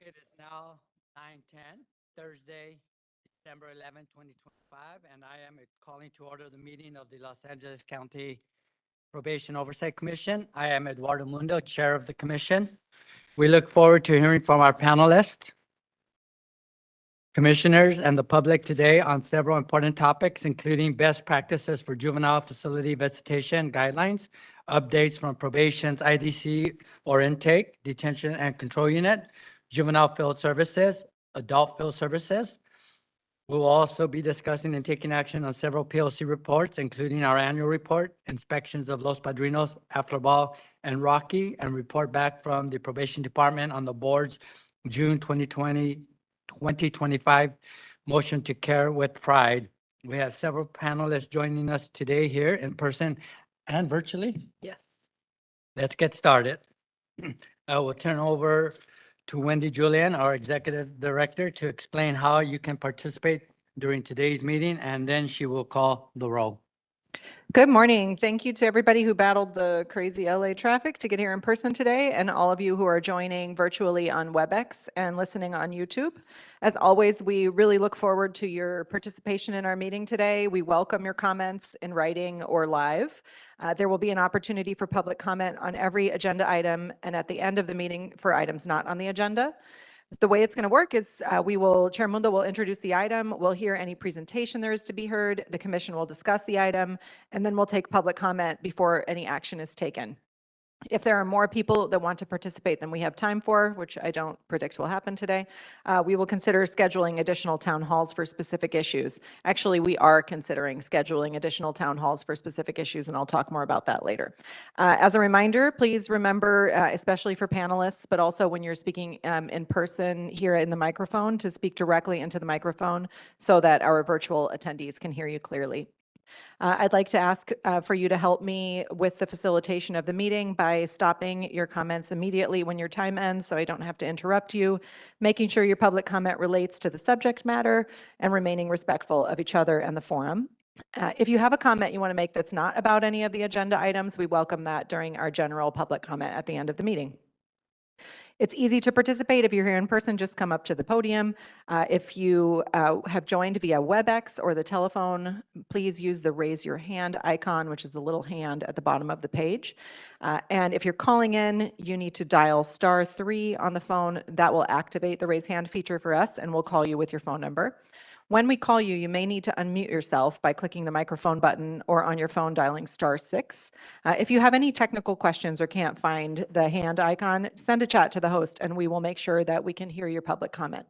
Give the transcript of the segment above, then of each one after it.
It is now 9:10, Thursday, December 11, 2025, and I am calling to order the meeting of the Los Angeles County Probation Oversight Commission. I am Eduardo Mundo, Chair of the Commission. We look forward to hearing from our panelists, commissioners, and the public today on several important topics, including best practices for juvenile facility visitation guidelines, updates from probation's IDC or intake, detention and control unit, juvenile field services, adult field services. We'll also be discussing and taking action on several PLC reports, including our annual report, inspections of Los Padrinos, Afterball, and Rocky, and report back from the probation department on the board's June 2025 motion to care with pride. We have several panelists joining us today here in person and virtually. Yes. Let's get started. I will turn over to Wendy Julian, our Executive Director, to explain how you can participate during today's meeting, and then she will call the roll. Good morning. Thank you to everybody who battled the crazy LA traffic to get here in person today, and all of you who are joining virtually on WebEx and listening on YouTube. As always, we really look forward to your participation in our meeting today. We welcome your comments in writing or live. There will be an opportunity for public comment on every agenda item and at the end of the meeting for items not on the agenda. The way it's going to work is Chair Mundo will introduce the item, we'll hear any presentation there is to be heard, the commission will discuss the item, and then we'll take public comment before any action is taken. If there are more people that want to participate than we have time for, which I don't predict will happen today, we will consider scheduling additional town halls for specific issues. Actually, we are considering scheduling additional town halls for specific issues, and I'll talk more about that later. As a reminder, please remember, especially for panelists, but also when you're speaking in person here in the microphone, to speak directly into the microphone so that our virtual attendees can hear you clearly. I'd like to ask for you to help me with the facilitation of the meeting by stopping your comments immediately when your time ends so I don't have to interrupt you, making sure your public comment relates to the subject matter, and remaining respectful of each other and the forum. If you have a comment you want to make that's not about any of the agenda items, we welcome that during our general public comment at the end of the meeting. It's easy to participate. If you're here in person, just come up to the podium. If you have joined via WebEx or the telephone, please use the raise your hand icon, which is the little hand at the bottom of the page. And if you're calling in, you need to dial *3 on the phone. That will activate the raise hand feature for us, and we'll call you with your phone number. When we call you, you may need to unmute yourself by clicking the microphone button or on your phone dialing *6. If you have any technical questions or can't find the hand icon, send a chat to the host and we will make sure that we can hear your public comment.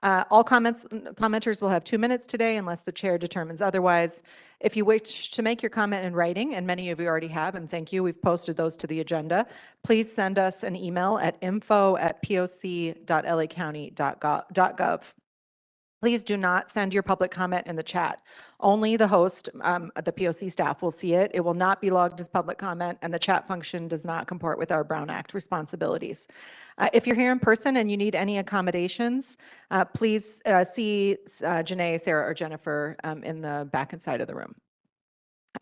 All commenters will have 2 minutes today unless the chair determines otherwise. If you wish to make your comment in writing, and many of you already have, and thank you, we've posted those to the agenda, please send us an email at info@poc.lacounty.gov. Please do not send your public comment in the chat. Only the host, the POC staff will see it. It will not be logged as public comment, and the chat function does not comport with our Brown Act responsibilities. If you're here in person and you need any accommodations, please see Janae, Sarah, or Jennifer in the back and side of the room.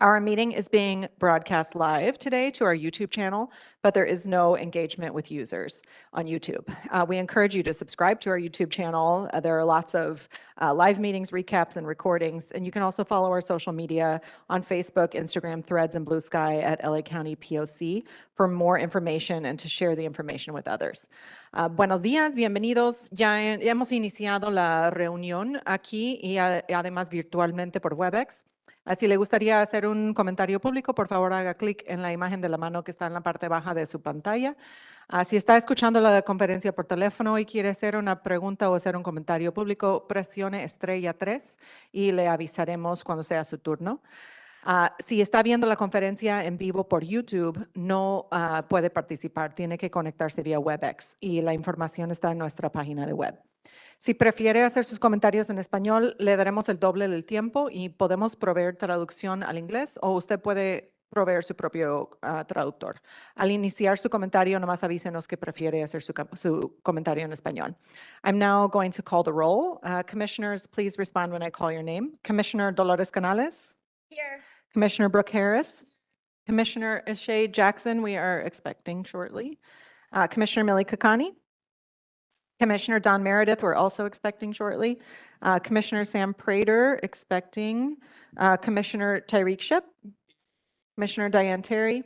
Our meeting is being broadcast live today to our YouTube channel, but there is no engagement with users on YouTube. We encourage you to subscribe to our YouTube channel. There are lots of live meetings, recaps, and recordings, and you can also follow our social media on Facebook, Instagram, Threads, and Blue Sky at LA County POC for more information and to share the information with others. Buenos días, bienvenidos. Ya hemos iniciado la reunión aquí y además virtualmente por WebEx. Si le gustaría hacer un comentario público, por favor haga clic en la imagen de la mano que está en la parte baja de su pantalla. Si está escuchando la conferencia por teléfono y quiere hacer una pregunta o hacer un comentario público, presione *3 y le avisaremos cuando sea su turno. Si está viendo la conferencia en vivo por YouTube, no puede participar, tiene que conectarse vía WebEx y la información está en nuestra página de web. Si prefiere hacer sus comentarios en español, le daremos el doble del tiempo y podemos proveer traducción al inglés o usted puede proveer su propio traductor. Al iniciar su comentario, nomás avísenos que prefiere hacer su comentario en español. I'm now going to call the roll. Commissioners, please respond when I call your name. Commissioner Dolores Canales? Here. Commissioner Brooke Harris? Commissioner Ishay Jackson, we are expecting shortly. Commissioner Millie Kakani? Commissioner Don Meredith, we're also expecting shortly. Commissioner Sam Prater, expecting. Commissioner Tyreek Ship, Commissioner Diane Terry,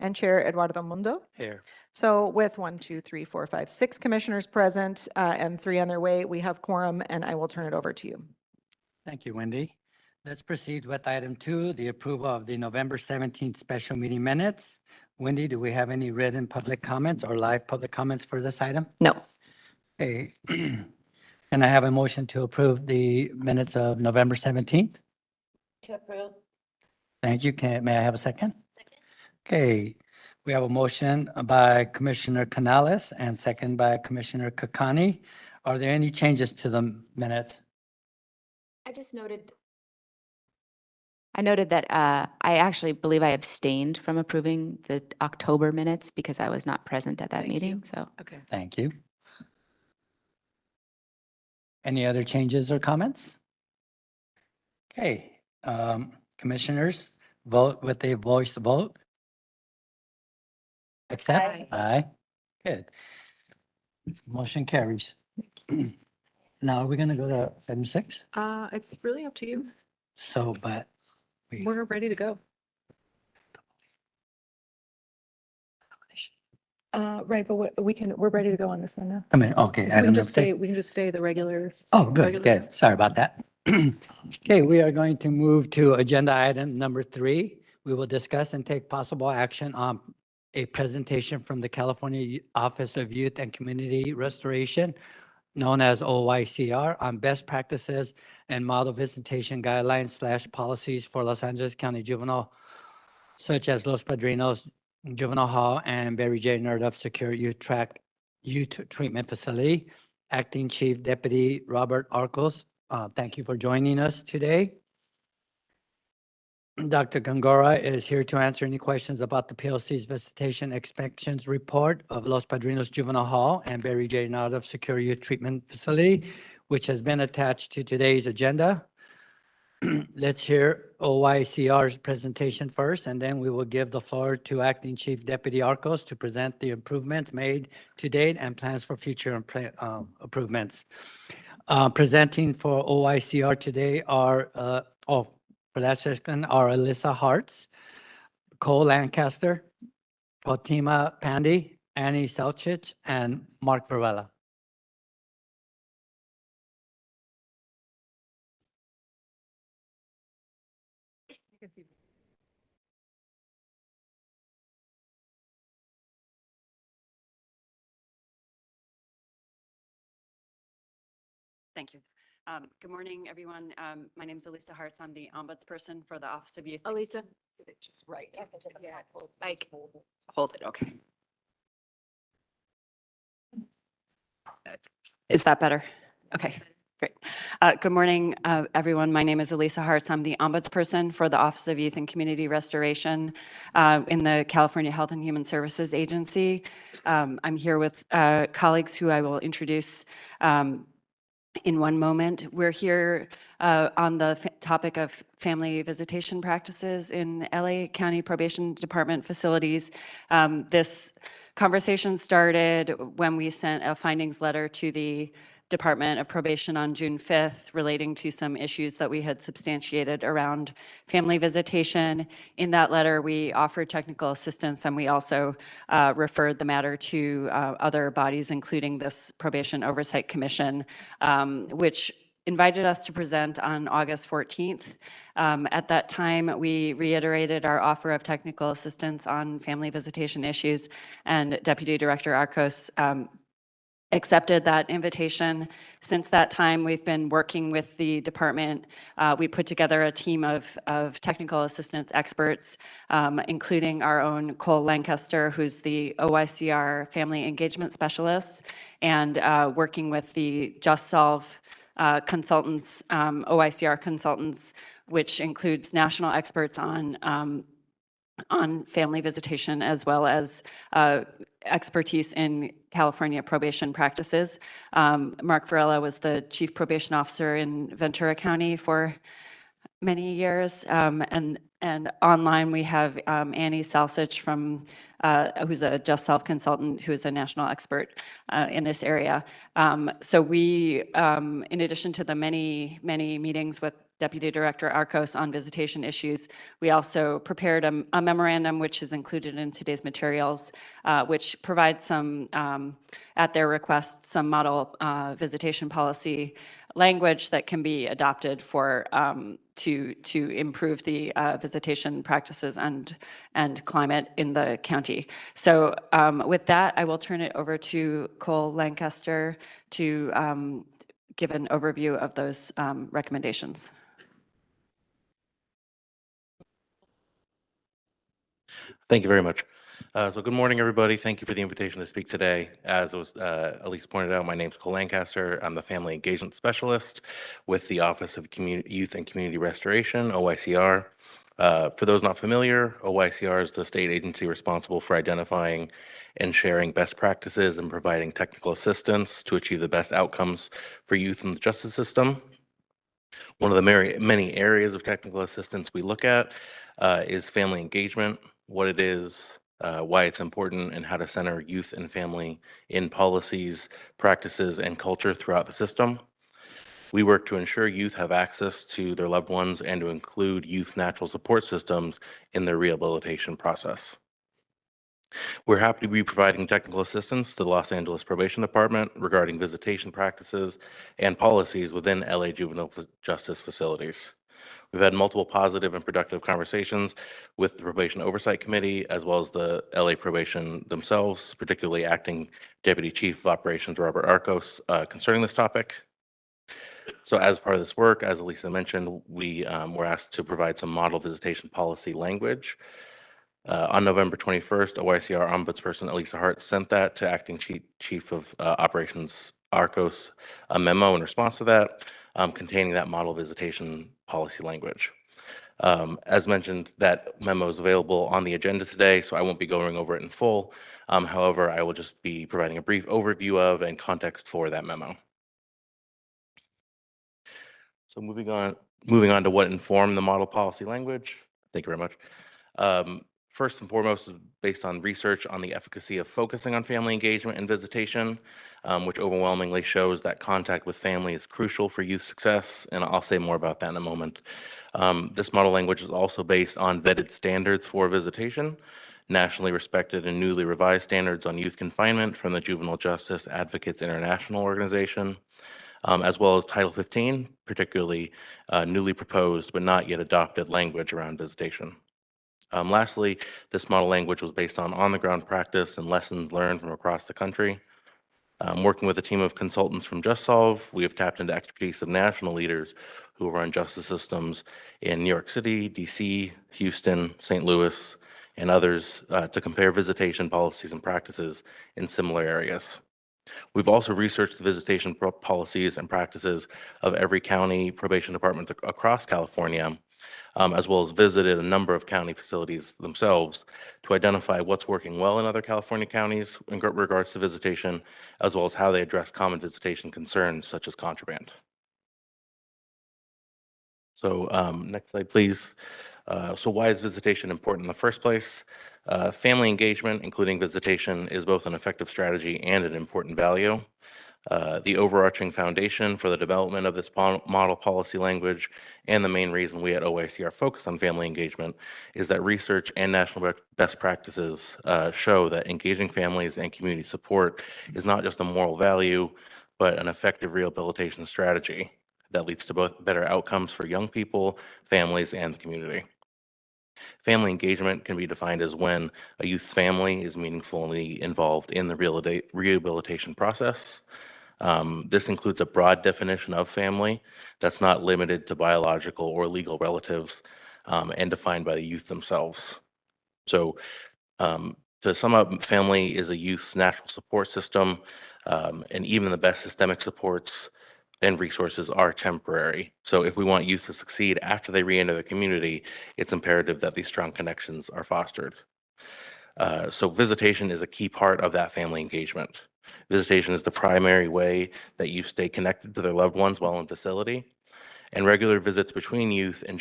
and Chair Eduardo Mundo. Here. So with 6 commissioners present and 3 on their way, we have quorum, and I will turn it over to you. Thank you, Wendy. Let's proceed with item 2, the approval of the November 17th special meeting minutes. Wendy, do we have any written public comments or live public comments for this item? No. Okay. Can I have a motion to approve the minutes of November 17th? To approve. Thank you. May I have a second? Okay, we have a motion by Commissioner Canales and second by Commissioner Kakani. Are there any changes to the minutes? I noted that I actually believe I abstained from approving the October minutes because I was not present at that Thank you. meeting, so. Okay. Thank you. Any other changes or comments? Okay, commissioners, vote with a voice vote. Accept? Aye. Aye. Good. Motion carries. Now, we're gonna go to item 6. It's really up to you. So, but We're ready to go. Right, but we're ready to go on this one now. I mean, okay. So item number 6. we can just stay the regular. Oh, good, regular- good. Sorry about that. Okay, we are going to move to agenda item number 3. We will discuss and take possible action on a presentation from the California Office of Youth and Community Restoration, known as OYCR, on best practices and model visitation guidelines/policies for Los Angeles County Juvenile, such as Los Padrinos Juvenile Hall and Barry J. Nerdoff Secure Youth Treatment Facility. Acting Chief Deputy Robert Arcos, thank you for joining us today. Dr. Gongora is here to answer any questions about the PLC's Visitation Inspections Report of Los Padrinos Juvenile Hall and Barry J. Nerdoff Secure Youth Treatment Facility, which has been attached to today's agenda. Let's hear OYCR's presentation first, and then we will give the floor to Acting Chief Deputy Arcos to present the improvements made to date and plans for future improvements. Presenting for OYCR today are, for that second, are Alyssa Hartz, Cole Lancaster, Fatima Pandy, Annie Selchich, and Mark Varela. Thank you. Good morning, everyone. My name is Elisa Hartz. I'm the ombudsperson for the Office of Youth. Elisa? Just right. Like, Hold it, okay. Is that better? Okay, great. Good morning, everyone. My name is Elisa Hartz. I'm the ombudsperson for the Office of Youth and Community Restoration in the California Health and Human Services Agency. I'm here with colleagues who I will introduce in one moment. We're here on the topic of family visitation practices in LA County Probation Department facilities. This conversation started when we sent a findings letter to the Department of Probation on June 5th relating to some issues that we had substantiated around family visitation. In that letter, we offered technical assistance, and we also referred the matter to other bodies, including this Probation Oversight Commission, which invited us to present on August 14th. At that time, we reiterated our offer of technical assistance on family visitation issues, and Deputy Director Arcos accepted that invitation. Since that time, we've been working with the department. We put together a team of technical assistance experts, including our own Cole Lancaster, who's the OYCR Family Engagement Specialist, and working with the Just Solve consultants, OYCR consultants, which includes national experts on family visitation, as well as expertise in California probation practices. Mark Varela was the Chief Probation Officer in Ventura County for many years. And online we have Annie Salsich from who's a Just Self consultant, who is a national expert in this area. So we, in addition to the many meetings with Deputy Director Arcos on visitation issues, we also prepared a memorandum which is included in today's materials, which provides some, at their request, some model visitation policy language that can be adopted for to improve the visitation practices and climate in the county. So with that, I will turn it over to Cole Lancaster to give an overview of those recommendations. Thank you very much. So good morning, everybody. Thank you for the invitation to speak today. As was Elise pointed out, my name is Cole Lancaster. I'm the Family Engagement Specialist with the Office of Youth and Community Restoration, OYCR. For those not familiar, OYCR is the state agency responsible for identifying and sharing best practices and providing technical assistance to achieve the best outcomes for youth in the justice system. One of the many areas of technical assistance we look at is family engagement, what it is, why it's important, and how to center youth and family in policies, practices, and culture throughout the system. We work to ensure youth have access to their loved ones and to include youth natural support systems in their rehabilitation process. We're happy to be providing technical assistance to the Los Angeles Probation Department regarding visitation practices and policies within LA juvenile justice facilities. We've had multiple positive and productive conversations with the Probation Oversight Committee, as well as the LA Probation themselves, particularly Acting Deputy Chief of Operations Robert Arcos, concerning this topic. So as part of this work, as Elisa mentioned, we were asked to provide some model visitation policy language. On November 21st, OYCR Ombudsperson Elisa Hart sent that to Acting Chief of Operations Arcos, a memo in response to that, containing that model visitation policy language. As mentioned, that memo is available on the agenda today, so I won't be going over it in full. However, I will just be providing a brief overview of and context for that memo. So moving on to what informed the model policy language. Thank you very much. First and foremost, is based on research on the efficacy of focusing on family engagement and visitation, which overwhelmingly shows that contact with family is crucial for youth success, and I'll say more about that in a moment. This model language is also based on vetted standards for visitation, nationally respected and newly revised standards on youth confinement from the Juvenile Justice Advocates International Organization, as well as Title 15, particularly newly proposed but not yet adopted language around visitation. Lastly, this model language was based on the ground practice and lessons learned from across the country. Working with a team of consultants from JustSolve, we have tapped into expertise of national leaders who run justice systems in New York City, DC, Houston, St. Louis, and others to compare visitation policies and practices in similar areas. We've also researched the visitation policies and practices of every county probation department across California, as well as visited a number of county facilities themselves to identify what's working well in other California counties in regards to visitation, as well as how they address common visitation concerns such as contraband. So next slide, please. So why is visitation important in the first place? Family engagement, including visitation, is both an effective strategy and an important value. The overarching foundation for the development of this model policy language and the main reason we at OYCR focus on family engagement is that research and national best practices show that engaging families and community support is not just a moral value, but an effective rehabilitation strategy that leads to both better outcomes for young people, families, and the community. Family engagement can be defined as when a youth's family is meaningfully involved in the rehabilitation process. This includes a broad definition of family that's not limited to biological or legal relatives and defined by the youth themselves. So to sum up, family is a youth's natural support system, and even the best systemic supports and resources are temporary. So if we want youth to succeed after they re-enter the community, it's imperative that these strong connections are fostered. So visitation is a key part of that family engagement. Visitation is the primary way that you stay connected to their loved ones while in facility. and regular visits between youth in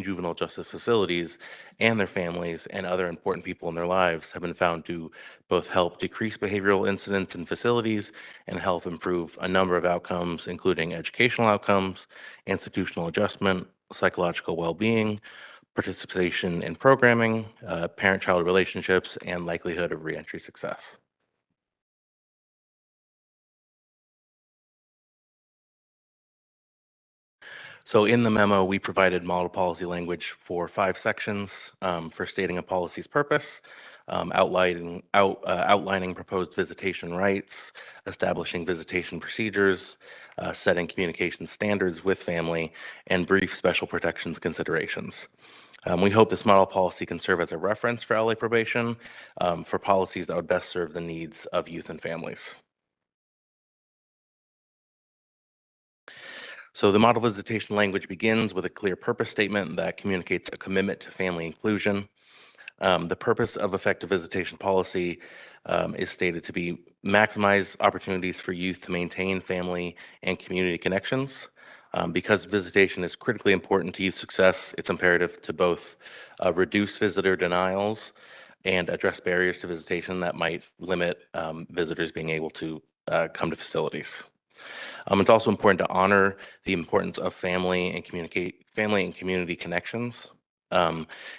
juvenile justice facilities and their families and other important people in their lives have been found to both help decrease behavioral incidents in facilities and help improve a number of outcomes, including educational outcomes, institutional adjustment, psychological well-being, participation in programming, parent-child relationships, and likelihood of reentry success. So in the memo, we provided model policy language for 5 sections for stating a policy's purpose, outlining proposed visitation rights, establishing visitation procedures, setting communication standards with family, and brief special protections considerations. We hope this model policy can serve as a reference for LA probation for policies that would best serve the needs of youth and families. So the model visitation language begins with a clear purpose statement that communicates a commitment to family inclusion. The purpose of effective visitation policy is stated to be maximize opportunities for youth to maintain family and community connections. Because visitation is critically important to youth success, it's imperative to both reduce visitor denials and address barriers to visitation that might limit visitors being able to come to facilities. It's also important to honor the importance of family and community connections,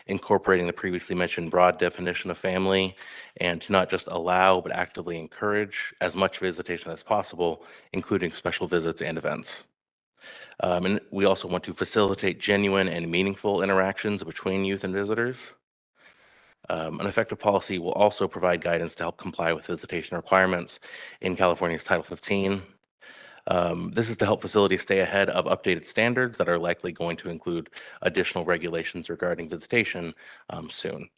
incorporating the previously mentioned broad definition of family, and to not just allow but actively encourage as much visitation as possible, including special visits and events. And we also want to facilitate genuine and meaningful interactions between youth and visitors. An effective policy will also provide guidance to help comply with visitation requirements in California's Title 15. This is to help facilities stay ahead of updated standards that are likely going to include additional regulations regarding visitation soon.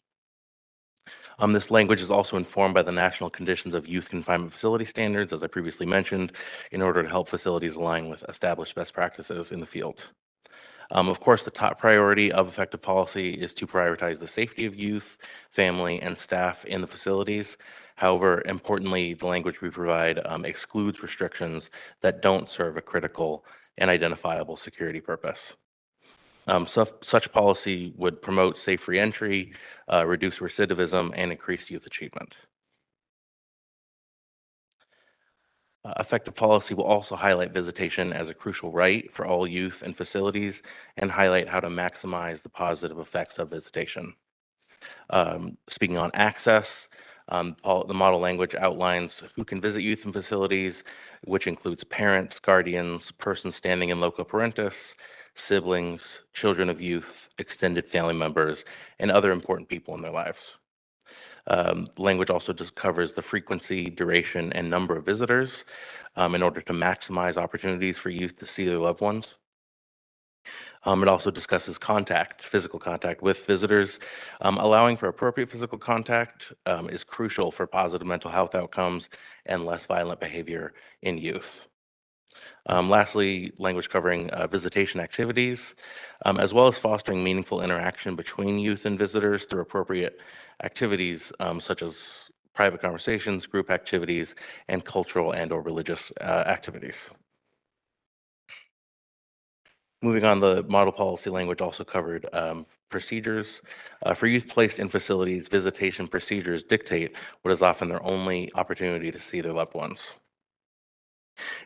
This language is also informed by the National Conditions of Youth Confinement Facility Standards, as I previously mentioned, in order to help facilities align with established best practices in the field. Of course, the top priority of effective policy is to prioritize the safety of youth, family, and staff in the facilities. However, importantly, the language we provide excludes restrictions that don't serve a critical and identifiable security purpose. Such policy would promote safe reentry, reduce recidivism, and increase youth achievement. Effective policy will also highlight visitation as a crucial right for all youth and facilities and highlight how to maximize the positive effects of visitation. Speaking on access, the model language outlines who can visit youth and facilities, which includes parents, guardians, persons standing in loco parentis, siblings, children of youth, extended family members, and other important people in their lives. Language also just covers the frequency, duration, and number of visitors in order to maximize opportunities for youth to see their loved ones. It also discusses physical contact with visitors. Allowing for appropriate physical contact is crucial for positive mental health outcomes and less violent behavior in youth. Lastly, language covering visitation activities, as well as fostering meaningful interaction between youth and visitors through appropriate activities such as private conversations, group activities, and cultural and/or religious activities. Moving on, the model policy language also covered procedures. For youth placed in facilities, visitation procedures dictate what is often their only opportunity to see their loved ones.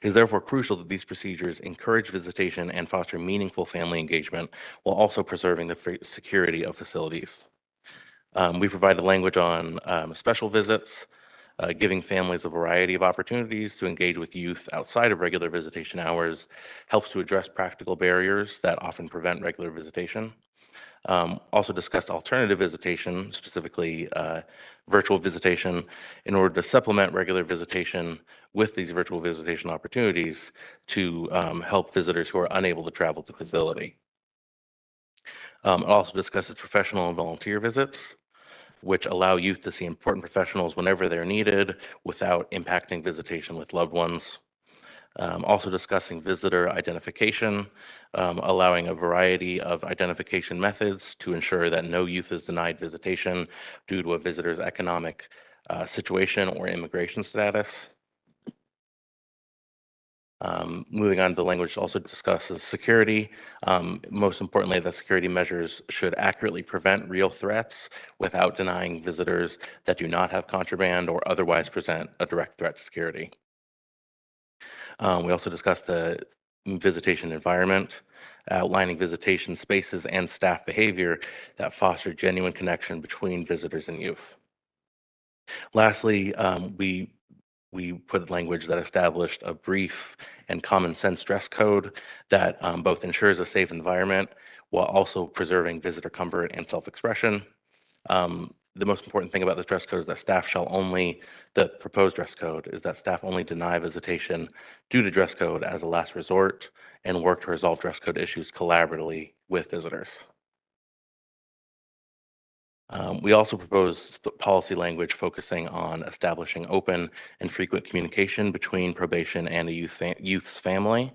It is therefore crucial that these procedures encourage visitation and foster meaningful family engagement while also preserving the security of facilities. We provided language on special visits, giving families a variety of opportunities to engage with youth outside of regular visitation hours, helps to address practical barriers that often prevent regular visitation. Also discussed alternative visitation, specifically virtual visitation, in order to supplement regular visitation with these virtual visitation opportunities to help visitors who are unable to travel to the facility. It also discusses professional and volunteer visits, which allow youth to see important professionals whenever they're needed without impacting visitation with loved ones. Also discussing visitor identification, allowing a variety of identification methods to ensure that no youth is denied visitation due to a visitor's economic situation or immigration status. Moving on to the language also discusses security. Most importantly, that security measures should accurately prevent real threats without denying visitors that do not have contraband or otherwise present a direct threat to security. We also discussed the visitation environment, outlining visitation spaces and staff behavior that foster genuine connection between visitors and youth. Lastly, we put language that established a brief and common sense dress code that both ensures a safe environment while also preserving visitor comfort and self-expression. The most important thing about the dress code is that the proposed dress code is that staff only deny visitation due to dress code as a last resort and work to resolve dress code issues collaboratively with visitors. We also proposed policy language focusing on establishing open and frequent communication between probation and a youth's family.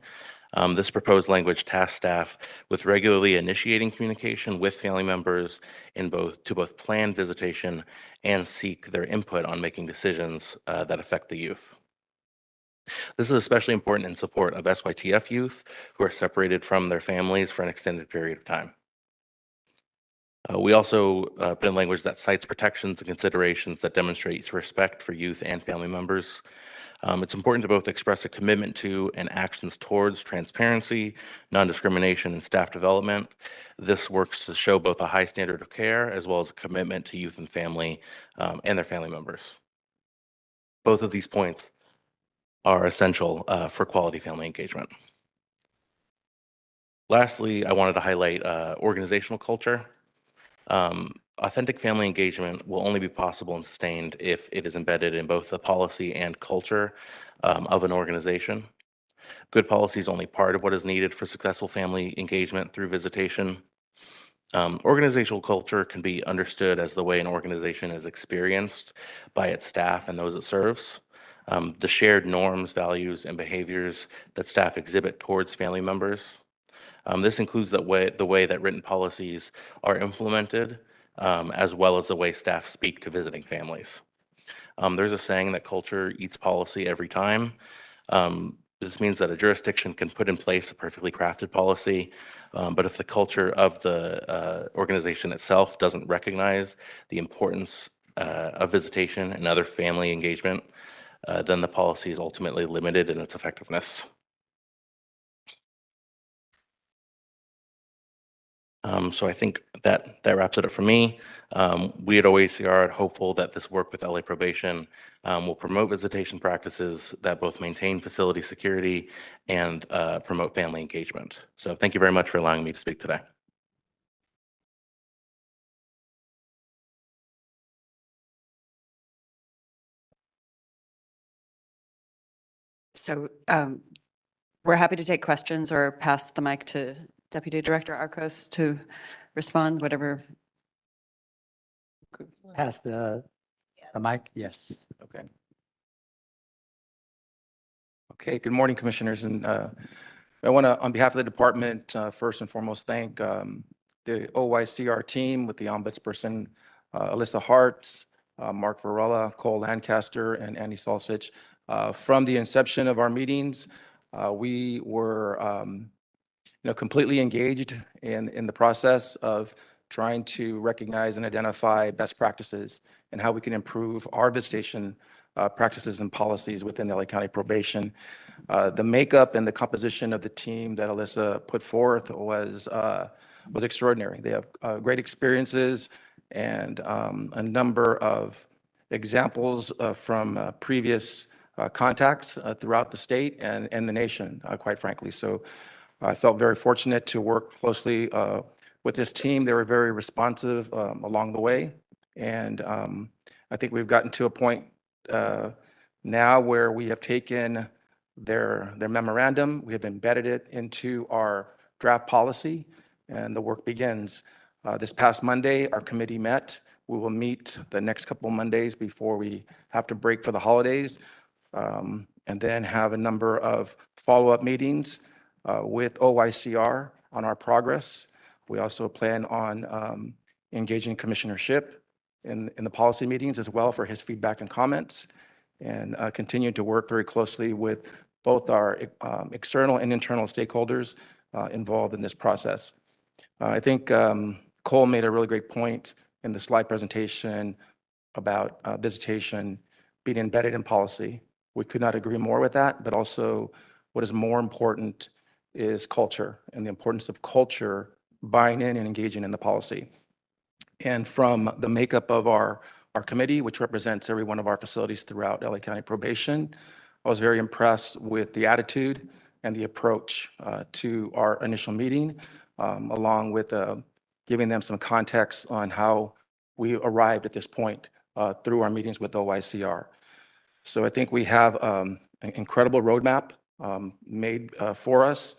This proposed language tasks staff with regularly initiating communication with family members to both plan visitation and seek their input on making decisions that affect the youth. This is especially important in support of SYTF youth who are separated from their families for an extended period of time. We also put in language that cites protections and considerations that demonstrate respect for youth and family members. It's important to both express a commitment to and actions towards transparency, non-discrimination, and staff development. This works to show both a high standard of care as well as a commitment to youth and family and their family members. Both of these points are essential for quality family engagement. Lastly, I wanted to highlight organizational culture. Authentic family engagement will only be possible and sustained if it is embedded in both the policy and culture of an organization. Good policy is only part of what is needed for successful family engagement through visitation. Organizational culture can be understood as the way an organization is experienced by its staff and those it serves. The shared norms, values, and behaviors that staff exhibit towards family members. This includes the way that written policies are implemented, as well as the way staff speak to visiting families. There's a saying that culture eats policy every time. This means that a jurisdiction can put in place a perfectly crafted policy, but if the culture of the organization itself doesn't recognize the importance of visitation and other family engagement, then the policy is ultimately limited in its effectiveness. So I think that wraps it up for me. We at OACR are hopeful that this work with LA Probation will promote visitation practices that both maintain facility security and promote family engagement. So thank you very much for allowing me to speak today. So we're happy to take questions or pass the mic to Deputy Director Arcos to respond, whatever. Pass the mic, yes. Okay. Okay, good morning, Commissioners. And I want to, on behalf of the department, first and foremost, thank the OYCR team with the ombudsperson, Alyssa Hartz, Mark Varela, Cole Lancaster, and Andy Salsich. From the inception of our meetings, we were completely engaged in the process of trying to recognize and identify best practices and how we can improve our visitation practices and policies within LA County Probation. The makeup and the composition of the team that Alyssa put forth was extraordinary. They have great experiences and a number of examples from previous contacts throughout the state and the nation, quite frankly. So I felt very fortunate to work closely with this team. They were very responsive along the way. And I think we've gotten to a point now where we have taken their memorandum, we have embedded it into our draft policy, and the work begins. This past Monday, our committee met. We will meet the next couple of Mondays before we have to break for the holidays, and then have a number of follow-up meetings with OYCR on our progress. We also plan on engaging commissionership in the policy meetings as well for his feedback and comments, and continue to work very closely with both our external and internal stakeholders involved in this process. I think Cole made a really great point in the slide presentation about visitation being embedded in policy. We could not agree more with that, but also what is more important is culture and the importance of culture buying in and engaging in the policy. And from the makeup of our committee, which represents every one of our facilities throughout LA County Probation, I was very impressed with the attitude and the approach to our initial meeting, along with giving them some context on how we arrived at this point through our meetings with OYCR. So I think we have an incredible roadmap made for us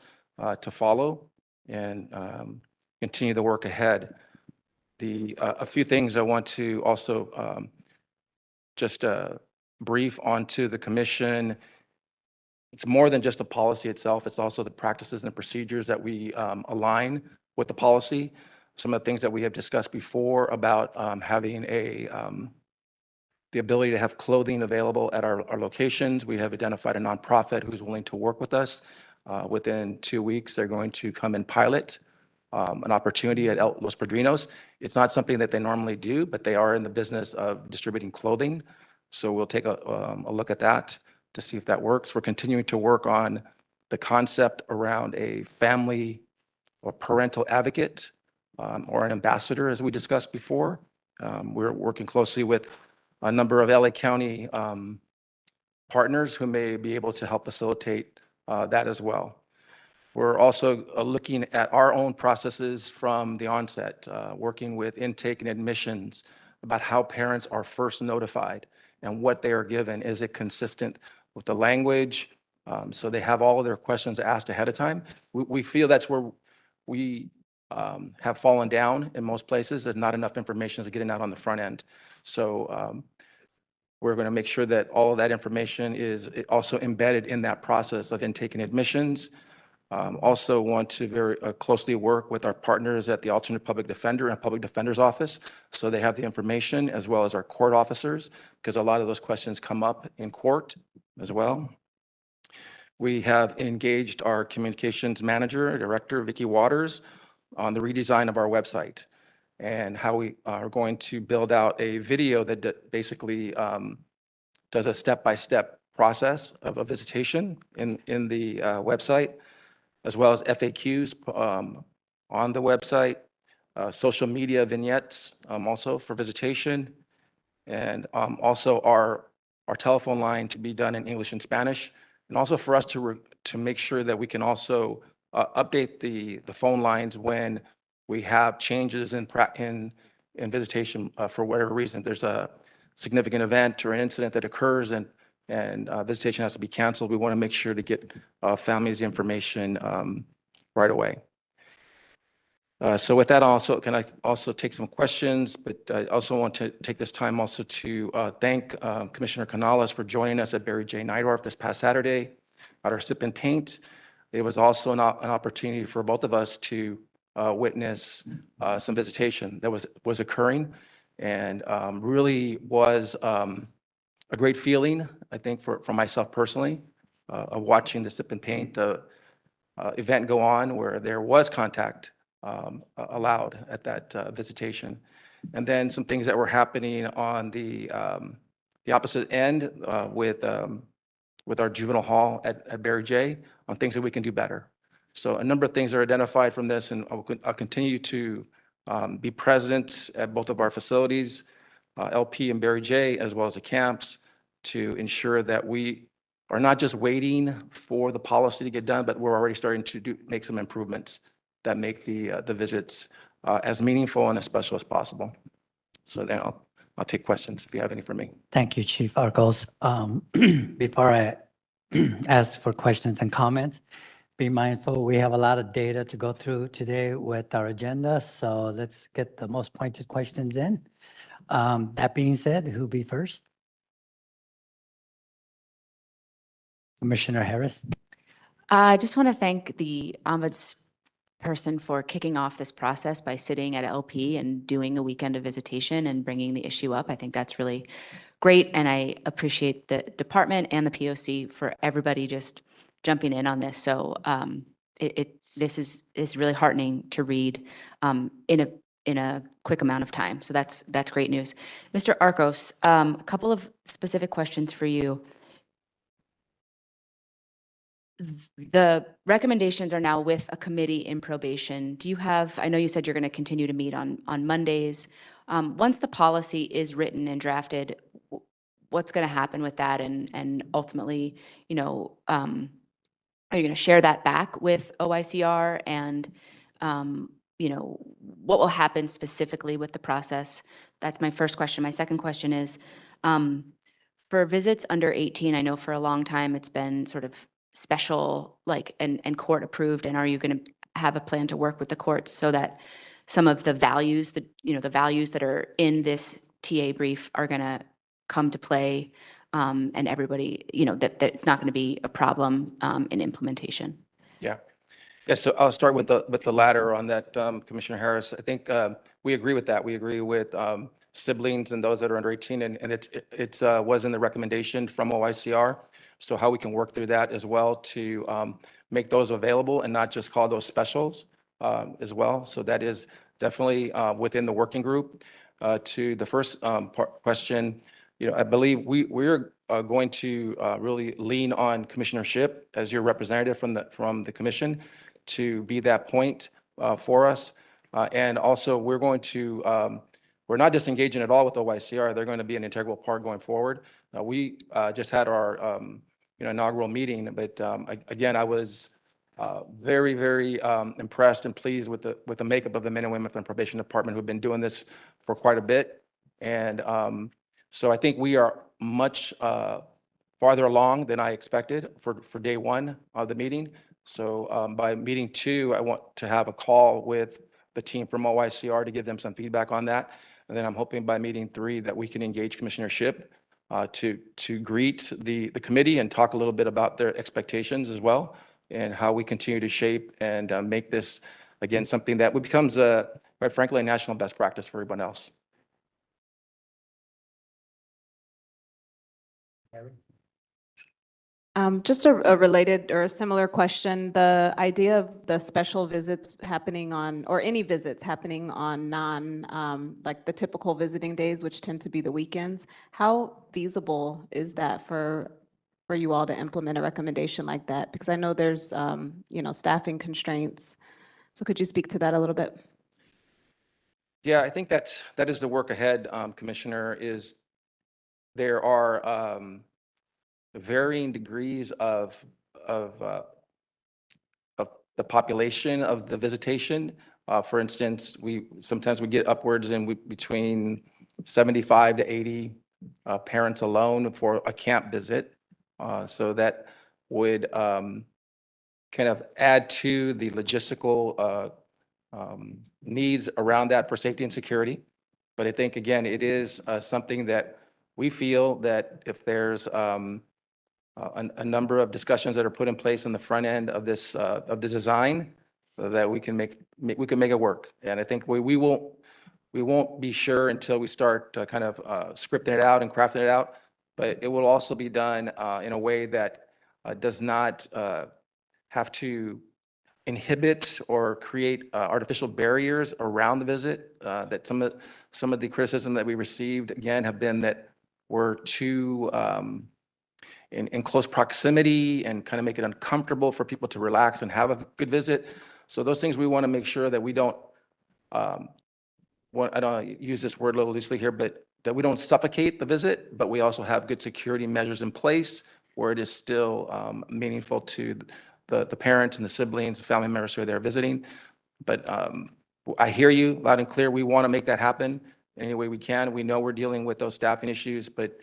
to follow and continue the work ahead. A few things I want to also just brief onto the commission. It's more than just the policy itself. It's also the practices and procedures that we align with the policy. Some of the things that we have discussed before about having the ability to have clothing available at our locations. We have identified a nonprofit who's willing to work with us. Within 2 weeks, they're going to come and pilot an opportunity at Los Padrinos. It's not something that they normally do, but they are in the business of distributing clothing. So we'll take a look at that to see if that works. We're continuing to work on the concept around a family or parental advocate or an ambassador, as we discussed before. We're working closely with a number of LA County partners who may be able to help facilitate that as well. We're also looking at our own processes from the onset, working with intake and admissions about how parents are first notified and what they are given. Is it consistent with the language? So they have all of their questions asked ahead of time. We feel that's where we have fallen down in most places. There's not enough information is getting out on the front end. So we're going to make sure that all of that information is also embedded in that process of intake and admissions. Also want to very closely work with our partners at the Alternate Public Defender and Public Defender's Office, so they have the information, as well as our court officers, because a lot of those questions come up in court as well. We have engaged our communications manager, director, Vicki Waters, on the redesign of our website and how we are going to build out a video that basically does a step-by-step process of a visitation in the website, as well as FAQs on the website, social media vignettes also for visitation, and also our telephone line to be done in English and Spanish, and also for us to make sure that we can also update the phone lines when we have changes in visitation for whatever reason. There's a significant event or an incident that occurs and visitation has to be canceled. We want to make sure to get families the information right away. So with that, can I also take some questions? But I also want to take this time also to thank Commissioner Canales for joining us at Barry J. Neidorff this past Saturday at our Sip and Paint. It was also an opportunity for both of us to witness some visitation that was occurring, and really was a great feeling, I think, for myself personally, of watching the Sip and Paint event go on, where there was contact allowed at that visitation. And then some things that were happening on the opposite end with our juvenile hall at Barry J, on things that we can do better. So a number of things are identified from this, and I'll continue to be present at both of our facilities, LP and Barry J, as well as the camps, to ensure that we are not just waiting for the policy to get done, but we're already starting to make some improvements that make the visits as meaningful and as special as possible. So then I'll take questions if you have any for me. Thank you, Chief Arcos. Before I ask for questions and comments, be mindful, we have a lot of data to go through today with our agenda, so let's get the most pointed questions in. That being said, who'll be first? Commissioner Harris. I just want to thank the ombudsperson for kicking off this process by sitting at LP and doing a weekend of visitation and bringing the issue up. I think that's really great, and I appreciate the department and the POC for everybody just jumping in on this. So this is really heartening to read in a quick amount of time. So that's great news. Mr. Arcos, a couple of specific questions for you. The recommendations are now with a committee in probation. Do you have, I know you said you're going to continue to meet on Mondays. Once the policy is written and drafted, what's going to happen with that? And ultimately, you know, are you going to share that back with OICR? And, you know, what will happen specifically with the process? That's my first question. My second question is, for visits under 18, I know for a long time it's been sort of special, like, and court approved. And are you going to have a plan to work with the courts so that some of the values that, you know, the values that are in this TA brief are going to come to play, and everybody, you know, that it's not going to be a problem in implementation? Yeah. Yeah, so I'll start with the latter on that, Commissioner Harris. I think we agree with that. We agree with siblings and those that are under 18, and it's was in the recommendation from OICR. So how we can work through that as well to make those available and not just call those specials as well. So that is definitely within the working group. To the first question, you know, I believe we're going to really lean on Commissioner Shipp as your representative from the commission to be that point for us. And also we're going to, we're not disengaging at all with OICR. They're going to be an integral part going forward. We just had our you know, inaugural meeting, but again, I was very, very impressed and pleased with the makeup of the men and women from the probation department who've been doing this for quite a bit. And so I think we are much farther along than I expected for day one of the meeting. So by meeting 2, I want to have a call with the team from OICR to give them some feedback on that. And then I'm hoping by meeting 3 that we can engage Commissioner Shipp to greet the committee and talk a little bit about their expectations as well and how we continue to shape and make this, again, something that becomes, quite frankly, a national best practice for everyone else. Just a related or a similar question, the idea of the special visits happening on, or any visits happening on like the typical visiting days, which tend to be the weekends, how feasible is that for you all to implement a recommendation like that? Because I know there's, you know, staffing constraints. So could you speak to that a little bit? Yeah, I think that is the work ahead, Commissioner, is there are varying degrees of the population of the visitation. For instance, sometimes we get upwards in between 75 to 80 parents alone for a camp visit. So that would kind of add to the logistical needs around that for safety and security. But I think, again, it is something that we feel that if there's a number of discussions that are put in place in the front end of this of the design, that we can make it work. And I think we won't be sure until we start kind of scripting it out and crafting it out. But it will also be done in a way that does not have to inhibit or create artificial barriers around the visit. That some of the criticism that we received, again, have been that we're too in close proximity and kind of make it uncomfortable for people to relax and have a good visit. So those things we want to make sure that we don't, I don't use this word a little loosely here, but that we don't suffocate the visit, but we also have good security measures in place where it is still meaningful to the parents and the siblings, the family members who are there visiting. But I hear you loud and clear. We want to make that happen any way we can. We know we're dealing with those staffing issues, but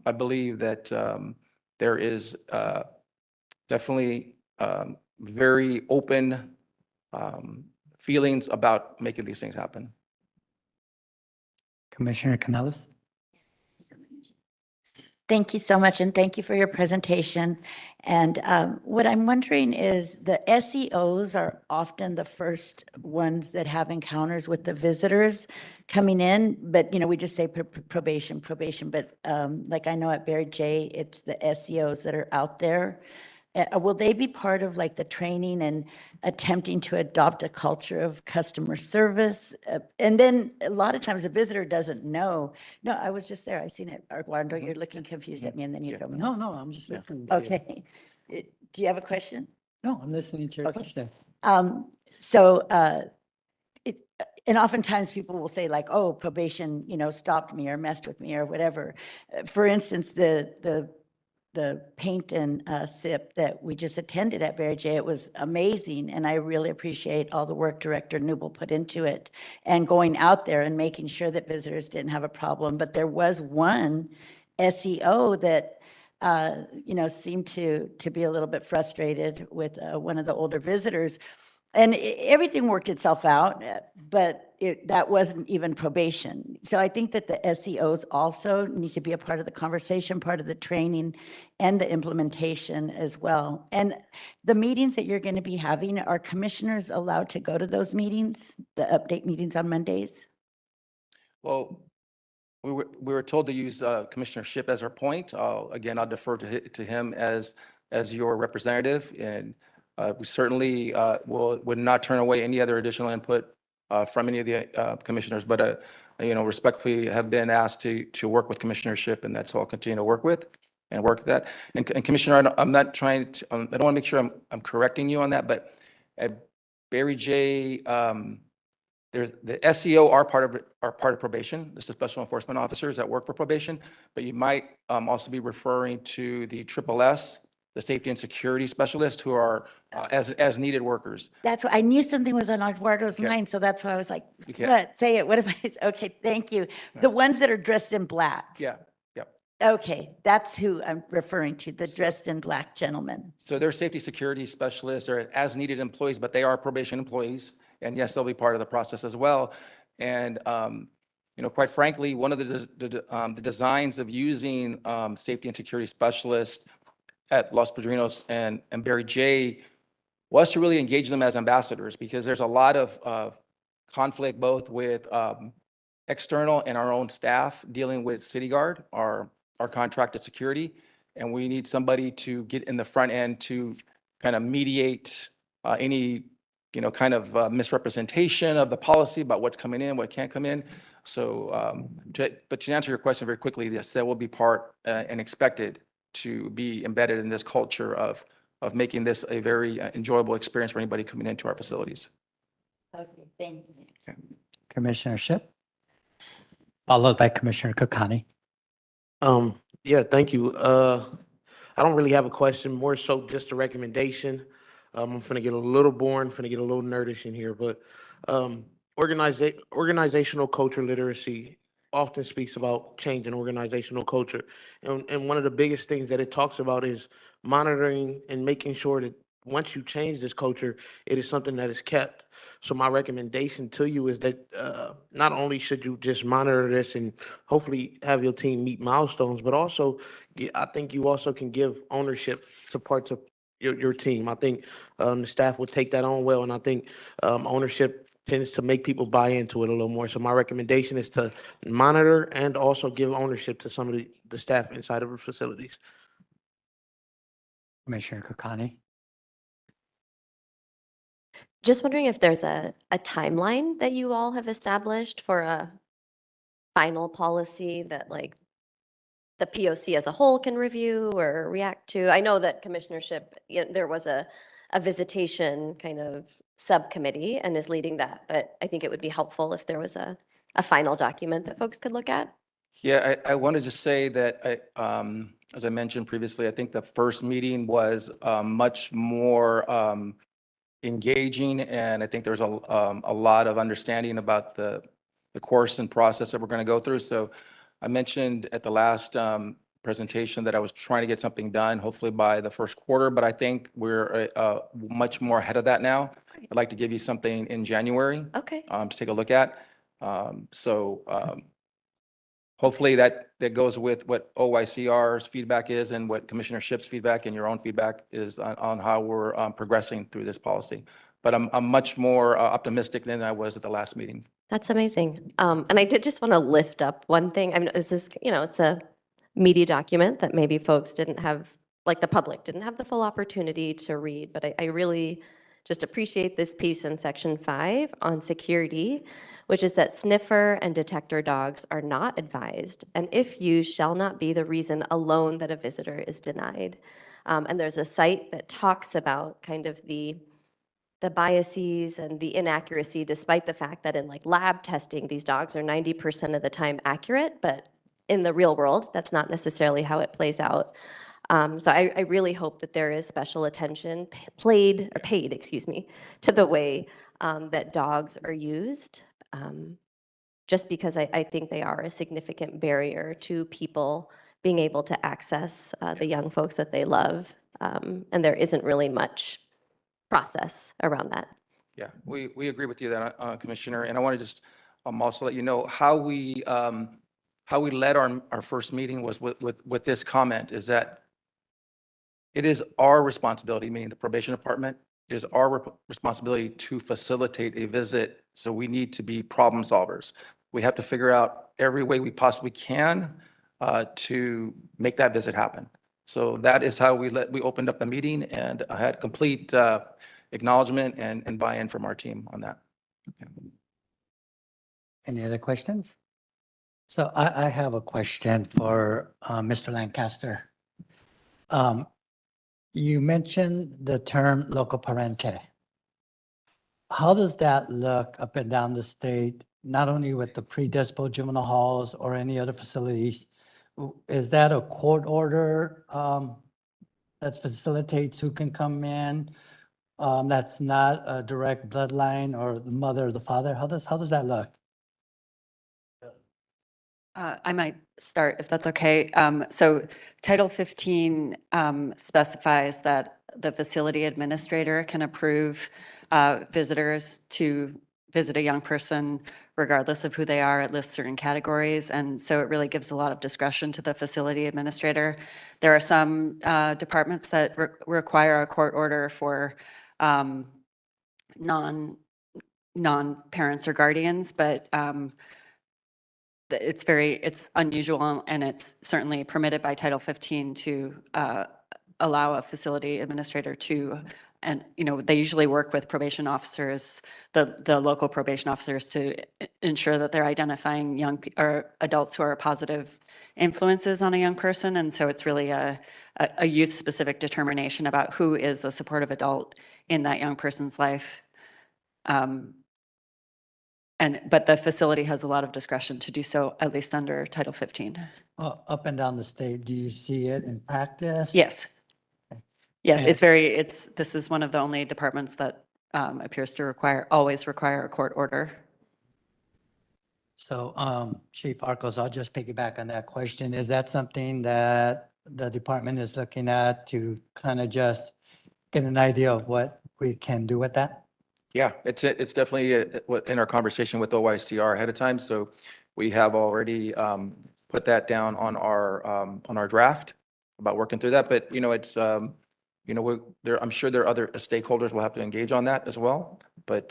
I believe that there is definitely very open feelings about making these things happen. Commissioner Canales? Thank you so much, and thank you for your presentation. And what I'm wondering is the SEOs are often the first ones that have encounters with the visitors coming in, but, you know, we just say probation, but like I know at Barry J, it's the SEOs that are out there Will they be part of like the training and attempting to adopt a culture of customer service? And then a lot of times the visitor doesn't know. No, I was just there. I seen it. Armando, you're looking confused at me and then you Yeah. go, No, no, I'm just listening to you. okay. Do you have a question? No, I'm listening to your Okay. question. So, and oftentimes people will say like, oh, probation, stopped me or messed with me or whatever. For instance, the paint and sip that we just attended at Barry J, it was amazing. And I really appreciate all the work Director Newell put into it and going out there and making sure that visitors didn't have a problem. But there was one SEO that seemed to be a little bit frustrated with one of the older visitors. And everything worked itself out, but that wasn't even probation. So I think that the SEOs also need to be a part of the conversation, part of the training and the implementation as well. And the meetings that you're going to be having, are commissioners allowed to go to those meetings, the update meetings on Mondays? Well, we were told to use Commissioner Shipp as our point. Again, I'll defer to him as your representative, and we certainly would not turn away any other additional input from any of the commissioners, but respectfully have been asked to work with Commissioner Shipp, and that's who I'll continue to work with and work that. And Commissioner, I'm not trying to, I don't want to make sure I'm correcting you on that, but at Barry J, there's the SEO are part of probation. This is special enforcement officers that work for probation, but you might also be referring to the SSS, the safety and security specialists, who are as needed workers. That's what I knew something was on Eduardo's Okay. mind, so that's why I was like, Okay. what? Say it. What if I? Okay, thank you. The ones that are dressed in black. Yeah, yeah. Okay, that's who I'm referring to, the So- dressed in black gentleman. So they're safety security specialists or as needed employees, but they are probation employees. And yes, they'll be part of the process as well. And, quite frankly, one of the designs of using safety and security specialists at Los Padrinos and Barry J was to really engage them as ambassadors, because there's a lot of conflict both with external and our own staff dealing with City Guard, our contracted security. And we need somebody to get in the front end to kind of mediate any, misrepresentation of the policy about what's coming in, what can't come in. So, but to answer your question very quickly, yes, that will be part and expected to be embedded in this culture of making this a very enjoyable experience for anybody coming into our facilities. Okay, thank you. Commissioner Shipp, followed by Commissioner Kokani. Yeah, thank you. I don't really have a question, more so just a recommendation. I'm finna get a little boring, finna get a little nerdish in here, but organizational culture literacy often speaks about changing organizational culture. And one of the biggest things that it talks about is monitoring and making sure that once you change this culture, it is something that is kept. So my recommendation to you is that not only should you just monitor this and hopefully have your team meet milestones, but also I think you also can give ownership to parts of your team. I think the staff would take that on well, and I think ownership tends to make people buy into it a little more. So my recommendation is to monitor and also give ownership to some of the staff inside of the facilities. Commissioner Kokani. Just wondering if there's a timeline that you all have established for a final policy that like the POC as a whole can review or react to. I know that commissionership, there was a visitation kind of subcommittee and is leading that, but I think it would be helpful if there was a final document that folks could look at. Yeah, I wanted to say that as I mentioned previously, I think the first meeting was much more engaging, and I think there's a lot of understanding about the course and process that we're going to go through. So I mentioned at the last presentation that I was trying to get something done, hopefully by the first quarter, but I think we're much more ahead of that now. I'd like to give you something in January Okay. to take a look at. Hopefully that goes with what OYCR's feedback is and what Commissioner Shipp's feedback and your own feedback is on how we're progressing through this policy. But I'm much more optimistic than I was at the last meeting. That's amazing. And I did just want to lift up one thing. I mean, this is, it's a meaty document that maybe folks didn't have like the public didn't have the full opportunity to read, but I really just appreciate this piece in section 5 on security, which is that sniffer and detector dogs are not advised, and if used, shall not be the reason alone that a visitor is denied. And there's a site that talks about kind of the biases and the inaccuracy, despite the fact that in like lab testing, these dogs are 90% of the time accurate, but in the real world, that's not necessarily how it plays out. So I really hope that there is special attention paid, excuse me, to the way that dogs are used, just because I think they are a significant barrier to people being able to access the young folks that they love. And there isn't really much process around that. Yeah, we agree with you that, Commissioner, and I want to just also let you know how we led our first meeting was with this comment, is that it is our responsibility, meaning the probation department, it is our responsibility to facilitate a visit. So we need to be problem solvers. We have to figure out every way we possibly can to make that visit happen. So that is how we opened up the meeting, and I had complete acknowledgement and buy-in from our team on that. Okay. Any other questions? So I have a question for Mr. Lancaster. You mentioned the term local parente. How does that look up and down the state, not only with the pre-dispo juvenile halls or any other facilities? Is that a court order that facilitates who can come in? That's not a direct bloodline or the mother or the father? How does that look? I might start if that's okay. So Title 15 specifies that the facility administrator can approve visitors to visit a young person regardless of who they are. It lists certain categories, and so it really gives a lot of discretion to the facility administrator. There are some departments that require a court order for non-parents or guardians, but it's unusual, and it's certainly permitted by Title 15 to allow a facility administrator to, and they usually work with probation officers, the local probation officers, to ensure that they're identifying young or adults who are positive influences on a young person. And so it's really a youth-specific determination about who is a supportive adult in that young person's life. But the facility has a lot of discretion to do so, at least under Title 15. Up and down the state, do you see it in practice? Yes. Yes, And- this is one of the only departments that appears to always require a court order. So, Chief Arcos, I'll just piggyback on that question. Is that something that the department is looking at to kind of just get an idea of what we can do with that? Yeah, it's definitely in our conversation with OYCR ahead of time. So we have already put that down on our draft about working through that. But it's I'm sure there are other stakeholders will have to engage on that as well. But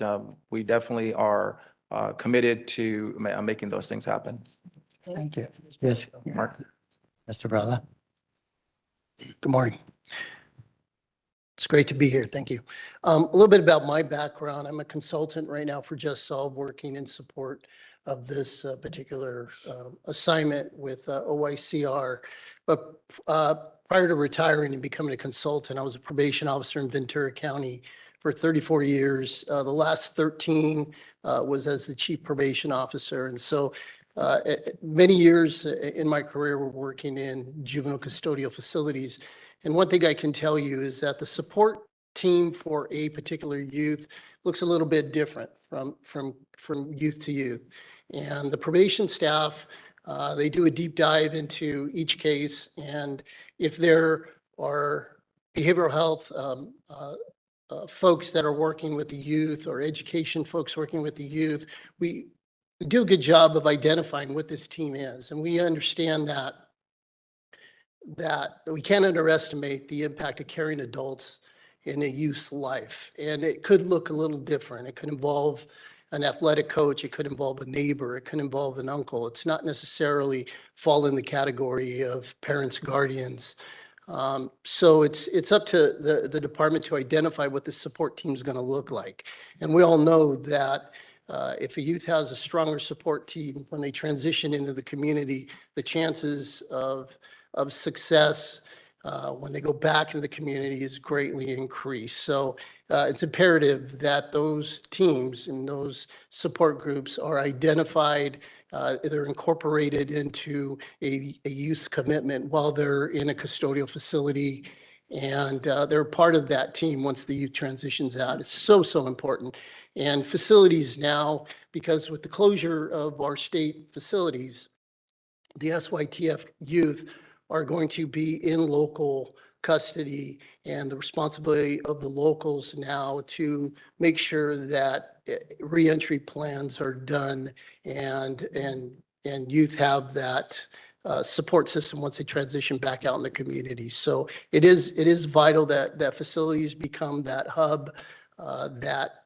we definitely are committed to making those things happen. Thank you. Yes, Mark. Mr. Brella. Good morning. It's great to be here. Thank you. A little bit about my background. I'm a consultant right now for Just Solve, working in support of this particular assignment with OYCR. But prior to retiring and becoming a consultant, I was a probation officer in Ventura County for 34 years. The last 13 was as the chief probation officer. And so many years in my career were working in juvenile custodial facilities. And one thing I can tell you is that the support team for a particular youth looks a little bit different from youth to youth. And the probation staff, they do a deep dive into each case. And if there are behavioral health folks that are working with the youth, or education folks working with the youth, we do a good job of identifying what this team is. And we understand that we can't underestimate the impact of caring adults in a youth's life. And it could look a little different. It could involve an athletic coach. It could involve a neighbor. It could involve an uncle. It's not necessarily fall in the category of parents, guardians. So it's up to the department to identify what the support team is going to look like. And we all know that if a youth has a stronger support team, when they transition into the community, the chances of success when they go back into the community is greatly increased. So it's imperative that those teams and those support groups are identified, they're incorporated into a youth commitment while they're in a custodial facility. And they're part of that team once the youth transitions out. It's so, so important. And facilities now, because with the closure of our state facilities, the SYTF youth are going to be in local custody, and the responsibility of the locals now to make sure that reentry plans are done and youth have that support system once they transition back out in the community. So it is vital that facilities become that hub, that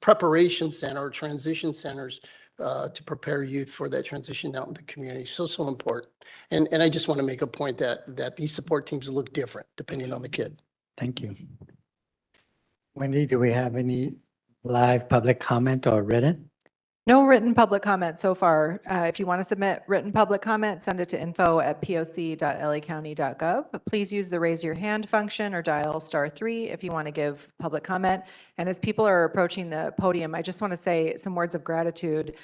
preparation center or transition centers to prepare youth for that transition out in the community. So, so important. And I just want to make a point that these support teams look different depending on the kid. Thank you. Wendy, do we have any live public comment or written? No written public comment so far. If you want to submit written public comment, send it to info@poc.lacounty.gov. Please use the raise your hand function or dial *3 if you want to give public comment. And as people are approaching the podium, I just want to say some words of gratitude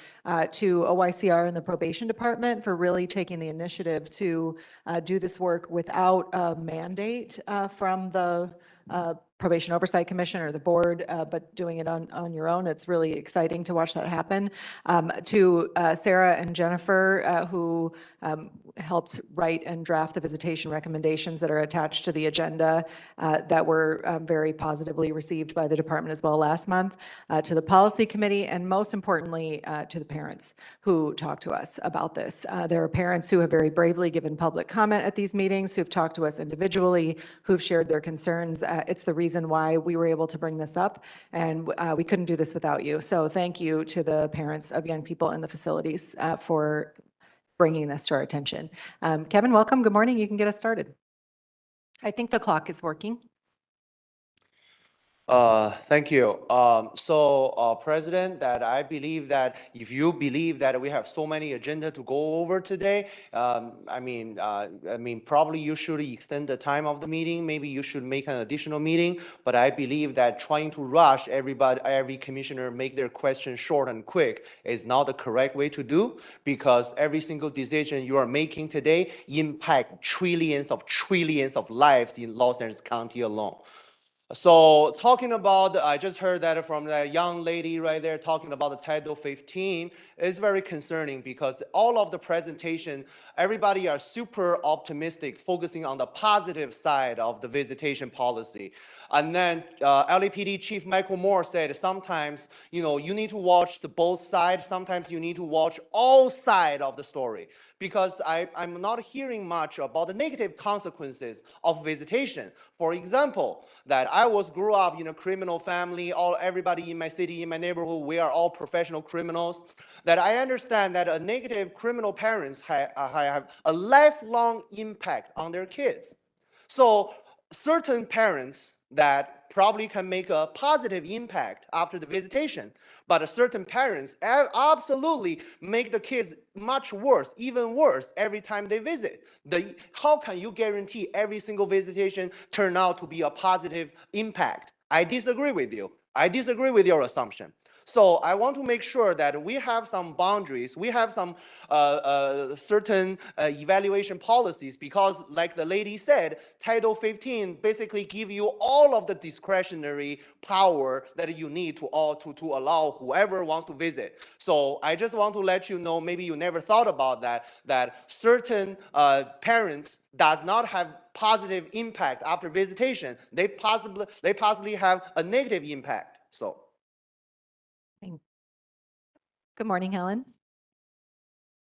to OYCR and the probation department for really taking the initiative to do this work without a mandate from the Probation Oversight Commission or the board, but doing it on your own. It's really exciting to watch that happen. To Sarah and Jennifer, who helped write and draft the visitation recommendations that are attached to the agenda that were very positively received by the department as well last month, to the policy committee, and most importantly, to the parents who talked to us about this. There are parents who have very bravely given public comment at these meetings, who've talked to us individually, who've shared their concerns. It's the reason why we were able to bring this up, and we couldn't do this without you. So thank you to the parents of young people in the facilities for bringing this to our attention. Kevin, welcome. Good morning. You can get us started. I think the clock is working. Thank you. President, that I believe that if you believe that we have so many agenda to go over today, I mean, probably you should extend the time of the meeting. Maybe you should make an additional meeting. But I believe that trying to rush every commissioner make their question short and quick is not the correct way to do, because every single decision you are making today impact trillions of lives in Los Angeles County alone. So talking about, I just heard that from that young lady right there talking about the Title 15 is very concerning, because all of the presentation, everybody are super optimistic, focusing on the positive side of the visitation policy. And then LAPD Chief Michael Moore said sometimes, you need to watch the both sides. Sometimes you need to watch all sides of the story, because I'm not hearing much about the negative consequences of visitation. For example, that I grew up in a criminal family. Everybody in my city, in my neighborhood, we are all professional criminals. That I understand that a negative criminal parents have a lifelong impact on their kids. So certain parents that probably can make a positive impact after the visitation, but certain parents absolutely make the kids much worse, even worse, every time they visit. How can you guarantee every single visitation turn out to be a positive impact? I disagree with you. I disagree with your assumption. So I want to make sure that we have some boundaries, we have some certain evaluation policies, because like the lady said, Title 15 basically give you all of the discretionary power that you need to allow whoever wants to visit. So I just want to let you know, maybe you never thought about that certain parents does not have positive impact after visitation. They possibly have a negative impact. So. Good morning, Helen.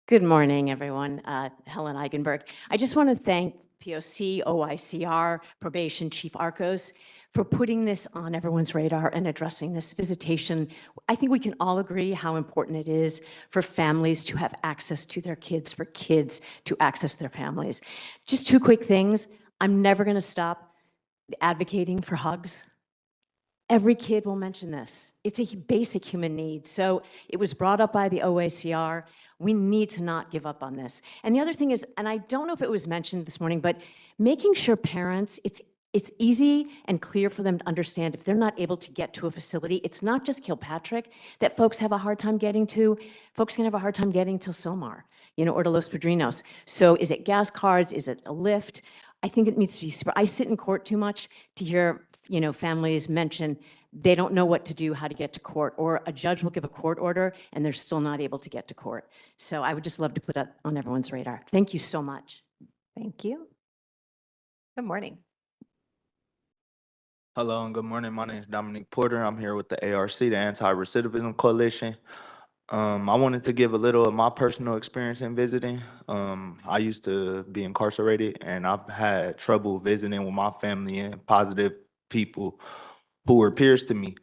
Good morning, everyone. Helen Eigenberg. I just want to thank POC, OICR, Probation, Chief Arcos, for putting this on everyone's radar and addressing this visitation. I think we can all agree how important it is for families to have access to their kids, for kids to access their families. Just two quick things. I'm never going to stop advocating for hugs. Every kid will mention this. It's a basic human need. So it was brought up by the OACR. We need to not give up on this. And the other thing is, and I don't know if it was mentioned this morning, but making sure parents, it's easy and clear for them to understand if they're not able to get to a facility. It's not just Kilpatrick that folks have a hard time getting to. Folks can have a hard time getting to Silmar, or to Los Padrinos. So is it gas cards? Is it a lift? I think it needs to be, I sit in court too much to hear, families mention they don't know what to do, how to get to court, or a judge will give a court order and they're still not able to get to court. So I would just love to put that on everyone's radar. Thank you so much. Thank you. Good morning. Hello and good morning. My name is Dominique Porter. I'm here with the ARC, the Anti-Recidivism Coalition. I wanted to give a little of my personal experience in visiting. I used to be incarcerated and I've had trouble visiting with my family and positive people who were peers to me.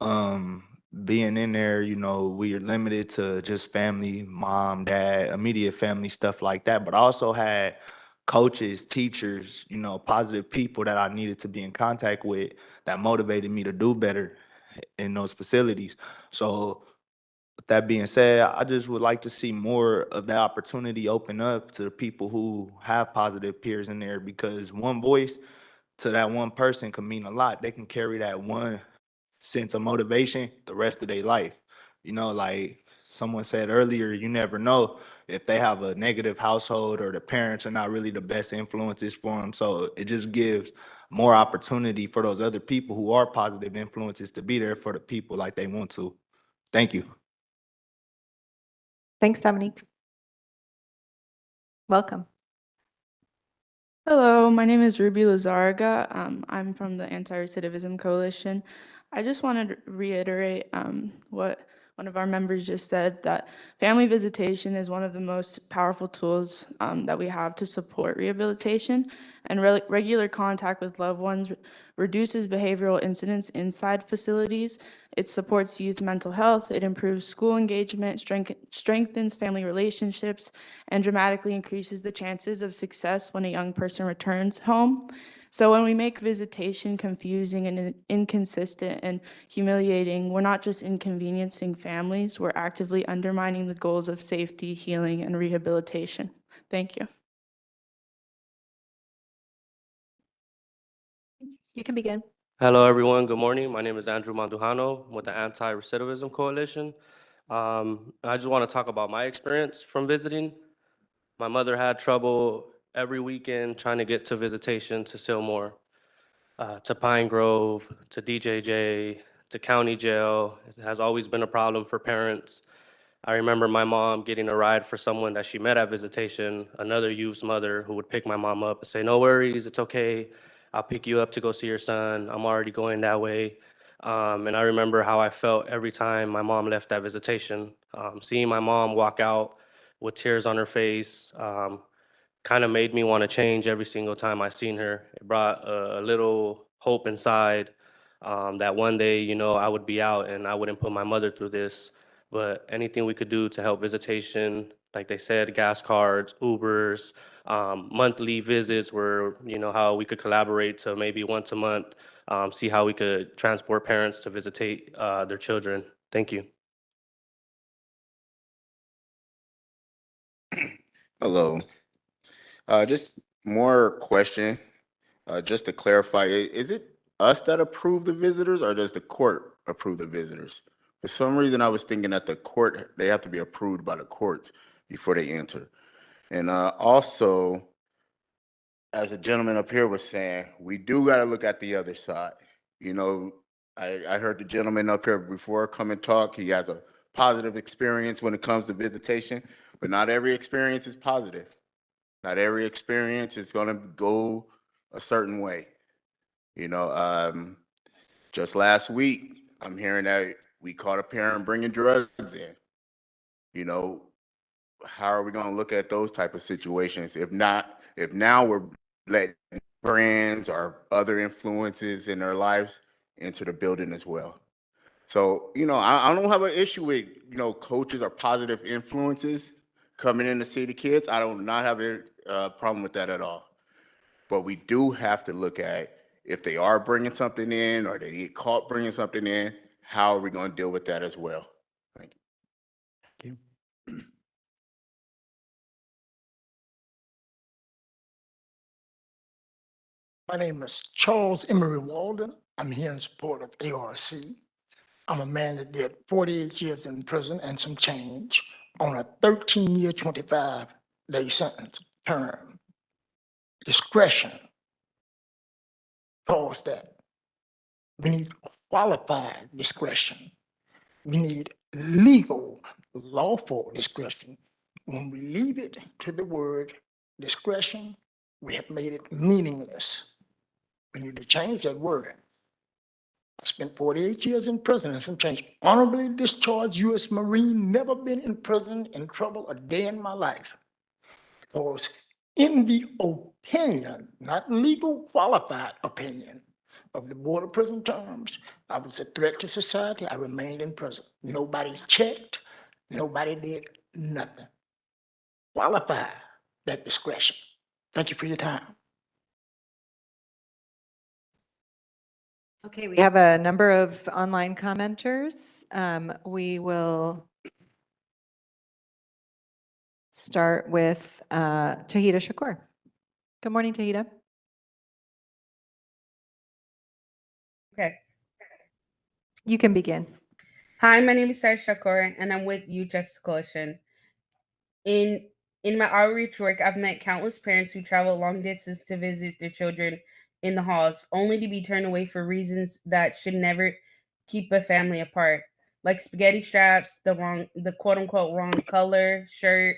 Being in there, we are limited to just family, mom, dad, immediate family, stuff like that. But I also had coaches, teachers, positive people that I needed to be in contact with that motivated me to do better in those facilities. So with that being said, I just would like to see more of that opportunity open up to the people who have positive peers in there, because one voice to that one person can mean a lot. They can carry that one sense of motivation the rest of their life. Like someone said earlier, you never know if they have a negative household or the parents are not really the best influences for them. So it just gives more opportunity for those other people who are positive influences to be there for the people like they want to. Thank you. Thanks, Dominique. Welcome. Hello, my name is Ruby Lazarga. I'm from the Anti-Recidivism Coalition. I just wanted to reiterate what one of our members just said, that family visitation is one of the most powerful tools that we have to support rehabilitation, and regular contact with loved ones reduces behavioral incidents inside facilities. It supports youth mental health, it improves school engagement, strengthens family relationships, and dramatically increases the chances of success when a young person returns home. So when we make visitation confusing and inconsistent and humiliating, we're not just inconveniencing families, we're actively undermining the goals of safety, healing, and rehabilitation. Thank you. You can begin. Hello, everyone. Good morning. My name is Andrew Mandujano with the Anti-Recidivism Coalition. I just want to talk about my experience from visiting. My mother had trouble every weekend trying to get to Visitation, to Silmar, to Pine Grove, to DJJ, to County Jail. It has always been a problem for parents. I remember my mom getting a ride for someone that she met at Visitation, another youth's mother, who would pick my mom up and say, "No worries, it's okay. I'll pick you up to go see your son. I'm already going that way." And I remember how I felt every time my mom left that Visitation. Seeing my mom walk out with tears on her face kind of made me want to change every single time I seen her. It brought a little hope inside, that one day, I would be out and I wouldn't put my mother through this. But anything we could do to help Visitation, like they said, gas cards, Ubers, monthly visits, where, how we could collaborate to maybe once a month, see how we could transport parents to visitate their children. Thank you. Hello. Just more question, just to clarify, is it us that approve the visitors or does the court approve the visitors? For some reason, I was thinking that the court, they have to be approved by the courts before they enter. And also, as a gentleman up here was saying, we do got to look at the other side. I heard the gentleman up here before come and talk. He has a positive experience when it comes to visitation, but not every experience is positive. Not every experience is going to go a certain way. Just last week, I'm hearing that we caught a parent bringing drugs in. How are we going to look at those type of situations? If now we're let brands or other influences in their lives into the building as well. So, I don't have an issue with, coaches or positive influences coming in to see the kids. I do not have a problem with that at all. But we do have to look at if they are bringing something in or they get caught bringing something in, how are we going to deal with that as well? Thank you. Thank you. My name is Charles Emery Walden. I'm here in support of ARC. I'm a man that did 48 years in prison and some change on a 13-year, 25-day sentence term. Discretion caused that. We need qualified discretion. We need legal, lawful discretion. When we leave it to the word discretion, we have made it meaningless. We need to change that word. I spent 48 years in prison and some change. Honorably discharged U.S. Marine, never been in prison, in trouble a day in my life. Because in the opinion, not legal qualified opinion, of the Board of Prison Terms, I was a threat to society. I remained in prison. Nobody checked. Nobody did nothing. Qualify that discretion. Thank you for your time. Okay, we have a number of online commenters. We will start with Tahita Shakur. Good morning, Tahita. Okay. You can begin. Hi, my name is Sarah Shakur, and I'm with Youth Justice Coalition. In my outreach work, I've met countless parents who travel long distance to visit their children in the halls, only to be turned away for reasons that should never keep a family apart, like spaghetti straps, the quote unquote wrong color shirt,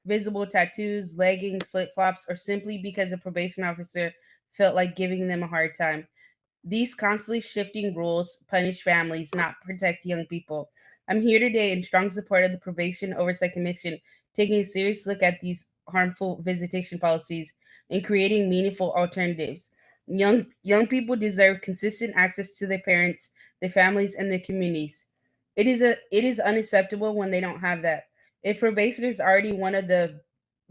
visible tattoos, leggings, flip flops, or simply because a probation officer felt like giving them a hard time. These constantly shifting rules punish families, not protect young people. I'm here today in strong support of the Probation Oversight Commission taking a serious look at these harmful visitation policies and creating meaningful alternatives. Young people deserve consistent access to their parents, their families, and their communities. It is unacceptable when they don't have that. If probation is already one of the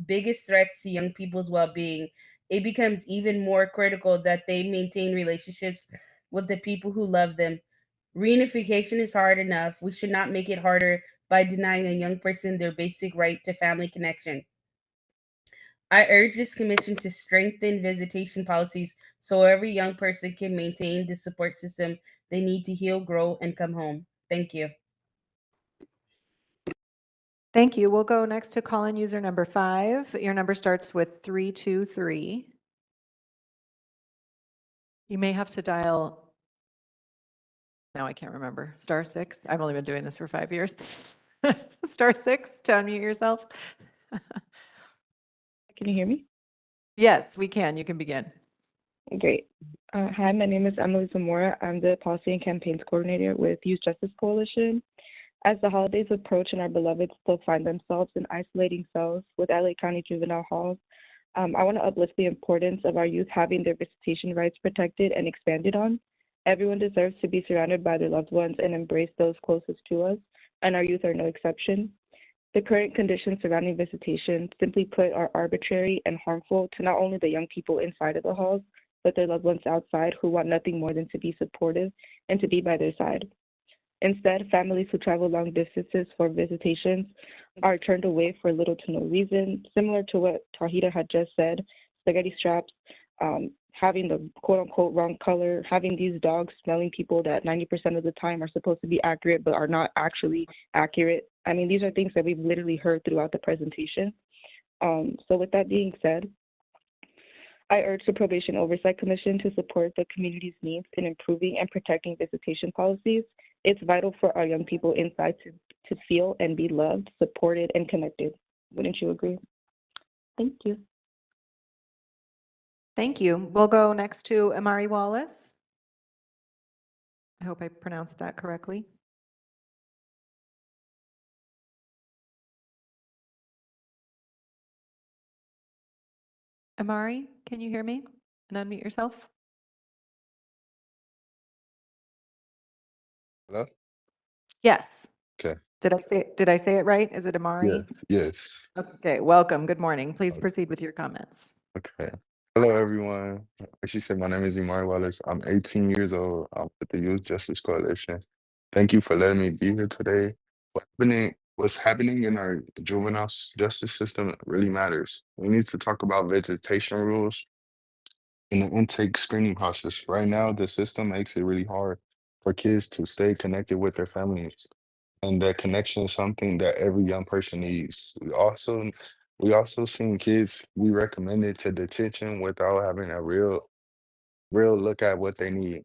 biggest threats to young people's well-being, it becomes even more critical that they maintain relationships with the people who love them. Reunification is hard enough. We should not make it harder by denying a young person their basic right to family connection. I urge this commission to strengthen visitation policies so every young person can maintain the support system they need to heal, grow, and come home. Thank you. Thank you. We'll go next to call-in user number 5. Your number starts with 323. You may have to dial, now I can't remember, *6. I've only been doing this for 5 years. *6 to unmute yourself. Can you hear me? Yes, we can. You can begin. Great. Hi, my name is Emily Zamora. I'm the Policy and Campaigns Coordinator with Youth Justice Coalition. As the holidays approach and our beloveds still find themselves in isolating cells with LA County juvenile halls, I want to uplift the importance of our youth having their visitation rights protected and expanded on. Everyone deserves to be surrounded by their loved ones and embrace those closest to us, and our youth are no exception. The current conditions surrounding visitation, simply put, are arbitrary and harmful to not only the young people inside of the halls, but their loved ones outside who want nothing more than to be supportive and to be by their side. Instead, families who travel long distances for visitations are turned away for little to no reason, similar to what Tahita had just said, spaghetti straps, having the quote-unquote wrong color, having these dogs smelling people that 90% of the time are supposed to be accurate but are not actually accurate. I mean, these are things that we've literally heard throughout the presentation. So with that being said, I urge the Probation Oversight Commission to support the community's needs in improving and protecting visitation policies. It's vital for our young people inside to feel and be loved, supported, and connected. Wouldn't you agree? Thank you. Thank you. We'll go next to Amari Wallace. I hope I pronounced that correctly. Amari, can you hear me? And unmute yourself. Hello? Yes. Okay. Did I say it right? Is it Amari? Yes, yes. Okay, welcome. Good morning. Please O- proceed with your comments. Okay. Hello, everyone. Like she said, my name is Imari Wallace. I'm 18 years old. I'm with the Youth Justice Coalition. Thank you for letting me be here today. What's happening in our juvenile justice system really matters. We need to talk about visitation rules in the intake screening process. Right now, the system makes it really hard for kids to stay connected with their families. And that connection is something that every young person needs. We also seen kids we recommended to detention without having a real look at what they need.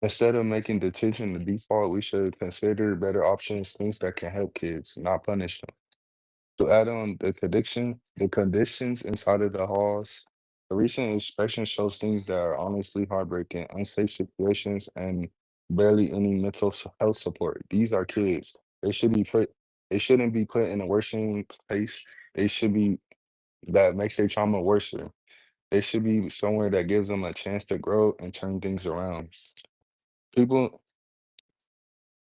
Instead of making detention the default, we should consider better options, things that can help kids, not punish them. To add on the conditions inside of the halls, the recent inspection shows things that are honestly heartbreaking, unsafe situations, and barely any health support. These are kids. They shouldn't be put in a worsening place. They should be that makes their trauma worse. They should be somewhere that gives them a chance to grow and turn things around. People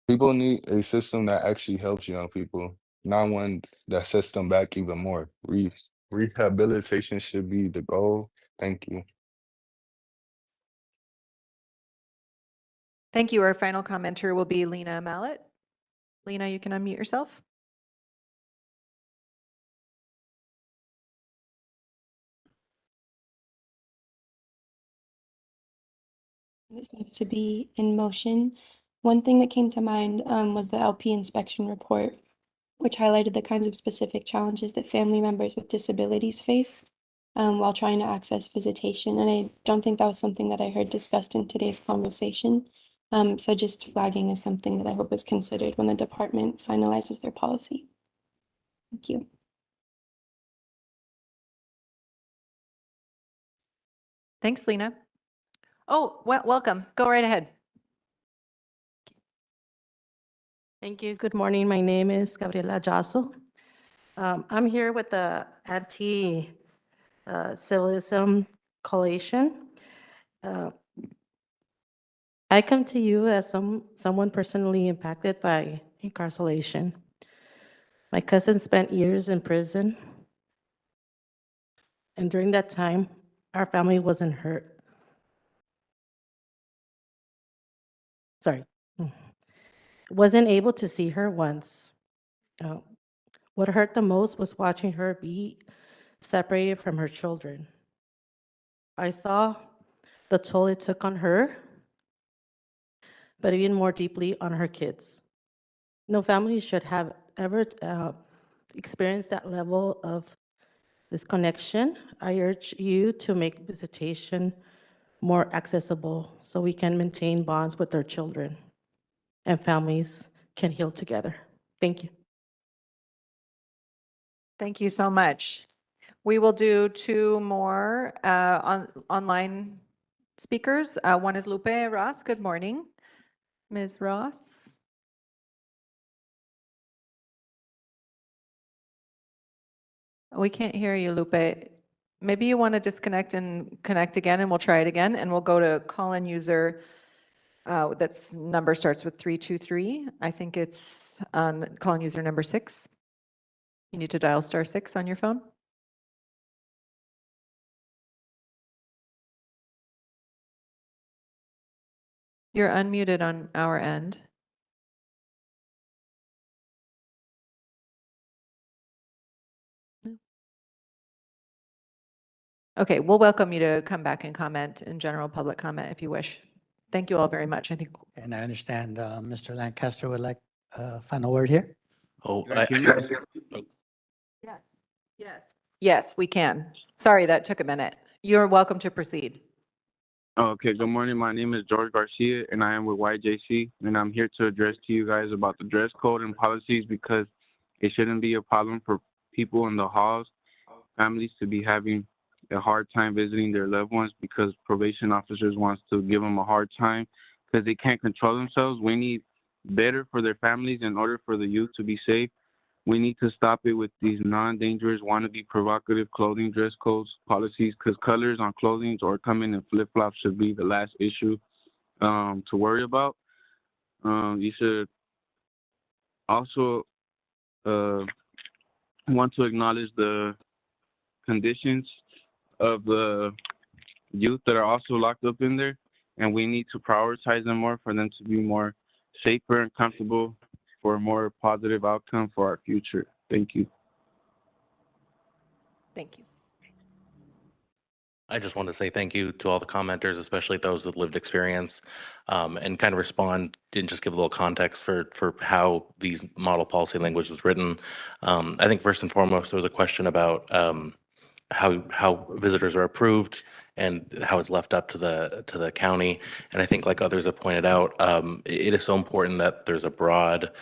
People need a system that actually helps young people, not one that sets them back even more. Rehabilitation should be the goal. Thank you. Thank you. Our final commenter will be Lena Mallet. Lena, you can unmute yourself. This needs to be in motion. One thing that came to mind was the LP inspection report, which highlighted the kinds of specific challenges that family members with disabilities face while trying to access visitation. And I don't think that was something that I heard discussed in today's conversation. So just flagging is something that I hope is considered when the department finalizes their policy. Thank you. Thanks, Lena. Oh, welcome. Go right ahead. Thank you. Good morning. My name is Gabriela Jasso. I'm here with the Anti-Civilism Coalition. I come to you as someone personally impacted by incarceration. My cousin spent years in prison, and during that time, our family wasn't hurt. Sorry. Wasn't able to see her once. What hurt the most was watching her be separated from her children. I saw the toll it took on her, but even more deeply on her kids. No family should have ever experienced that level of disconnection. I urge you to make visitation more accessible so we can maintain bonds with our children and families can heal together. Thank you. Thank you so much. We will do two more online speakers. One is Lupe Ross. Good morning, Ms. Ross. We can't hear you, Lupe. Maybe you want to disconnect and connect again, and we'll try it again, and we'll go to call-in user. That's number starts with 323. I think it's on call-in user number 6. You need to dial *6 on your phone. You're unmuted on our end. Okay, we'll welcome you to come back and comment in general public comment if you wish. Thank you all very much. I think. And I understand Mr. Lancaster would like a final word here. Oh, Yes. Yes. Yes, we can. Sorry, that took a minute. You're welcome to proceed. Okay, good morning. My name is George Garcia, and I am with YJC, and I'm here to address to you guys about the dress code and policies because it shouldn't be a problem for people in the halls, families to be having a hard time visiting their loved ones because probation officers wants to give them a hard time because they can't control themselves. We need better for their families in order for the youth to be safe. We need to stop it with these non-dangerous, wannabe provocative clothing dress codes policies, because colors on clothing or coming in flip-flops should be the last issue to worry about. You should also want to acknowledge the conditions of the youth that are also locked up in there, and we need to prioritize them more for them to be more safer and comfortable for a more positive outcome for our future. Thank you. Thank you. I just want to say thank you to all the commenters, especially those with lived experience, and kind of respond and just give a little context for how these model policy language was written. I think first and foremost, there was a question about how visitors are approved and how it's left up to the county. And I think, like others have pointed out, it is so important that there's a broad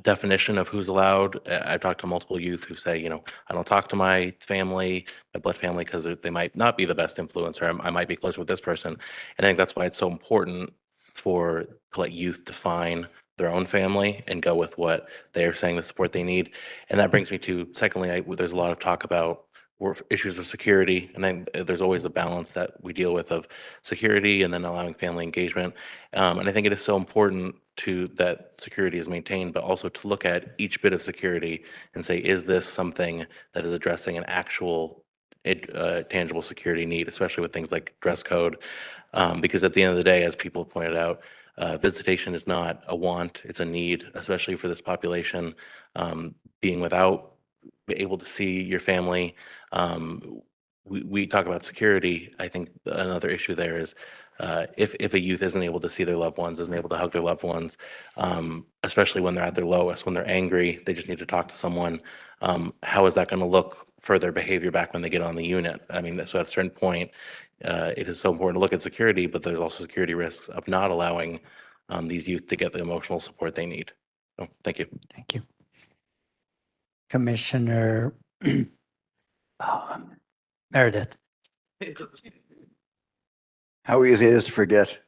definition of who's allowed. I've talked to multiple youth who say, I don't talk to my family, my blood family, because they might not be the best influence, or I might be close with this person. And I think that's why it's so important to let youth define their own family and go with what they are saying the support they need. And that brings me to, secondly, there's a lot of talk about issues of security, and then there's always a balance that we deal with of security and then allowing family engagement. And I think it is so important that security is maintained, but also to look at each bit of security and say, is this something that is addressing an actual tangible security need, especially with things like dress code, because at the end of the day, as people pointed out, visitation is not a want, it's a need, especially for this population. Being without able to see your family. We talk about security. I think another issue there is if a youth isn't able to see their loved ones, isn't able to hug their loved ones, especially when they're at their lowest, when they're angry, they just need to talk to someone. How is that going to look for their behavior back when they get on the unit? I mean, so at a certain point, it is so important to look at security, but there's also security risks of not allowing these youth to get the emotional support they need. So, thank you. Thank you. Commissioner Meredith. How easy it is to forget.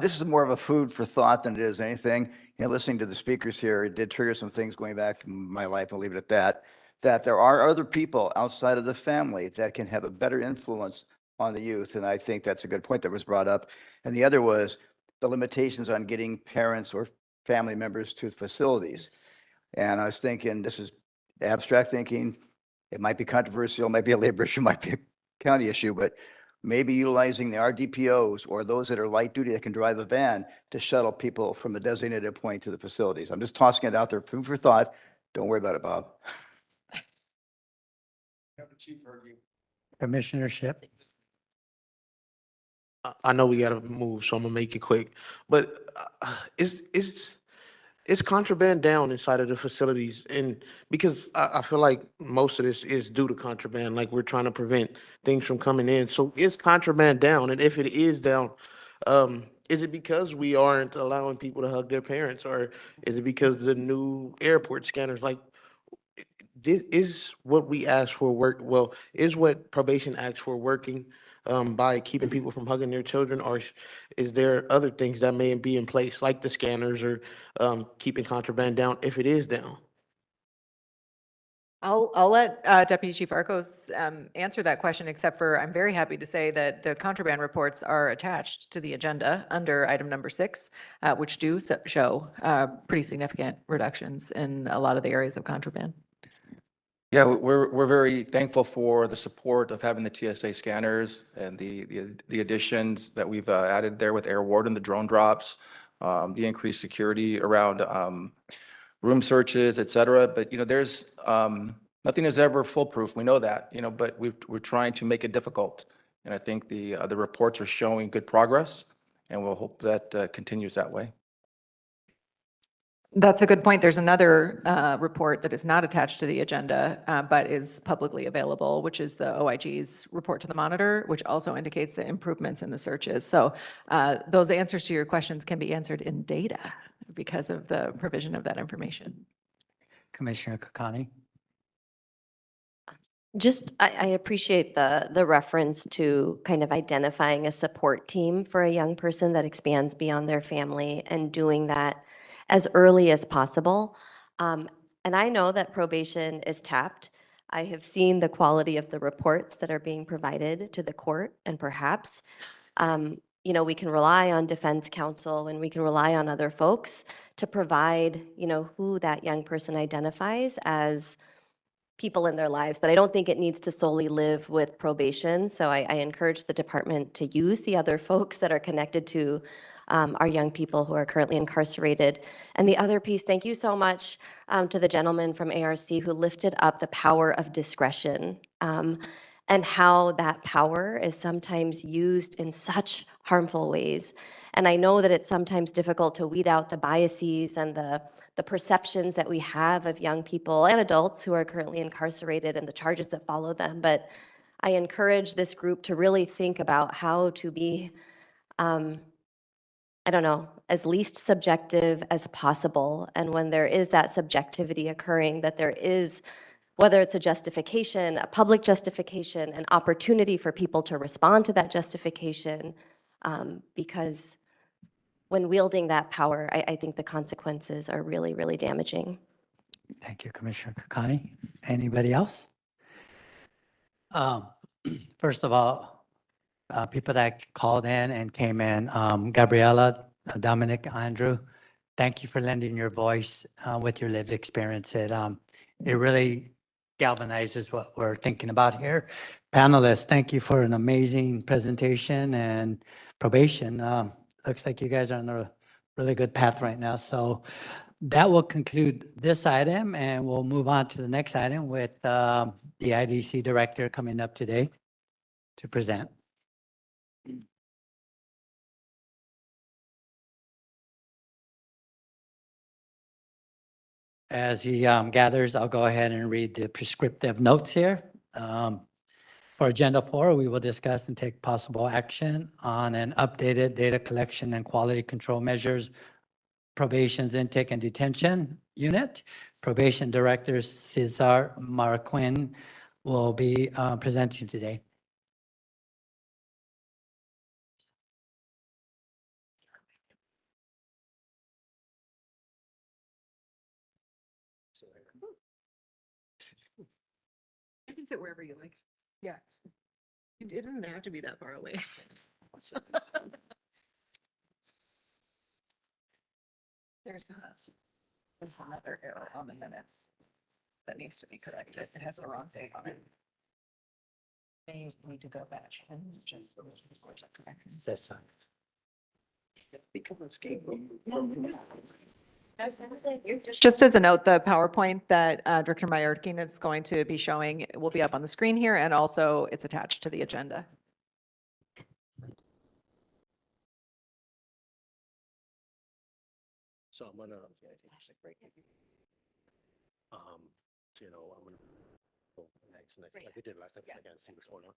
This is more of a food for thought than it is anything. Listening to the speakers here, it did trigger some things going back in my life. I'll leave it at that. That there are other people outside of the family that can have a better influence on the youth. And I think that's a good point that was brought up. And the other was the limitations on getting parents or family members to facilities. And I was thinking, this is abstract thinking. It might be controversial, might be a labor issue, might be a county issue, but maybe utilizing the RDPOs or those that are light duty that can drive a van to shuttle people from the designated point to the facilities. I'm just tossing it out there, food for thought. Don't worry about it, Bob. Commissioner Ship. I know we gotta move, so I'm gonna make it quick. But it's contraband down inside of the facilities, and because I feel like most of this is due to contraband, like we're trying to prevent things from coming in. So is contraband down? And if it is down, is it because we aren't allowing people to hug their parents, or is it because the new airport scanners, like, this is what we asked for work? Well, is what probation asks for working by keeping people from hugging their children, or is there other things that may be in place, like the scanners or keeping contraband down, if it is down? I'll let Deputy Chief Arcos answer that question, except for I'm very happy to say that the contraband reports are attached to the agenda under item number 6, which do show pretty significant reductions in a lot of the areas of contraband. Yeah, we're very thankful for the support of having the TSA scanners and the additions that we've added there with Air Warden, the drone drops, the increased security around room searches, et cetera. But, there's nothing is ever foolproof. We know that, but we're trying to make it difficult. And I think the reports are showing good progress, and we'll hope that continues that way. That's a good point. There's another report that is not attached to the agenda, but is publicly available, which is the OIG's report to the monitor, which also indicates the improvements in the searches. So those answers to your questions can be answered in data because of the provision of that information. Commissioner Kakani. I appreciate the reference to kind of identifying a support team for a young person that expands beyond their family and doing that as early as possible. And I know that probation is tapped. I have seen the quality of the reports that are being provided to the court, and perhaps, we can rely on defense counsel and we can rely on other folks to provide, who that young person identifies as people in their lives, but I don't think it needs to solely live with probation. So I encourage the department to use the other folks that are connected to our young people who are currently incarcerated. And the other piece, thank you so much to the gentleman from ARC who lifted up the power of discretion and how that power is sometimes used in such harmful ways. And I know that it's sometimes difficult to weed out the biases and the perceptions that we have of young people and adults who are currently incarcerated and the charges that follow them. But I encourage this group to really think about how to be, as least subjective as possible. And when there is that subjectivity occurring, that there is, whether it's a justification, a public justification, an opportunity for people to respond to that justification, because when wielding that power, I think the consequences are really, really damaging. Thank you, Commissioner Kakani. Anybody else? First of all, people that called in and came in, Gabriella, Dominic, Andrew, thank you for lending your voice with your lived experience. It really galvanizes what we're thinking about here. Panelists, thank you for an amazing presentation, and probation. Looks like you guys are on a really good path right now. So that will conclude this item, and we'll move on to the next item with the IDC director coming up today to present. As he gathers, I'll go ahead and read the prescriptive notes here. For Agenda 4, we will discuss and take possible action on an updated data collection and quality control measures, probation's intake and detention unit. Probation Director Cesar Marquin will be presenting today. You can sit wherever you like. Yeah. It doesn't have to be that far away. There's another error on the minutes that needs to be corrected. It has the wrong date on it. May need to go back and just. Cesar. Just as a note, the PowerPoint that Director Mayorkin is going to be showing will be up on the screen here, and also it's attached to the agenda. So I'm gonna, I'm gonna go next, like we did last time, I can't see what's going on.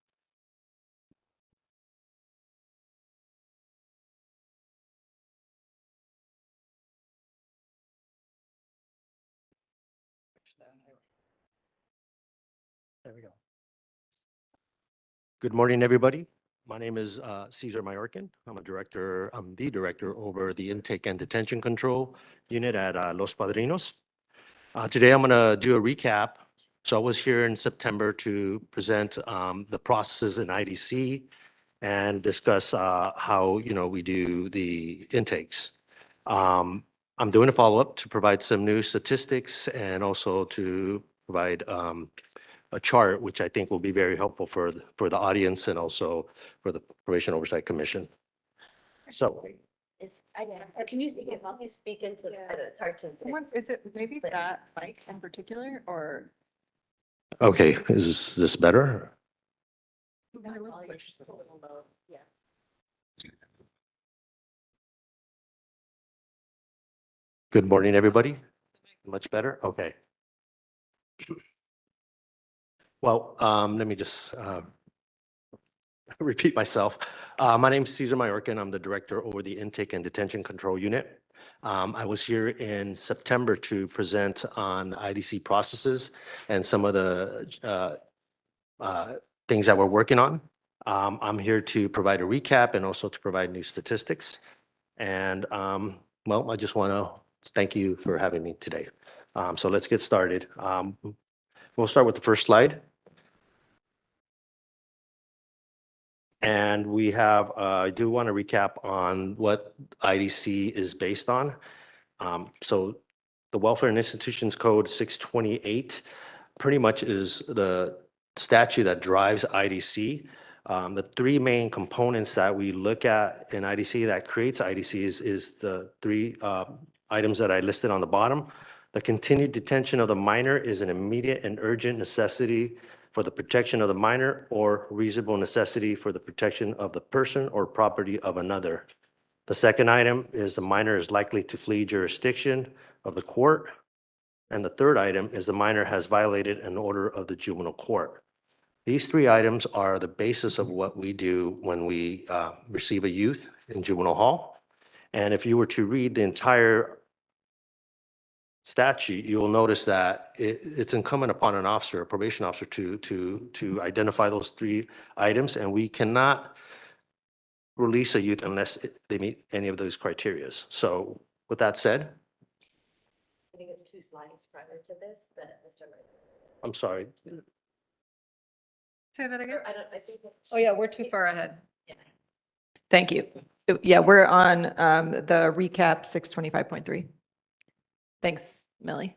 There we go. Good morning, everybody. My name is Cesar Mayorkin. I'm the director over the Intake and Detention Control Unit at Los Padrinos. Today, I'm going to do a recap. So I was here in September to present the processes in IDC and discuss how, we do the intakes. I'm doing a follow-up to provide some new statistics and also to provide a chart, which I think will be very helpful for the audience and also for the Probation Oversight Commission. So. Can you speak into that? It's hard to. Is it maybe that mic in particular, or? Okay, is this better? Good morning, everybody. Much better? Okay. Well, let me just repeat myself. My name is Cesar Mayorkin. I'm the director over the Intake and Detention Control Unit. I was here in September to present on IDC processes and some of the things that we're working on. I'm here to provide a recap and also to provide new statistics. And well, I just want to thank you for having me today. So let's get started. We'll start with the first slide. And we have, I do want to recap on what IDC is based on. So the Welfare and Institutions Code 628 pretty much is the statute that drives IDC. The three main components that we look at in IDC that creates IDC is the three items that I listed on the bottom. The continued detention of the minor is an immediate and urgent necessity for the protection of the minor or reasonable necessity for the protection of the person or property of another. The second item is the minor is likely to flee jurisdiction of the court. And the third item is the minor has violated an order of the juvenile court. These three items are the basis of what we do when we receive a youth in juvenile hall. And if you were to read the entire statute, you'll notice that it's incumbent upon an officer, a probation officer, to identify those three items, and we cannot release a youth unless they meet any of those criteria. So with that said, I think it's 2 slides prior to this that Mr. I'm sorry. Say that again? I think. Oh, yeah, we're too far ahead. Yeah. Thank you. Yeah, we're on the recap 625.3. Thanks, Millie.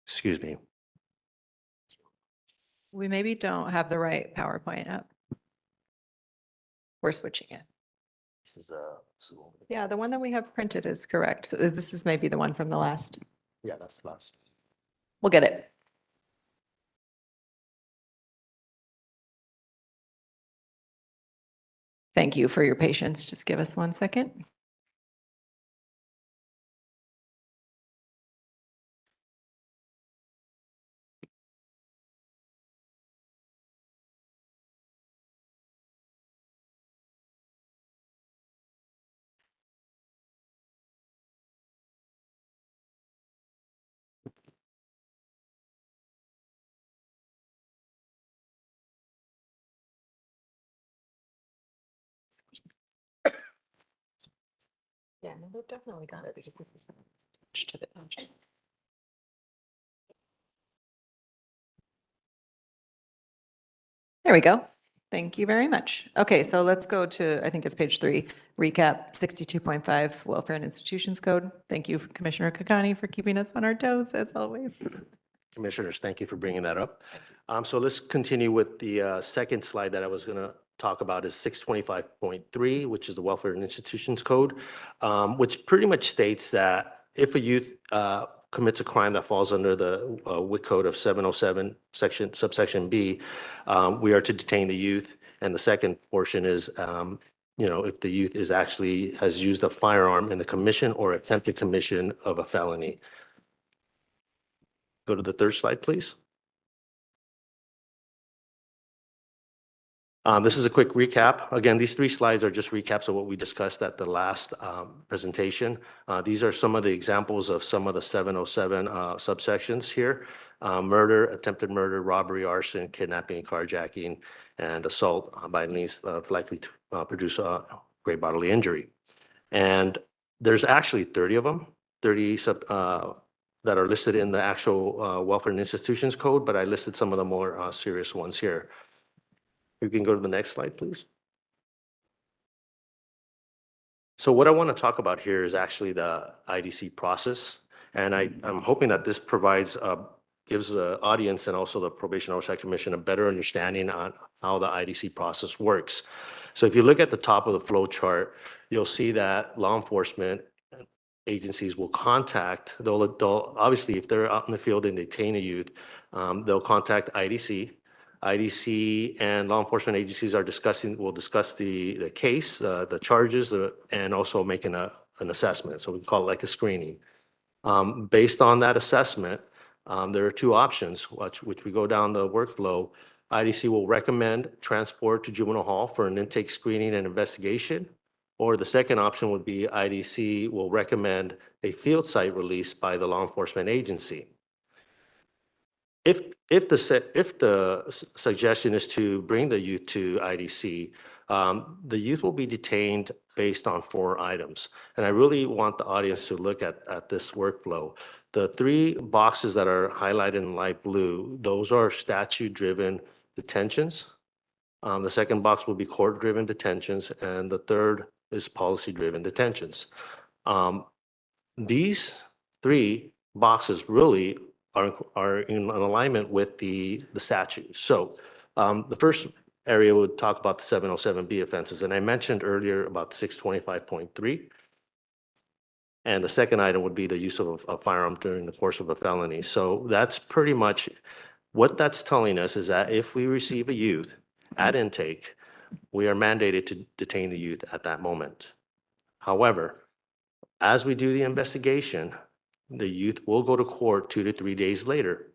Excuse me. We maybe don't have the right PowerPoint up. We're switching it. Yeah, the one that we have printed is correct. So this is maybe the one from the last. Yeah, that's last. We'll get it. Thank you for your patience. Just give us 1 second. Yeah, no, they've definitely got it because this is attached to the budget. There we go. Thank you very much. Okay, so let's go to, I think it's page 3, recap 62.5 Welfare and Institutions Code. Thank you, Commissioner Kakani, for keeping us on our toes as always. Commissioners, thank you for bringing that up. So let's continue with the second slide that I was going to talk about is 625.3, which is the Welfare and Institutions Code, which pretty much states that if a youth commits a crime that falls under the WIC code of 707 subsection B, we are to detain the youth. And the second portion is, if the youth has used a firearm in the commission or attempted commission of a felony. Go to the third slide, please. This is a quick recap. Again, these 3 slides are just recaps of what we discussed at the last presentation. These are some of the examples of some of the 707 subsections here. Murder, attempted murder, robbery, arson, kidnapping, carjacking, and assault by means likely to produce great bodily injury. And there's actually 30 of them, 30 that are listed in the actual Welfare and Institutions Code, but I listed some of the more serious ones here. You can go to the next slide, please. So what I want to talk about here is actually the IDC process. And I'm hoping that this gives the audience and also the Probation Oversight Commission a better understanding on how the IDC process works. So if you look at the top of the flow chart, you'll see that law enforcement agencies will they'll obviously, if they're out in the field and detain a youth, they'll contact IDC. IDC and law enforcement agencies will discuss the case, the charges, and also making an assessment. So we call it like a screening. Based on that assessment, there are 2 options, which we go down the workflow. IDC will recommend transport to juvenile hall for an intake screening and investigation. Or the second option would be IDC will recommend a field site release by the law enforcement agency. If the suggestion is to bring the youth to IDC, The youth will be detained based on 4 items. And I really want the audience to look at this workflow. The 3 boxes that are highlighted in light blue, those are statute-driven detentions. The second box will be court-driven detentions, and the third is policy-driven detentions. These 3 boxes really are in alignment with the statute. So the first area would talk about the 707B offenses, and I mentioned earlier about 625.3. And the second item would be the use of a firearm during the course of a felony. So that's pretty much what that's telling us, is that if we receive a youth at intake, we are mandated to detain the youth at that moment. However, as we do the investigation, the youth will go to court 2 to 3 days later.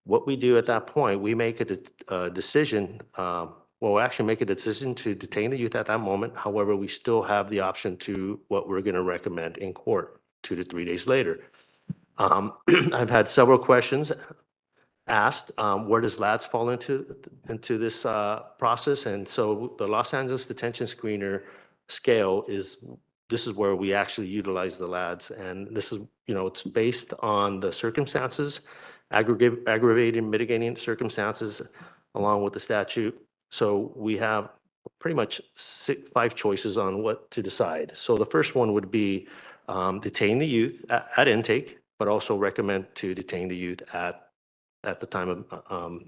What we do at that point, we make a decision, we actually make a decision to detain the youth at that moment. However, we still have the option to what we're going to recommend in court 2 to 3 days later. I've had several questions asked, where does LADS fall into this process? And so the Los Angeles Detention Screener scale this is where we actually utilize the LADS. And this is, it's based on the circumstances, aggravated mitigating circumstances, along with the statute. So we have pretty much 5 choices on what to decide. So the first one would be detain the youth at intake, but also recommend to detain the youth at the time of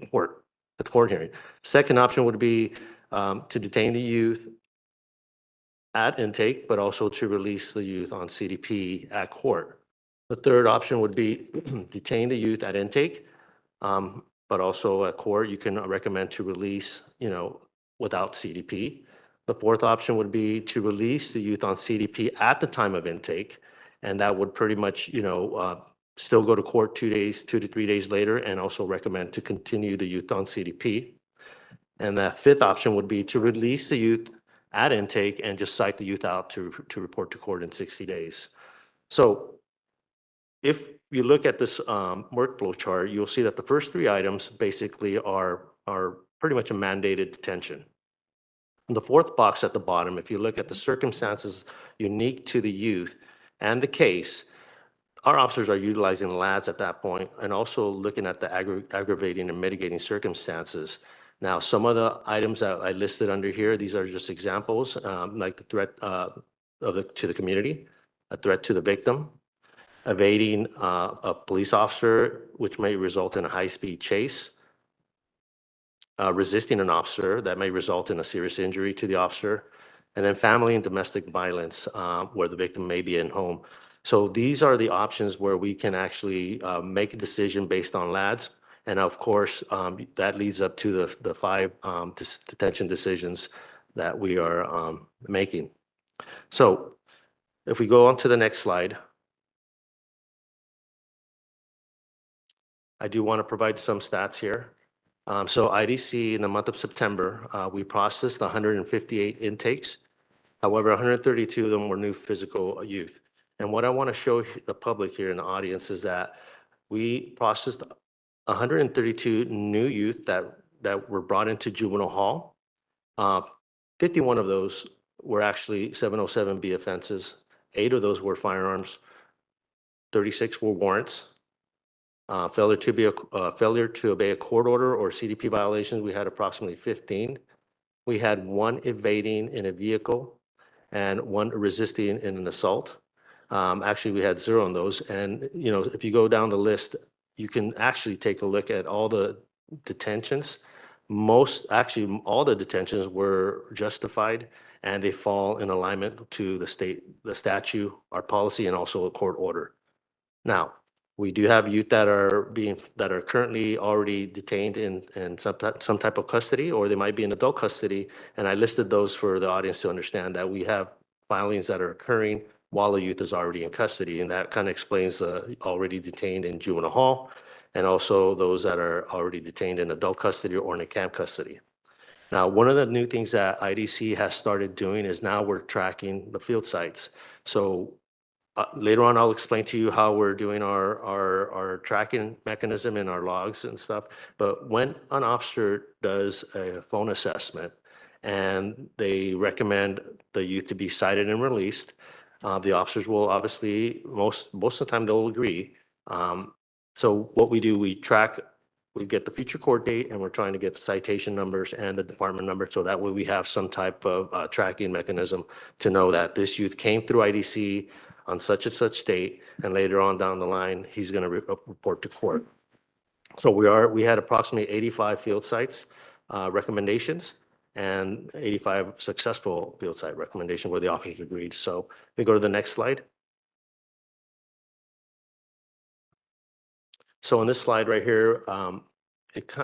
the court hearing. Second option would be to detain the youth at intake, but also to release the youth on CDP at court. The third option would be detain the youth at intake, but also at court, you can recommend to release, without CDP. The fourth option would be to release the youth on CDP at the time of intake, and that would pretty much, still go to court 2 to 3 days later, and also recommend to continue the youth on CDP. And the fifth option would be to release the youth at intake and just cite the youth out to report to court in 60 days. So if you look at this workflow chart, you'll see that the first 3 items basically are pretty much a mandated detention. The fourth box at the bottom, if you look at the circumstances unique to the youth and the case, our officers are utilizing LADS at that point, and also looking at the aggravating and mitigating circumstances. Now, some of the items that I listed under here, these are just examples, like the threat to the community, a threat to the victim, evading a police officer, which may result in a high-speed chase, resisting an officer that may result in a serious injury to the officer, and then family and domestic violence, where the victim may be in home. So these are the options where we can actually make a decision based on LADS. And of course, that leads up to the 5 detention decisions that we are making. So if we go on to the next slide, I do want to provide some stats here. So IDC in the month of September, we processed 158 intakes. However, 132 of them were new physical youth. And what I want to show the public here in the audience is that we processed 132 new youth that were brought into juvenile hall. 51 of those were actually 707B offenses. 8 of those were firearms. 36 were warrants. Failure to obey a court order or CDP violations, we had approximately 15. We had 1 evading in a vehicle and 1 resisting in an assault. Actually, we had 0 on those. And, if you go down the list, you can actually take a look at all the detentions. Actually, all the detentions were justified, and they fall in alignment to the statute, our policy, and also a court order. Now, we do have youth that are currently already detained in some type of custody, or they might be in adult custody. And I listed those for the audience to understand that we have filings that are occurring while the youth is already in custody. And that kind of explains the already detained in juvenile hall, and also those that are already detained in adult custody or in a camp custody. Now, one of the new things that IDC has started doing is now we're tracking the field sites. So later on, I'll explain to you how we're doing our tracking mechanism in our logs and stuff. But when an officer does a phone assessment and they recommend the youth to be cited and released. The officers will obviously, most of the time they'll agree. So what we do, we get the future court date, and we're trying to get the citation numbers and the department number, so that way we have some type of tracking mechanism to know that this youth came through IDC on such and such date, and later on down the line, he's going to report to court. So we had approximately 85 field sites recommendations and 85 successful field site recommendations where the officers agreed. So we go to the next slide. So on this slide right here,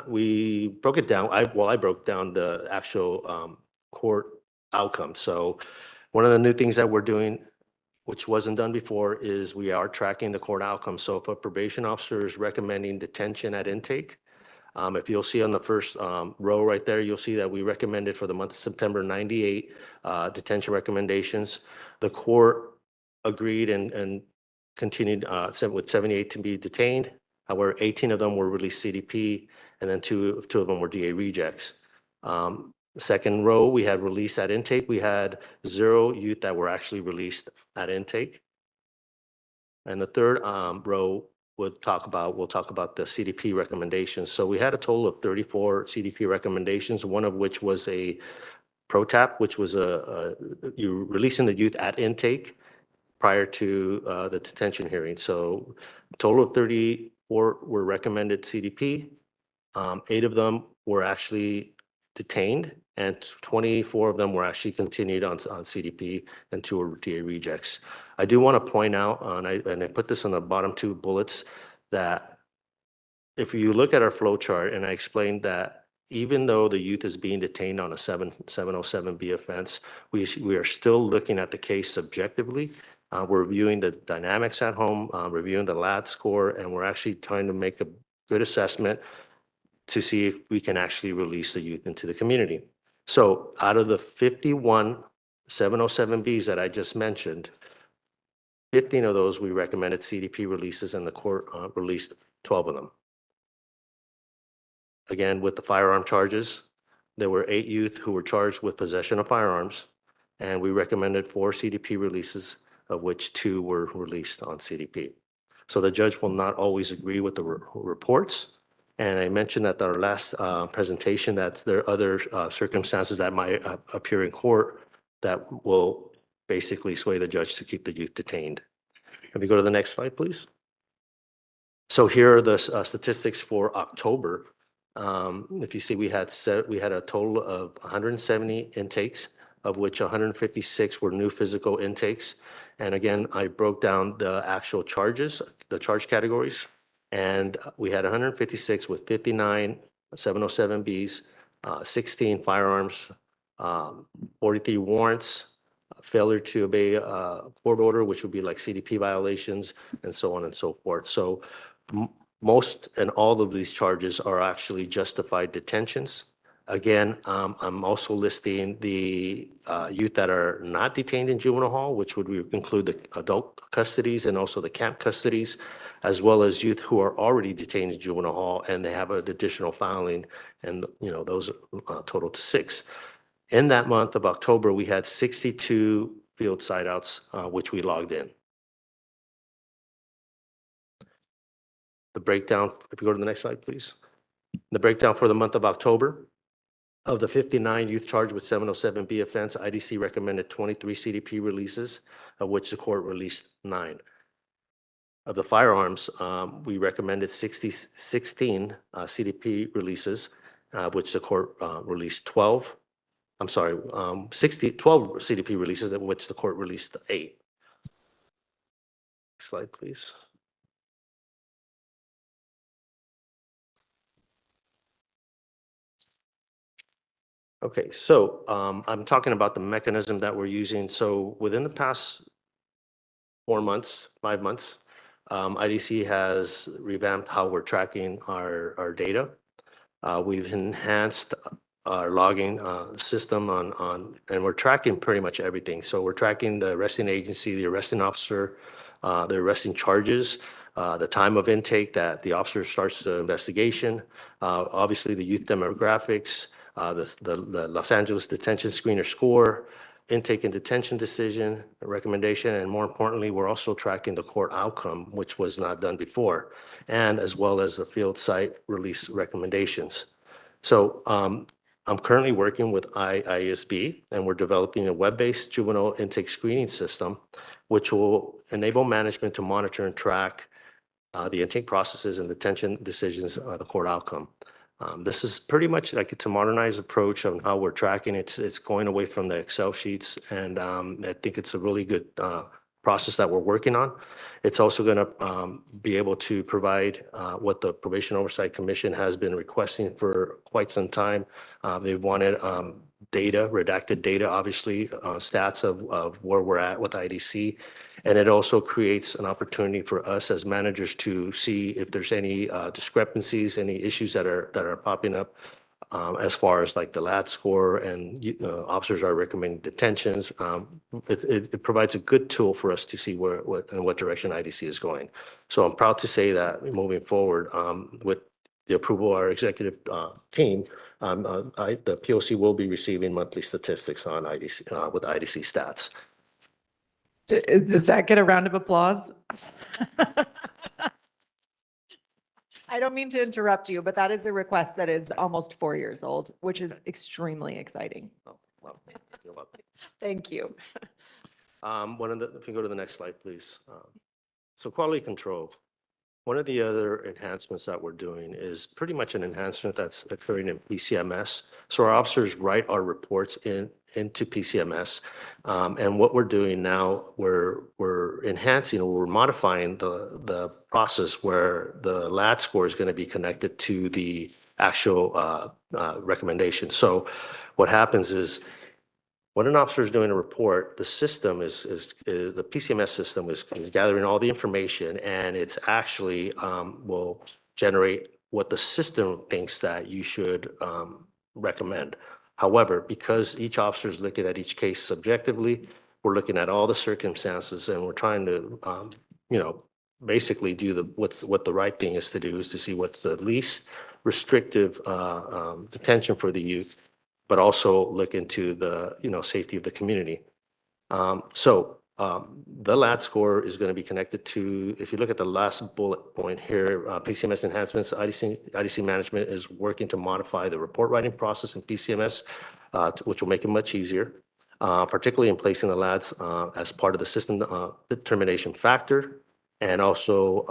we broke it down. I broke down the actual court outcome. So one of the new things that we're doing, which wasn't done before, is we are tracking the court outcome. So if a probation officer is recommending detention at intake, if you'll see on the first row right there, you'll see that we recommended for the month of September 98 detention recommendations. The court agreed and continued with 78 to be detained. However, 18 of them were released CDP, and then two of them were DA rejects. Second row, we had release at intake. We had 0 youth that were actually released at intake. And the third row we'll talk about the CDP recommendations. So we had a total of 34 CDP recommendations, one of which was a PROTAP, which was you releasing the youth at intake prior to the detention hearing. So a total of 34 were recommended CDP. 8 of them were actually detained, and 24 of them were actually continued on CDP, and 2 were DA rejects. I do want to point out, and I put this on the bottom 2 bullets, that if you look at our flow chart, and I explained that even though the youth is being detained on a 707B offense, we are still looking at the case subjectively. We're reviewing the dynamics at home, reviewing the LAD score, and we're actually trying to make a good assessment to see if we can actually release the youth into the community. So out of the 51 707Bs that I just mentioned, 15 of those we recommended CDP releases, and the court released 12 of them. Again, with the firearm charges, there were 8 youth who were charged with possession of firearms, and we recommended 4 CDP releases, of which 2 were released on CDP. So the judge will not always agree with the reports. And I mentioned at our last presentation that there are other circumstances that might appear in court that will basically sway the judge to keep the youth detained. Can we go to the next slide, please? So here are the statistics for October. If you see, we had a total of 170 intakes, of which 156 were new physical intakes. And again, I broke down the actual charges, the charge categories. And we had 156 with 59 707Bs, 16 firearms, 43 warrants, failure to obey court order, which would be like CDP violations, and so on and so forth. So most and all of these charges are actually justified detentions. Again, I'm also listing the youth that are not detained in juvenile hall, which would include the adult custodies and also the camp custodies, as well as youth who are already detained in juvenile hall and they have an additional filing, and those total to 6. In that month of October, we had 62 field site outs, which we logged in. The breakdown, if you go to the next slide, please. The breakdown for the month of October, of the 59 youth charged with 707B offense, IDC recommended 23 CDP releases, of which the court released 9. Of the firearms, we recommended 16 CDP releases, which the court released 12. I'm sorry, 12 CDP releases, of which the court released 8. Next slide, please. Okay, so I'm talking about the mechanism that we're using. So within the past 5 months, IDC has revamped how we're tracking our data. We've enhanced our logging system and we're tracking pretty much everything. So we're tracking the arresting agency, the arresting officer, the arresting charges, the time of intake that the officer starts the investigation, obviously the youth demographics, the Los Angeles Detention Screener score, intake and detention decision, recommendation, and more importantly, we're also tracking the court outcome, which was not done before, and as well as the field site release recommendations. So I'm currently working with IISB, and we're developing a web-based juvenile intake screening system, which will enable management to monitor and track the intake processes and detention decisions, the court outcome. This is pretty much like it's a modernized approach on how we're tracking. It's going away from the Excel sheets, and I think it's a really good process that we're working on. It's also going to be able to provide what the Probation Oversight Commission has been requesting for quite some time. They've wanted data, redacted data, obviously, stats of where we're at with IDC. And it also creates an opportunity for us as managers to see if there's any discrepancies, any issues that are popping up as far as like the LAD score and officers are recommending detentions. It provides a good tool for us to see what direction IDC is going. So I'm proud to say that moving forward with the approval of our executive team, the POC will be receiving monthly statistics on IDC with IDC stats. Does that get a round of applause? I don't mean to interrupt you, but that is a request that is almost 4 years old, which is extremely exciting. Oh, well, you're welcome. Thank you. If you go to the next slide, please. So quality control. One of the other enhancements that we're doing is pretty much an enhancement that's occurring in PCMS. So our officers write our reports into PCMS. And what we're doing now, we're enhancing or we're modifying the process where the LAD score is going to be connected to the actual recommendation. So what happens is when an officer is doing a report, the system is the PCMS system is gathering all the information, and it's actually will generate what the system thinks that you should recommend. However, because each officer is looking at each case subjectively, we're looking at all the circumstances, and we're trying to, basically do what the right thing is to do is to see what's the least restrictive detention for the youth, but also look into the safety of the community. The LAD score is going to be connected to, if you look at the last bullet point here, PCMS enhancements, IDC management is working to modify the report writing process in PCMS, which will make it much easier, particularly in placing the LADs as part of the system determination factor, and also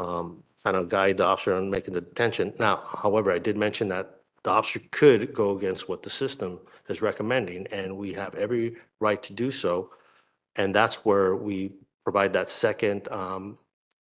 kind of guide the officer on making the detention. Now, however, I did mention that the officer could go against what the system is recommending, and we have every right to do so. And that's where we provide that second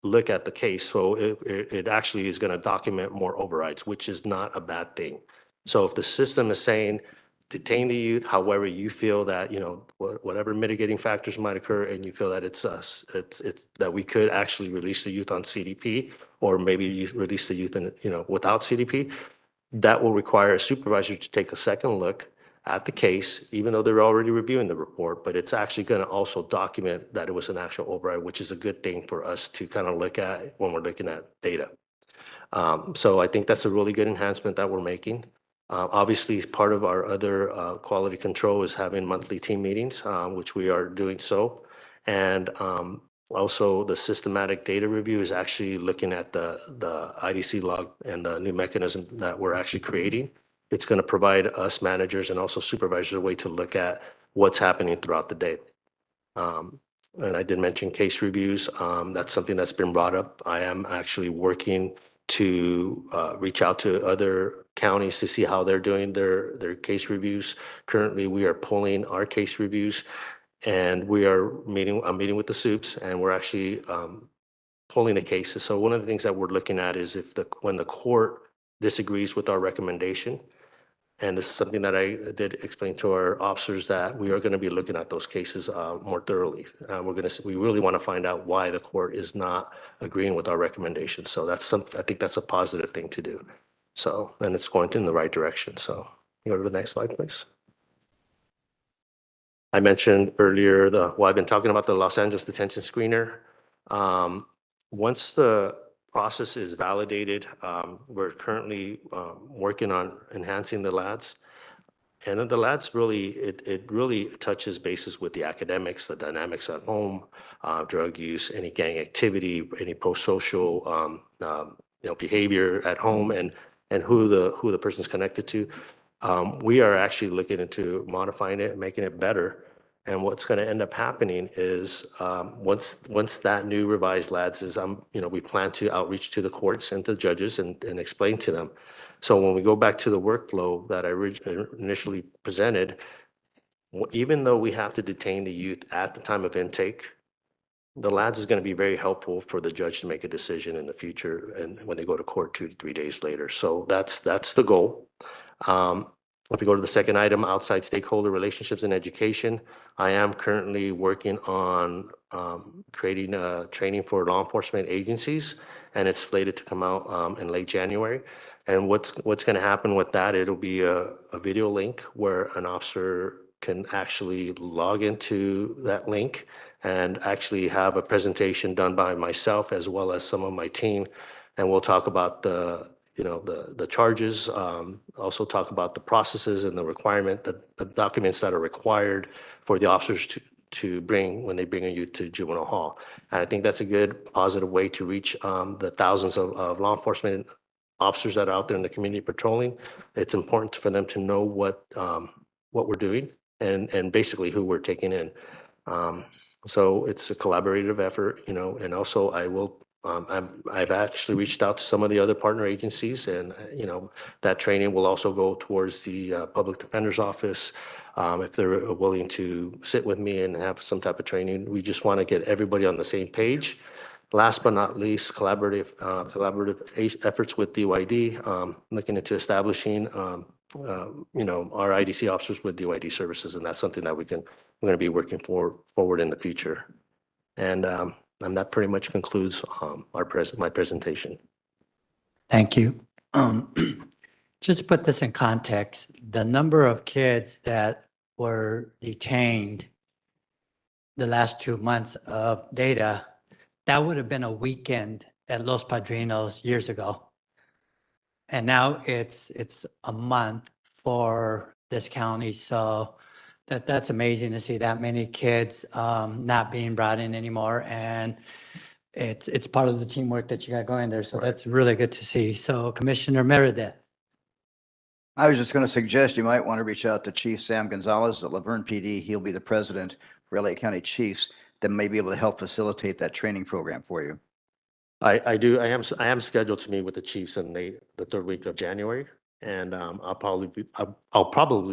look at the case. So it actually is going to document more overrides, which is not a bad thing. So if the system is saying detain the youth, however you feel that, whatever mitigating factors might occur, and you feel that it's that we could actually release the youth on CDP, or maybe you release the youth in, without CDP, that will require a supervisor to take a second look at the case, even though they're already reviewing the report, but it's actually going to also document that it was an actual override, which is a good thing for us to kind of look at when we're looking at data. So I think that's a really good enhancement that we're making. Obviously, part of our other quality control is having monthly team meetings, which we are doing so. And also, the systematic data review is actually looking at the IDC log and the new mechanism that we're actually creating. It's going to provide us managers and also supervisors a way to look at what's happening throughout the day. And I did mention case reviews. That's something that's been brought up. I am actually working to reach out to other counties to see how they're doing their case reviews. Currently, we are pulling our case reviews, and I'm meeting with the soups, and we're actually pulling the cases. So one of the things that we're looking at is when the court disagrees with our recommendation, and this is something that I did explain to our officers, that we are going to be looking at those cases more thoroughly. We really want to find out why the court is not agreeing with our recommendation. So I think that's a positive thing to do. So, and it's going in the right direction. So go to the next slide, please. I mentioned earlier I've been talking about the Los Angeles Detention Screener. Once the process is validated, we're currently working on enhancing the LADs. And then the lads really, it really touches bases with the academics, the dynamics at home, drug use, any gang activity, any post-social, behavior at home, and who the person's connected to. We are actually looking into modifying it and making it better. And what's going to end up happening is once that new revised lads is, we plan to outreach to the courts and to the judges and explain to them. So when we go back to the workflow that I initially presented, even though we have to detain the youth at the time of intake, the lads is going to be very helpful for the judge to make a decision in the future and when they go to court 2 to 3 days later. So that's the goal. If we go to the second item, outside stakeholder relationships and education, I am currently working on creating training for law enforcement agencies, and it's slated to come out in late January. And what's going to happen with that, it'll be a video link where an officer can actually log into that link and actually have a presentation done by myself as well as some of my team. And we'll talk about the charges, also talk about the processes and the requirement, the documents that are required for the officers to bring when they bring a youth to juvenile hall. And I think that's a good positive way to reach the thousands of law enforcement officers that are out there in the community patrolling. It's important for them to know what we're doing and basically who we're taking in. So it's a collaborative effort, and also I've actually reached out to some of the other partner agencies, and that training will also go towards the public defender's office. If they're willing to sit with me and have some type of training, we just want to get everybody on the same page. Last but not least, collaborative efforts with DYD, looking into establishing our IDC officers with DYD services, and that's something that we're going to be working forward in the future. And that pretty much concludes my presentation. Thank you. Just to put this in context, the number of kids that were detained the last 2 months of data, that would have been a weekend at Los Padrinos years ago. And now it's a month for this county. So that's amazing to see that many kids not being brought in anymore. And it's part of the teamwork that you got going there. So that's really good to see. So Commissioner Meredith. I was just going to suggest you might want to reach out to Chief Sam Gonzalez at Laverne PD. He'll be the president for LA County Chiefs that may be able to help facilitate that training program for you. I am scheduled to meet with the chiefs in the third week of January, and I'll probably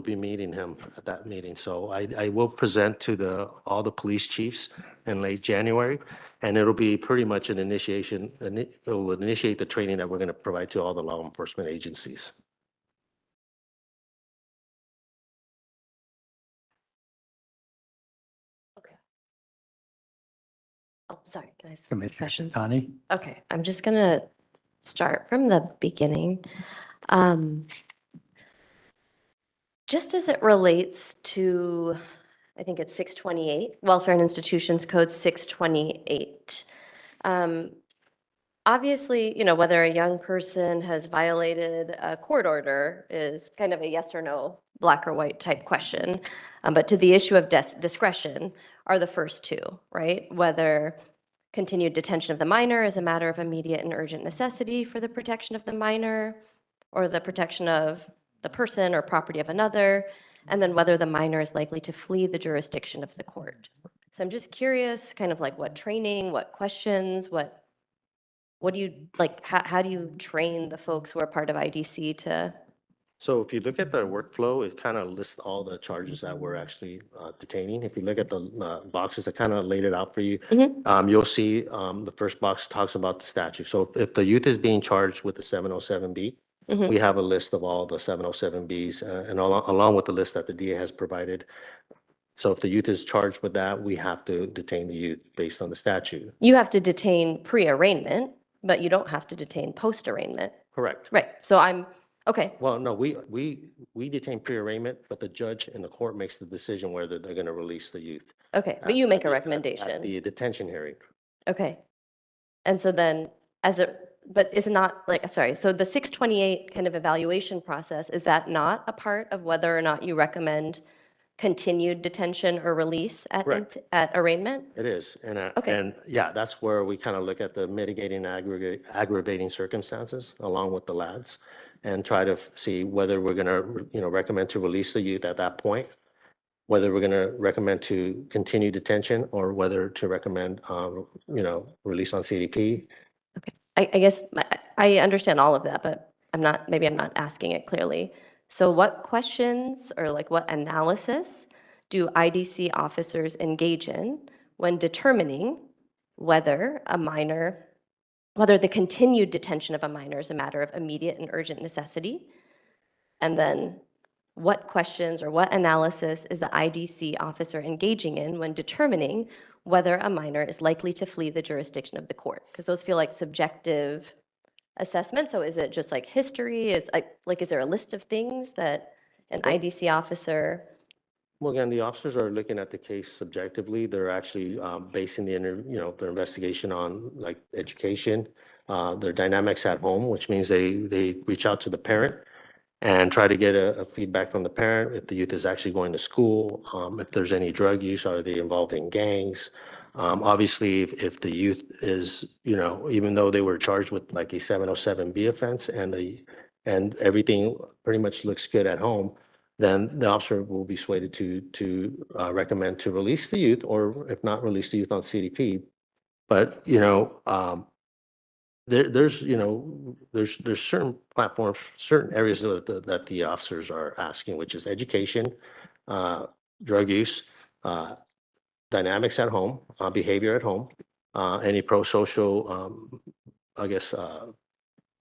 be meeting him at that meeting. So I will present to all the police chiefs in late January, and it'll be pretty much an initiation. It will initiate the training that we're going to provide to all the law enforcement agencies. Oh, sorry, can I ask Commissioner questions? Connie. Okay, I'm just gonna start from the beginning. Just as it relates to, I think it's 628, Welfare and Institutions Code 628. Obviously, whether a young person has violated a court order is kind of a yes or no, black or white type question. But to the issue of discretion are the first two, right? Whether continued detention of the minor is a matter of immediate and urgent necessity for the protection of the minor or the protection of the person or property of another, and then whether the minor is likely to flee the jurisdiction of the court. So I'm just curious, kind of like what training, what questions, what do you, like, how do you train the folks who are part of IDC to? So if you look at the workflow, it kind of lists all the charges that we're actually detaining. If you look at the boxes, that kind of laid it out for you. You'll see the first box talks about the statute. So if the youth is being charged with the 707B, we have a list of all the 707Bs and along with the list that the DA has provided. So if the youth is charged with that, we have to detain the youth based on the statute. You have to detain pre-arraignment, but you don't have to detain post-arraignment. Correct. Right. So okay. Well, no, we detain pre-arraignment, but the judge in the court makes the decision whether they're going to release the youth. Okay, but you make a At recommendation. the detention hearing. Okay. And so then as it but is not like, sorry, so the 628 kind of evaluation process, is that not a part of whether or not you recommend continued detention or release at, Correct. at arraignment? It is, Okay. and yeah, that's where we kind of look at the mitigating aggravating circumstances along with the lads, and try to see whether we're going to, recommend to release the youth at that point, whether we're going to recommend to continue detention, or whether to recommend, release on CDP. I guess I understand all of that, but maybe I'm not asking it clearly. So what questions or like what analysis do IDC officers engage in when determining whether whether the continued detention of a minor is a matter of immediate and urgent necessity? And then what questions or what analysis is the IDC officer engaging in when determining whether a minor is likely to flee the jurisdiction of the court? Because those feel like subjective assessments. So is it just like history? Is is there a list of things that an IDC officer? Well, again, the officers are looking at the case subjectively. They're actually basing their investigation on like education, their dynamics at home, which means they reach out to the parent and try to get a feedback from the parent if the youth is actually going to school, if there's any drug use, are they involved in gangs? Obviously, if the youth is, even though they were charged with like a 707B offense and everything pretty much looks good at home, then the officer will be swayed to recommend to release the youth, or if not, release the youth on CDP. But, there's certain platforms, certain areas that the officers are asking, which is education, drug use, dynamics at home, behavior at home, any pro-social, I guess,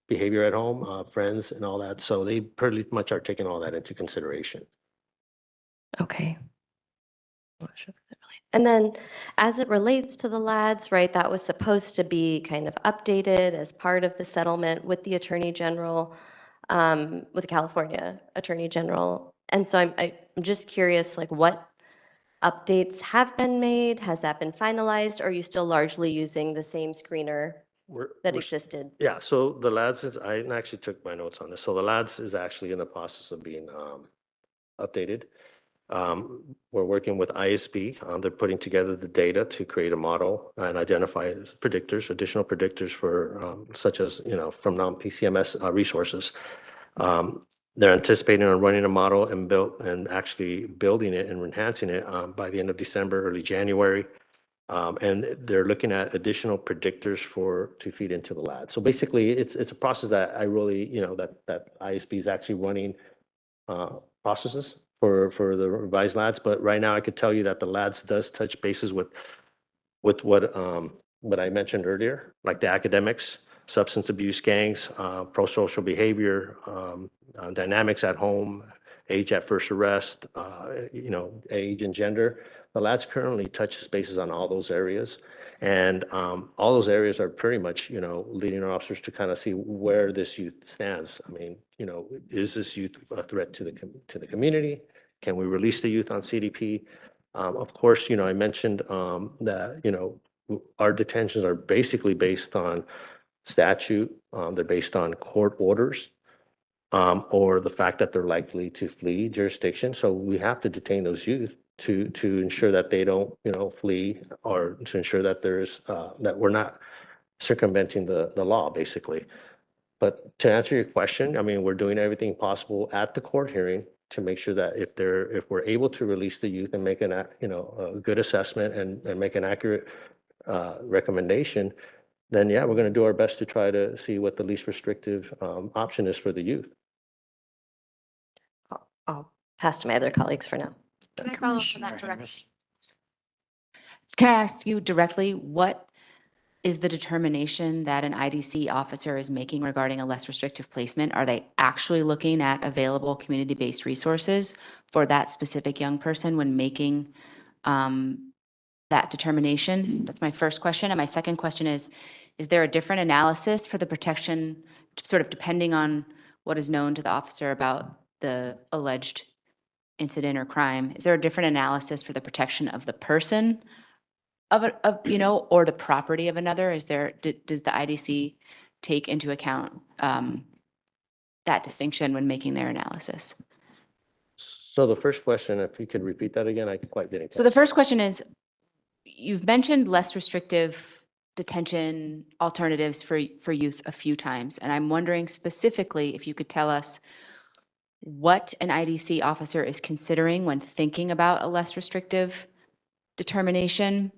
behavior at home, friends and all that. So they pretty much are taking all that into consideration. Okay. And then as it relates to the lads, right, that was supposed to be kind of updated as part of the settlement with the Attorney General, with the California Attorney General. And so I'm just curious, like what updates have been made? Has that been finalized? Or are you still largely using the same screener that existed? Yeah, so the lads I actually took my notes on this. So the lads is actually in the process of being updated. We're working with ISB. They're putting together the data to create a model and identify additional predictors for such as, from non-PCMS resources. They're anticipating on running a model and actually building it and enhancing it by the end of December, early January. And they're looking at additional predictors to feed into the lab. So basically, it's a process that I really, that ISB is actually running processes for the revised lads. But right now, I could tell you that the lads does touch bases with what I mentioned earlier, like the academics, substance abuse, gangs, pro-social behavior, dynamics at home, age at first arrest, age and gender. The lads currently touch bases on all those areas. And all those areas are pretty much, leading our officers to kind of see where this youth stands. I mean, is this youth a threat to the community? Can we release the youth on CDP? Of course, I mentioned that, our detentions are basically based on statute. They're based on court orders, or the fact that they're likely to flee jurisdiction. So we have to detain those youth to ensure that they don't, flee, or to ensure that that we're not circumventing the law, basically. But to answer your question, I mean, we're doing everything possible at the court hearing to make sure that if we're able to release the youth and make a good assessment and make an accurate recommendation, then yeah, we're going to do our best to try to see what the least restrictive option is for the youth. I'll pass to my other colleagues for now. Can I follow up on that directly? Can I ask you directly, what is the determination that an IDC officer is making regarding a less restrictive placement? Are they actually looking at available community-based resources for that specific young person when making that determination? That's my first question. And my second question is there a different analysis for the protection, sort of depending on what is known to the officer about the alleged incident or crime? Is there a different analysis for the protection of the person or the property of another? Does the IDC take into account that distinction when making their analysis? So the first question, if you could repeat that again, I quite didn't. So the first question is, you've mentioned less restrictive detention alternatives for youth a few times, and I'm wondering specifically if you could tell us what an IDC officer is considering when thinking about a less restrictive determination,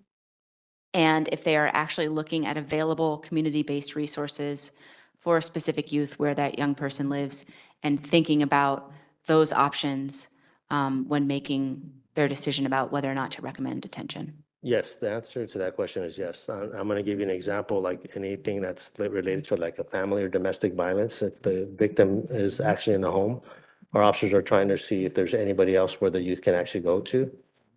and if they are actually looking at available community-based resources for a specific youth where that young person lives, and thinking about those options when making their decision about whether or not to recommend detention. Yes, the answer to that question is yes. I'm going to give you an example, like anything that's related to like a family or domestic violence. If the victim is actually in the home, our officers are trying to see if there's anybody else where the youth can actually go to.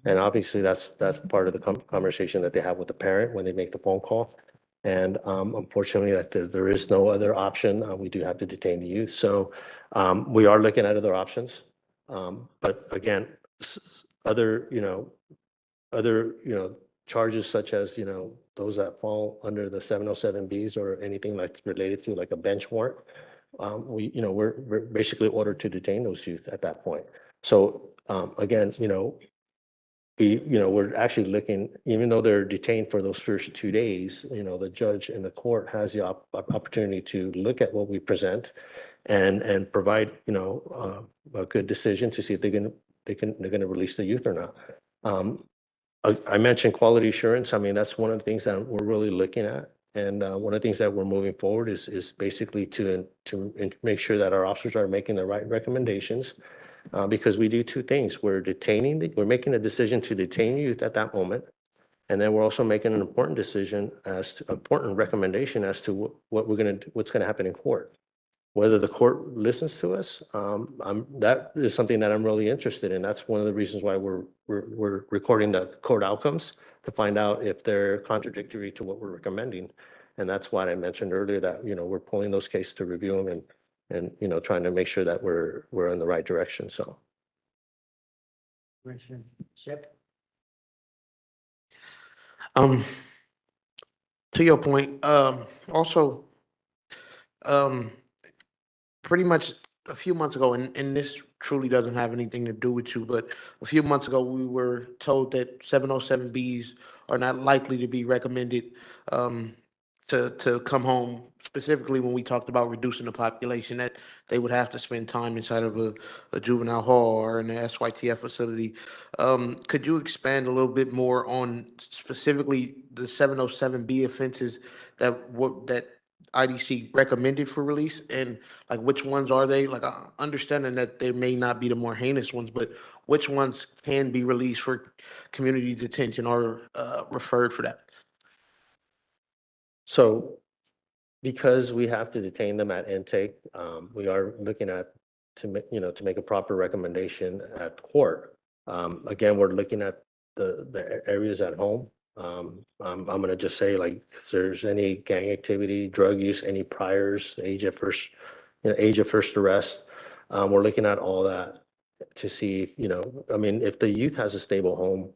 And obviously that's part of the conversation that they have with the parent when they make the phone call. And unfortunately, that there is no other option. We do have to detain the youth. So we are looking at other options. But again, other, charges such as, those that fall under the 707Bs or anything like related to like a bench warrant, we're basically ordered to detain those youth at that point. So again, we're actually looking, even though they're detained for those first 2 days, the judge and the court has the opportunity to look at what we present and provide, a good decision to see if they're going to release the youth or not. I mentioned quality assurance. I mean, that's one of the things that we're really looking at. And one of the things that we're moving forward is basically to make sure that our officers are making the right recommendations, because we do two things. We're making a decision to detain youth at that moment. And then we're also making an important recommendation as to what's going to happen in court. Whether the court listens to us, that is something that I'm really interested in. That's one of the reasons why we're recording the court outcomes, to find out if they're contradictory to what we're recommending. And that's why I mentioned earlier that, we're pulling those cases to review them and trying to make sure that we're in the right direction. So. Commissioner Ship? To your point, also, pretty much a few months ago, and this truly doesn't have anything to do with you, but a few months ago, we were told that 707Bs are not likely to be recommended to come home, specifically when we talked about reducing the population, that they would have to spend time inside of a juvenile hall or in the SYTF facility. Could you expand a little bit more on specifically the 707B offenses that IDC recommended for release, and like which ones are they? Like understanding that they may not be the more heinous ones, but which ones can be released for community detention or referred for that? So because we have to detain them at intake, we are looking at to make a proper recommendation at court. Again, we're looking at the areas at home. I'm going to just say, like, if there's any gang activity, drug use, any priors, age of first arrest, we're looking at all that to see, if the youth has a stable home,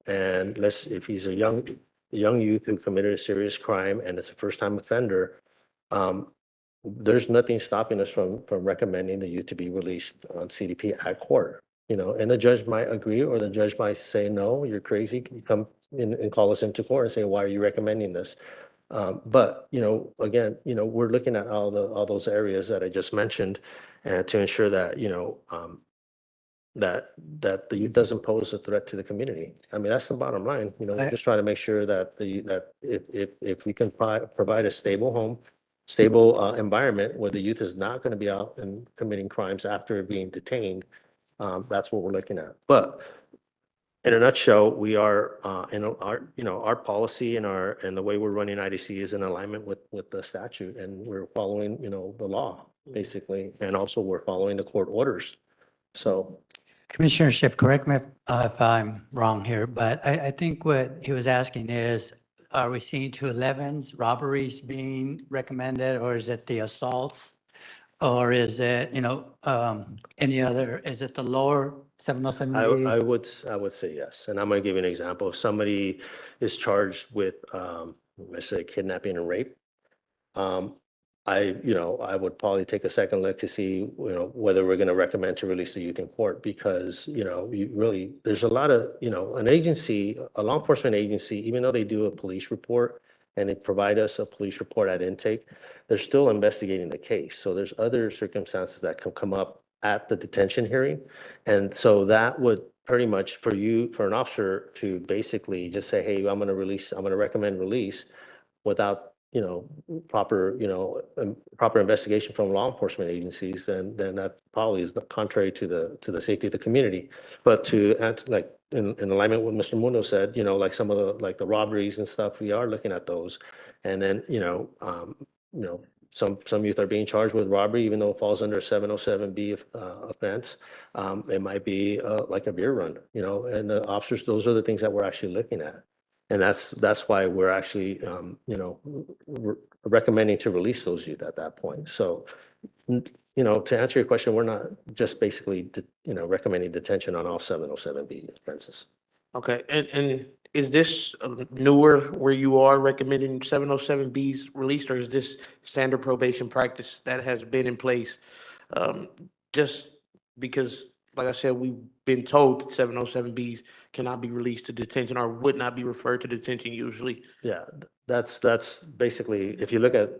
and if he's a young youth who committed a serious crime and it's a first-time offender, there's nothing stopping us from recommending the youth to be released on CDP at court. And the judge might agree, or the judge might say, no, you're crazy. You come in and call us into court and say, why are you recommending this? But, again, we're looking at all those areas that I just mentioned, to ensure that, that the youth doesn't pose a threat to the community. I mean, that's the bottom line. Just trying to make sure that if we can provide a stable home, stable environment where the youth is not going to be out and committing crimes after being detained, that's what we're looking at. But in a nutshell, we are our policy and the way we're running IDC is in alignment with the statute, and we're following the law basically, and also we're following the court orders. So. Commissioner Ship, correct me if I'm wrong here, but I think what he was asking is, are we seeing 211s, robberies being recommended, or is it the assaults? Or is it, any other, is it the lower 707? I would say yes. And I'm going to give you an example. If somebody is charged with, let's say, kidnapping and rape, I would probably take a second look to see, whether we're going to recommend to release the youth in court because, you really, there's a lot of, an agency, a law enforcement agency, even though they do a police report and they provide us a police report at intake, they're still investigating the case. So there's other circumstances that can come up at the detention hearing. And so that would pretty much for an officer to basically just say, hey, I'm going to recommend release without, proper, proper investigation from law enforcement agencies, then that probably is contrary to the safety of the community. But like in alignment with Mr. Mundo said, like some of the robberies and stuff, we are looking at those. And then, some youth are being charged with robbery, even though it falls under 707B offense. It might be like a beer run, and the officers, those are the things that we're actually looking at. And that's why we're actually, recommending to release those youth at that point. So, to answer your question, we're not just basically, recommending detention on all 707B offenses. Okay, and is this newer where you are recommending 707Bs released, or is this standard probation practice that has been in place? Just because, like I said, we've been told that 707Bs cannot be released to detention or would not be referred to detention usually. Yeah, that's basically, if you look at,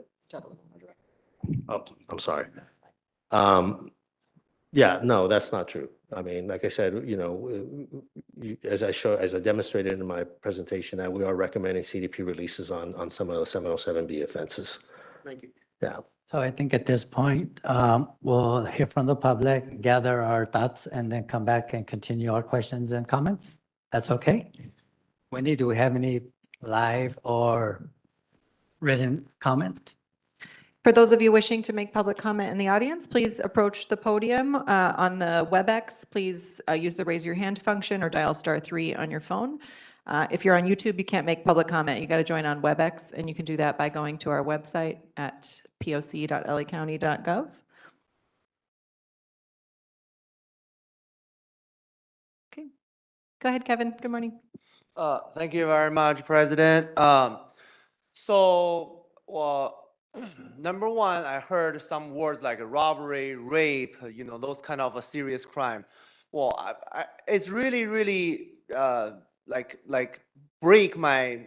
oh, I'm sorry. Yeah, no, that's not true. I mean, like I said, as I demonstrated in my presentation, that we are recommending CDP releases on some of the 707B offenses. Thank you. Yeah. So I think at this point, we'll hear from the public, gather our thoughts, and then come back and continue our questions and comments. That's okay? Wendy, do we have any live or written comments? For those of you wishing to make public comment in the audience, please approach the podium. On the WebEx, please use the raise your hand function or dial *3 on your phone. If you're on YouTube, you can't make public comment. You got to join on WebEx, and you can do that by going to our website at poc.lacounty.gov. Okay. Go ahead, Kevin. Good morning. Thank you very much, President. Number one, I heard some words like robbery, rape, those kind of a serious crime. Well, it's really like break my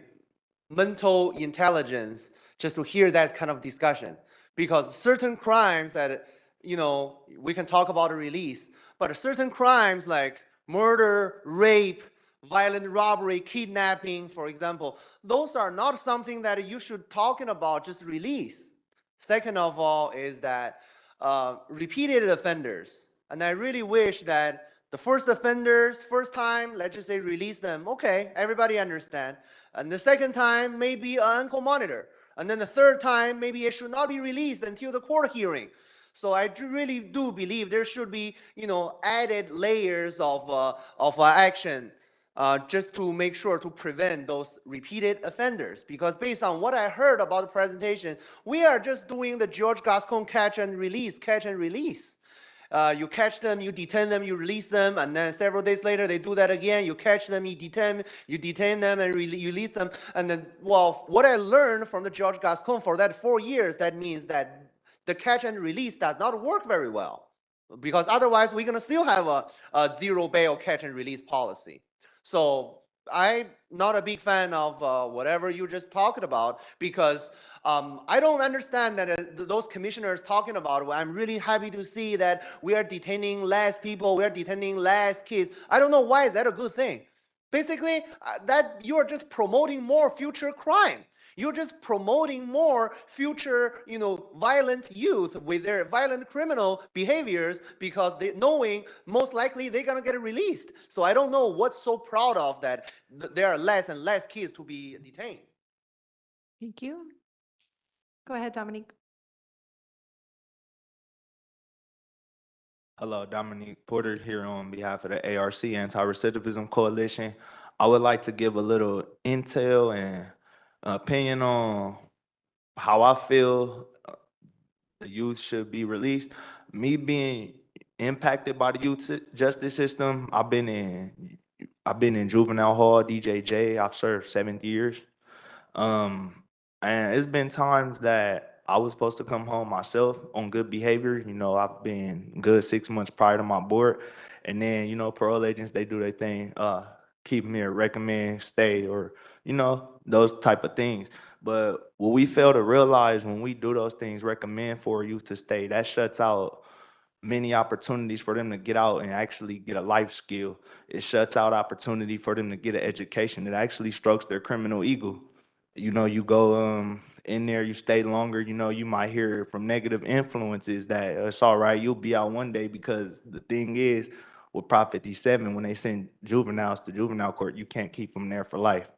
mental intelligence just to hear that kind of discussion, because certain crimes that we can talk about a release, but certain crimes like murder, rape, violent robbery, kidnapping, for example, those are not something that you should talking about just release. Second of all is that repeated offenders, and I really wish that the first offenders, first time, let's just say release them. Okay, everybody understand. And the second time, maybe an ankle monitor. And then the third time, maybe it should not be released until the court hearing. So I really do believe there should be, added layers of action just to make sure to prevent those repeated offenders. Because based on what I heard about the presentation, we are just doing the George Gascon catch and release. You catch them, you detain them, you release them, and then several days later they do that again. You catch them, you detain them, and you release them. And then, well, what I learned from the George Gascon for that 4 years, that means that the catch and release does not work very well, because otherwise we're gonna still have a zero bail catch and release policy. So I'm not a big fan of whatever you just talked about, because I don't understand that those commissioners talking about. I'm really happy to see that we are detaining less people, we are detaining less kids. I don't know why is that a good thing. Basically, that you are just promoting more future crime. You're just promoting more future, violent youth with their violent criminal behaviors, because they knowing most likely they're gonna get released. So I don't know what's so proud of that there are less and less kids to be detained. Thank you. Go ahead, Dominique. Hello, Dominique Porter here on behalf of the ARC Anti-Recidivism Coalition. I would like to give a little intel and opinion on how I feel the youth should be released. Me being impacted by the youth justice system, I've been in juvenile hall, DJJ. I've served 7 years. And it's been times that I was supposed to come home myself on good behavior. You know, I've been good 6 months prior to my board. And then, you know, parole agents, they do their thing, keep me or recommend, stay, or, you know, those type of things. But what we fail to realize when we do those things, recommend for a youth to stay, that shuts out many opportunities for them to get out and actually get a life skill. It shuts out opportunity for them to get an education. It actually strokes their criminal ego. You know, you go in there, you stay longer, you know, you might hear from negative influences that it's all right, you'll be out one day, because the thing is, with Prop 57, when they send juveniles to juvenile court, you can't keep them there for life.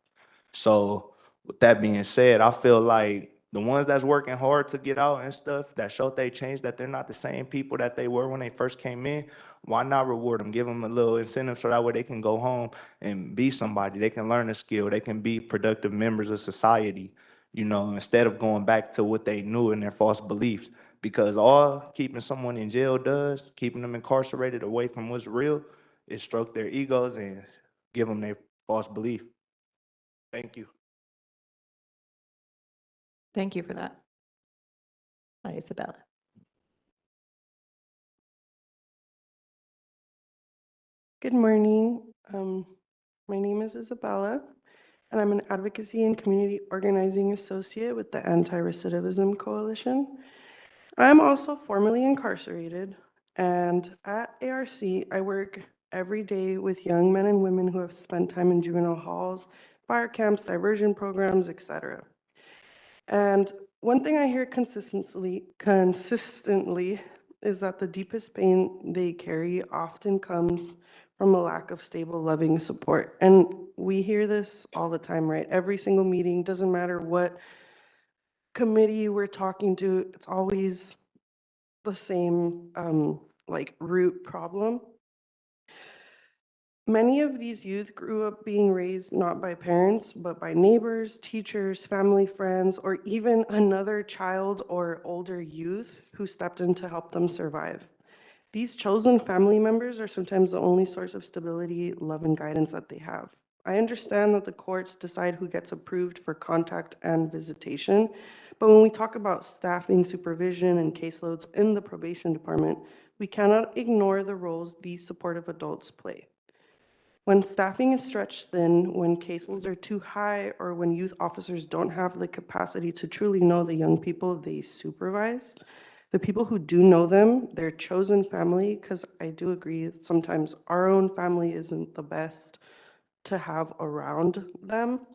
So with that being said, I feel like the ones that's working hard to get out and stuff, that show they change, that they're not the same people that they were when they first came in, why not reward them? Give them a little incentive so that way they can go home and be somebody. They can learn a skill. They can be productive members of society, you know, instead of going back to what they knew and their false beliefs. Because all keeping someone in jail does, keeping them incarcerated away from what's real, is stroke their egos and give them their false belief. Thank you. Thank you for that. Hi, Isabella. Good morning. My name is Isabella, and I'm an advocacy and community organizing associate with the Anti-Recidivism Coalition. I'm also formerly incarcerated, and at ARC, I work every day with young men and women who have spent time in juvenile halls, fire camps, diversion programs, etc. And one thing I hear consistently is that the deepest pain they carry often comes from a lack of stable, loving support. And we hear this all the time, right? Every single meeting, doesn't matter what committee we're talking to, it's always the same like root problem. Many of these youth grew up being raised not by parents, but by neighbors, teachers, family, friends, or even another child or older youth who stepped in to help them survive. These chosen family members are sometimes the only source of stability, love, and guidance that they have. I understand that the courts decide who gets approved for contact and visitation, but when we talk about staffing, supervision, and caseloads in the probation department, we cannot ignore the roles these supportive adults play. When staffing is stretched thin, when caseloads are too high, or when youth officers don't have the capacity to truly know the young people they supervise, the people who do know them, their chosen family, because I do agree sometimes our own family isn't the best to have around them,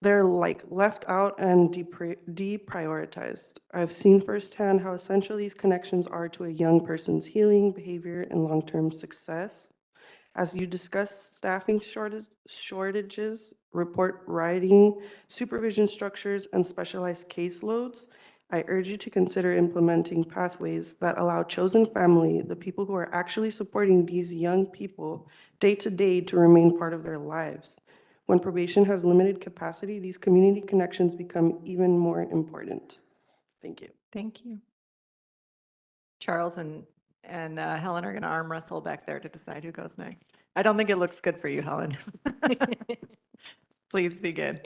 they're like left out and deprioritized. I've seen firsthand how essential these connections are to a young person's healing, behavior, and long-term success. As you discuss staffing shortages, report writing, supervision structures, and specialized caseloads, I urge you to consider implementing pathways that allow chosen family, the people who are actually supporting these young people day to day, to remain part of their lives. When probation has limited capacity, these community connections become even more important. Thank you. Thank you. Charles and Helen are going to arm wrestle back there to decide who goes next. I don't think it looks good for you, Helen. Please begin.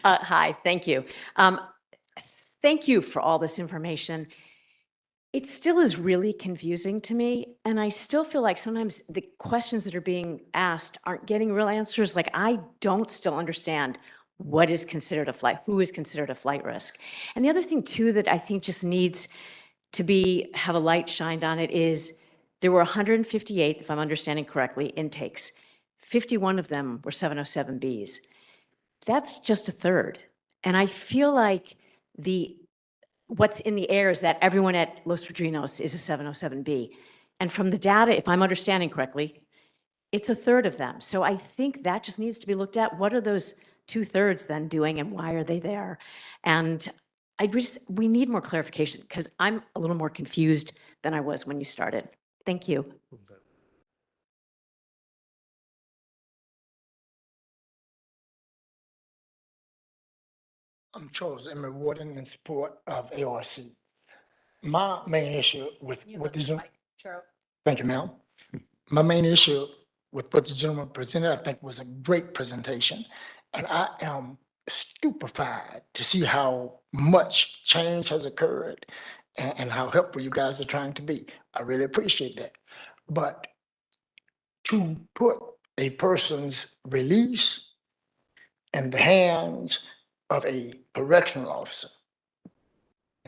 Hi, thank you. Thank you for all this information. It still is really confusing to me, and I still feel like sometimes the questions that are being asked aren't getting real answers. Like, I don't still understand what is considered a flight, who is considered a flight risk. And the other thing too that I think just needs to have a light shined on it is there were 158, if I'm understanding correctly, intakes. 51 of them were 707Bs. That's just a third. And I feel like what's in the air is that everyone at Los Padrinos is a 707B. And from the data, if I'm understanding correctly, it's a third of them. So I think that just needs to be looked at. What are those 2/3 then doing, and why are they there? And we need more clarification, because I'm a little more confused than I was when you started. Thank you. I'm Charles Emery Warden in support of ARC. My main issue with what the thank you, ma'am. My main issue with what the gentleman presented, I think, was a great presentation. And I am stupefied to see how much change has occurred and how helpful you guys are trying to be. I really appreciate that. But to put a person's release in the hands of a correctional officer,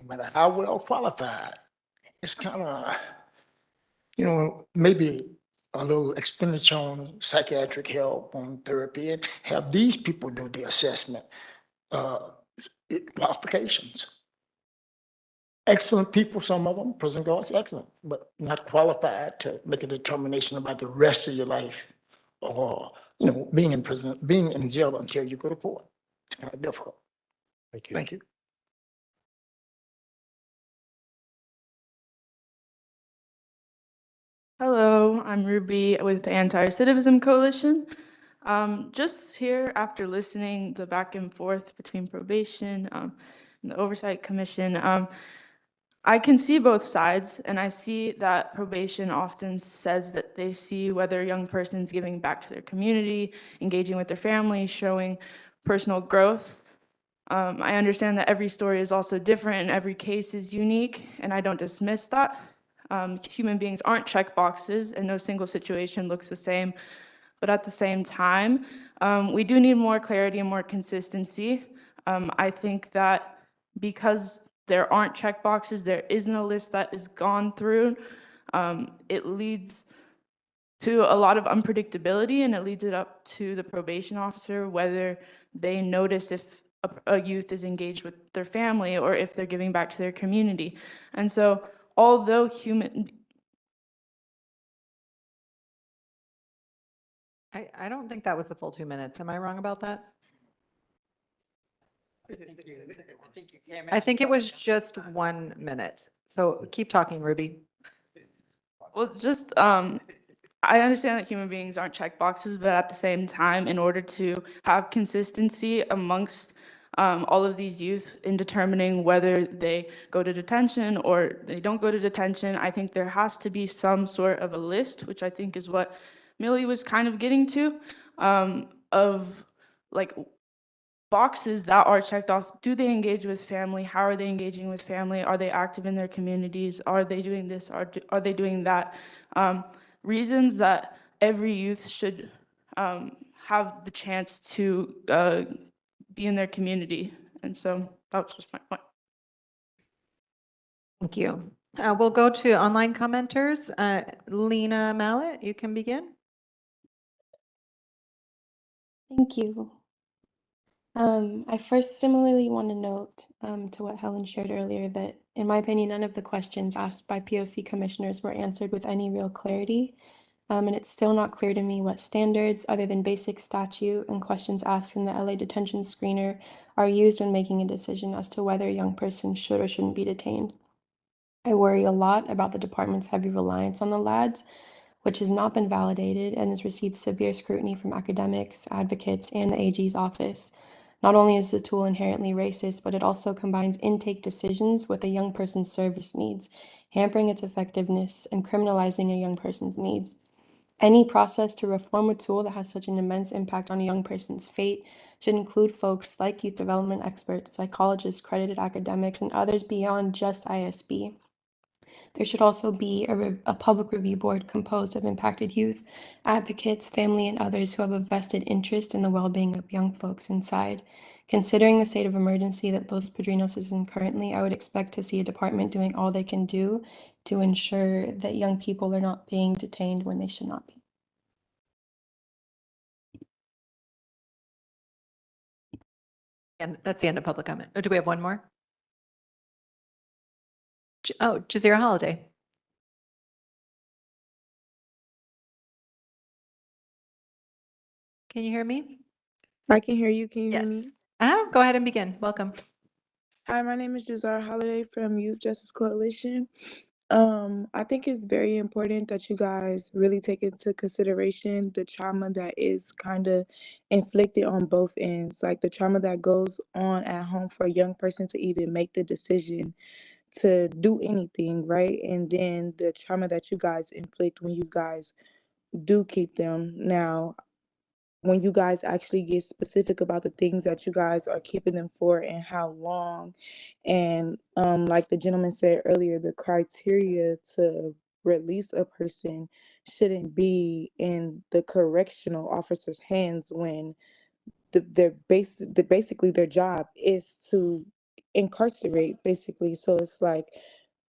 no matter how well qualified, it's kind of, maybe a little expenditure on psychiatric help, on therapy, and have these people do the assessment. Qualifications. Excellent people, some of them, prison guards, excellent, but not qualified to make a determination about the rest of your life or, being in prison, being in jail until you go to court. It's kind of difficult. Thank you. Thank you. Hello, I'm Ruby with the Anti-Recidivism Coalition. Just here after listening the back and forth between probation and the Oversight Commission, I can see both sides, and I see that probation often says that they see whether a young person's giving back to their community, engaging with their family, showing personal growth. I understand that every story is also different and every case is unique, and I don't dismiss that. Human beings aren't check boxes, and no single situation looks the same. But at the same time, we do need more clarity and more consistency. I think that because there aren't check boxes, there isn't a list that is gone through, it leads to a lot of unpredictability, and it leads it up to the probation officer whether they notice if a youth is engaged with their family or if they're giving back to their community. And so although I don't think that was the full 2 minutes. Am I wrong about that? I think it was just 1 minute. So keep talking, Ruby. Well, just I understand that human beings aren't check boxes, but at the same time, in order to have consistency amongst all of these youth in determining whether they go to detention or they don't go to detention, I think there has to be some sort of a list, which I think is what Millie was kind of getting to, of like boxes that are checked off. Do they engage with family? How are they engaging with family? Are they active in their communities? Are they doing this? Are they doing that? Reasons that every youth should have the chance to be in their community. And so that was just my point. Thank you. We'll go to online commenters. Lena Mallet, you can begin. Thank you. I first similarly want to note to what Helen shared earlier that, in my opinion, none of the questions asked by POC commissioners were answered with any real clarity. And it's still not clear to me what standards, other than basic statute and questions asked in the LA detention screener, are used when making a decision as to whether a young person should or shouldn't be detained. I worry a lot about the department's heavy reliance on the LADs, which has not been validated and has received severe scrutiny from academics, advocates, and the AG's office. Not only is the tool inherently racist, but it also combines intake decisions with a young person's service needs, hampering its effectiveness and criminalizing a young person's needs. Any process to reform a tool that has such an immense impact on a young person's fate should include folks like youth development experts, psychologists, accredited academics, and others beyond just ISB. There should also be a public review board composed of impacted youth, advocates, family, and others who have a vested interest in the well-being of young folks inside. Considering the state of emergency that Los Padrinos is in currently, I would expect to see a department doing all they can do to ensure that young people are not being detained when they should not be. And that's the end of public comment. Or do we have one more? Oh, Jazeera Holiday. Can you hear me? I can hear you. Can you hear me? Yes. Go ahead and begin. Welcome. Hi, my name is Jazar Holiday from Youth Justice Coalition. I think it's very important that you guys really take into consideration the trauma that is kind of inflicted on both ends, like the trauma that goes on at home for a young person to even make the decision to do anything, right? And then the trauma that you guys inflict when you guys do keep them. Now, when you guys actually get specific about the things that you guys are keeping them for and how long. And like the gentleman said earlier, the criteria to release a person shouldn't be in the correctional officer's hands when basically their job is to incarcerate basically. So it's like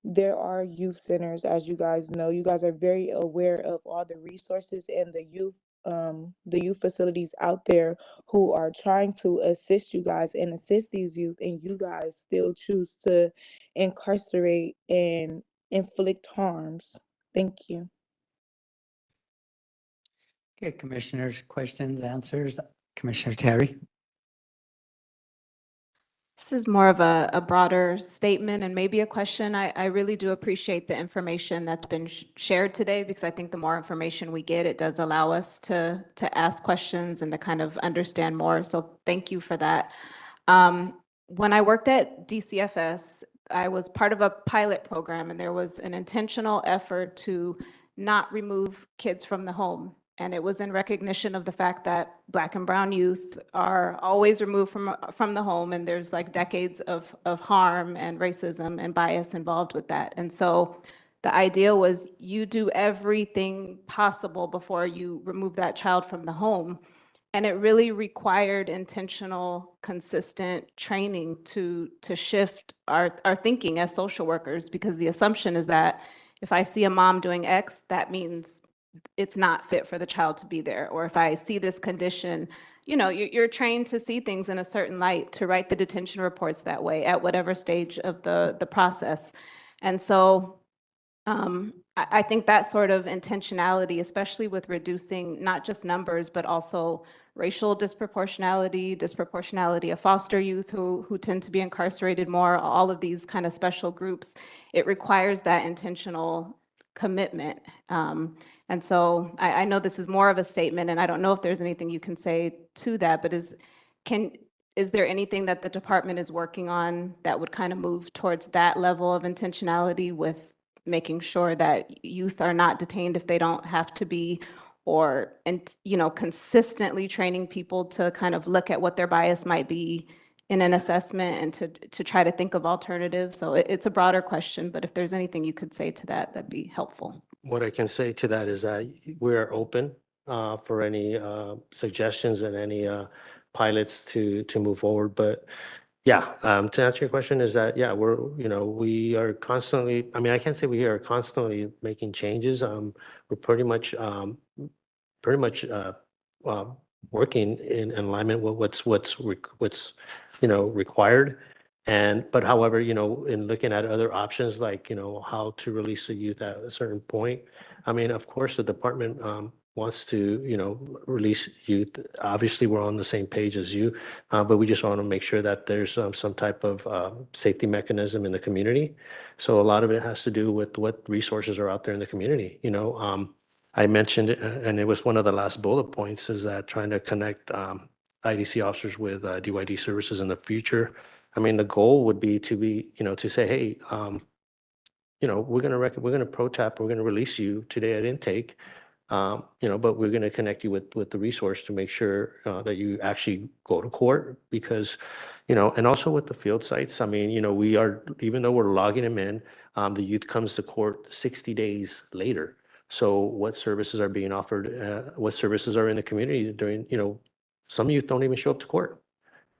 there are youth centers, as you guys know. You guys are very aware of all the resources and the youth facilities out there who are trying to assist you guys and assist these youth, and you guys still choose to incarcerate and inflict harms. Thank you. Okay, commissioners, questions, answers. Commissioner Terry? This is more of a broader statement and maybe a question. I really do appreciate the information that's been shared today, because I think the more information we get, it does allow us to ask questions and to kind of understand more. So thank you for that. When I worked at DCFS, I was part of a pilot program, and there was an intentional effort to not remove kids from the home. And it was in recognition of the fact that Black and brown youth are always removed from the home, and there's like decades of harm and racism and bias involved with that. And so the idea was you do everything possible before you remove that child from the home. And it really required intentional, consistent training to shift our thinking as social workers, because the assumption is that if I see a mom doing X, that means it's not fit for the child to be there. Or if I see this condition, you're trained to see things in a certain light, to write the detention reports that way at whatever stage of the process. And so I think that sort of intentionality, especially with reducing not just numbers, but also racial disproportionality of foster youth who tend to be incarcerated more, all of these kind of special groups, it requires that intentional commitment. And so I know this is more of a statement, and I don't know if there's anything you can say to that, but is there anything that the department is working on that would kind of move towards that level of intentionality with making sure that youth are not detained if they don't have to be, or, and consistently training people to kind of look at what their bias might be in an assessment and to try to think of alternatives? So it's a broader question, but if there's anything you could say to that, that'd be helpful. What I can say to that is that we are open for any suggestions and any pilots to move forward. But yeah, to answer your question is that, yeah, we are constantly, I mean, I can't say we are constantly making changes. We're pretty much uh, working in alignment with what's required. But however, in looking at other options, like, how to release a youth at a certain point, I mean, of course, the department wants to, release youth. Obviously, we're on the same page as you, but we just want to make sure that there's some type of safety mechanism in the community. So a lot of it has to do with what resources are out there in the community. I mentioned, and it was one of the last bullet points, is that trying to connect IDC officers with DYD services in the future. I mean, the goal would be to say, hey, we're gonna pro tap, we're gonna release you today at intake, but we're gonna connect you with the resource to make sure that you actually go to court, because, and also with the field sites. I mean, we are, even though we're logging them in, the youth comes to court 60 days later. So what services are being offered? What services are in the community during, some youth don't even show up to court.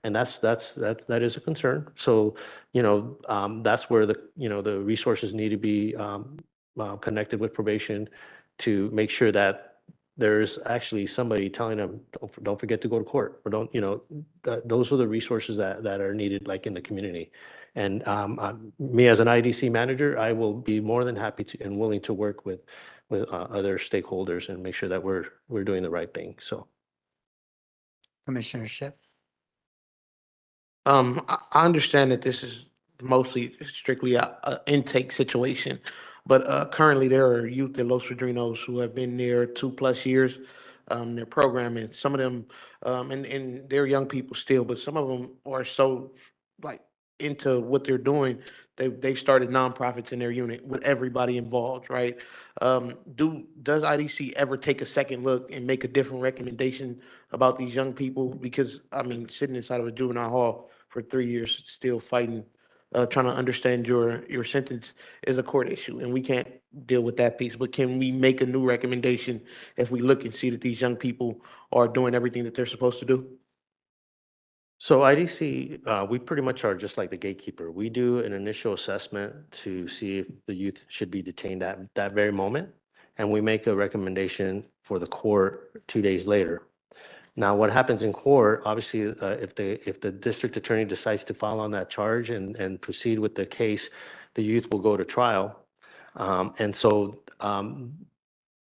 And that is a concern. So, that's where the resources need to be connected with probation to make sure that there's actually somebody telling them, don't forget to go to court, or don't, those are the resources that are needed, like in the community. And me as an IDC manager, I will be more than happy to and willing to work with other stakeholders and make sure that we're doing the right thing. So, Commissioner Ship? I understand that this is mostly strictly a intake situation, but currently there are youth in Los Padrinos who have been there 2+ years. Their programming, some of them, and they're young people still, but some of them are so like into what they're doing They've started nonprofits in their unit with everybody involved, right? Does IDC ever take a second look and make a different recommendation about these young people? Because, I mean, sitting inside of a juvenile hall for 3 years, still fighting, trying to understand your sentence is a court issue, and we can't deal with that piece. But can we make a new recommendation if we look and see that these young people are doing everything that they're supposed to do? So IDC, we pretty much are just like the gatekeeper. We do an initial assessment to see if the youth should be detained at that very moment, and we make a recommendation for the court 2 days later. Now, what happens in court, obviously, if the district attorney decides to file on that charge and proceed with the case, the youth will go to trial. And so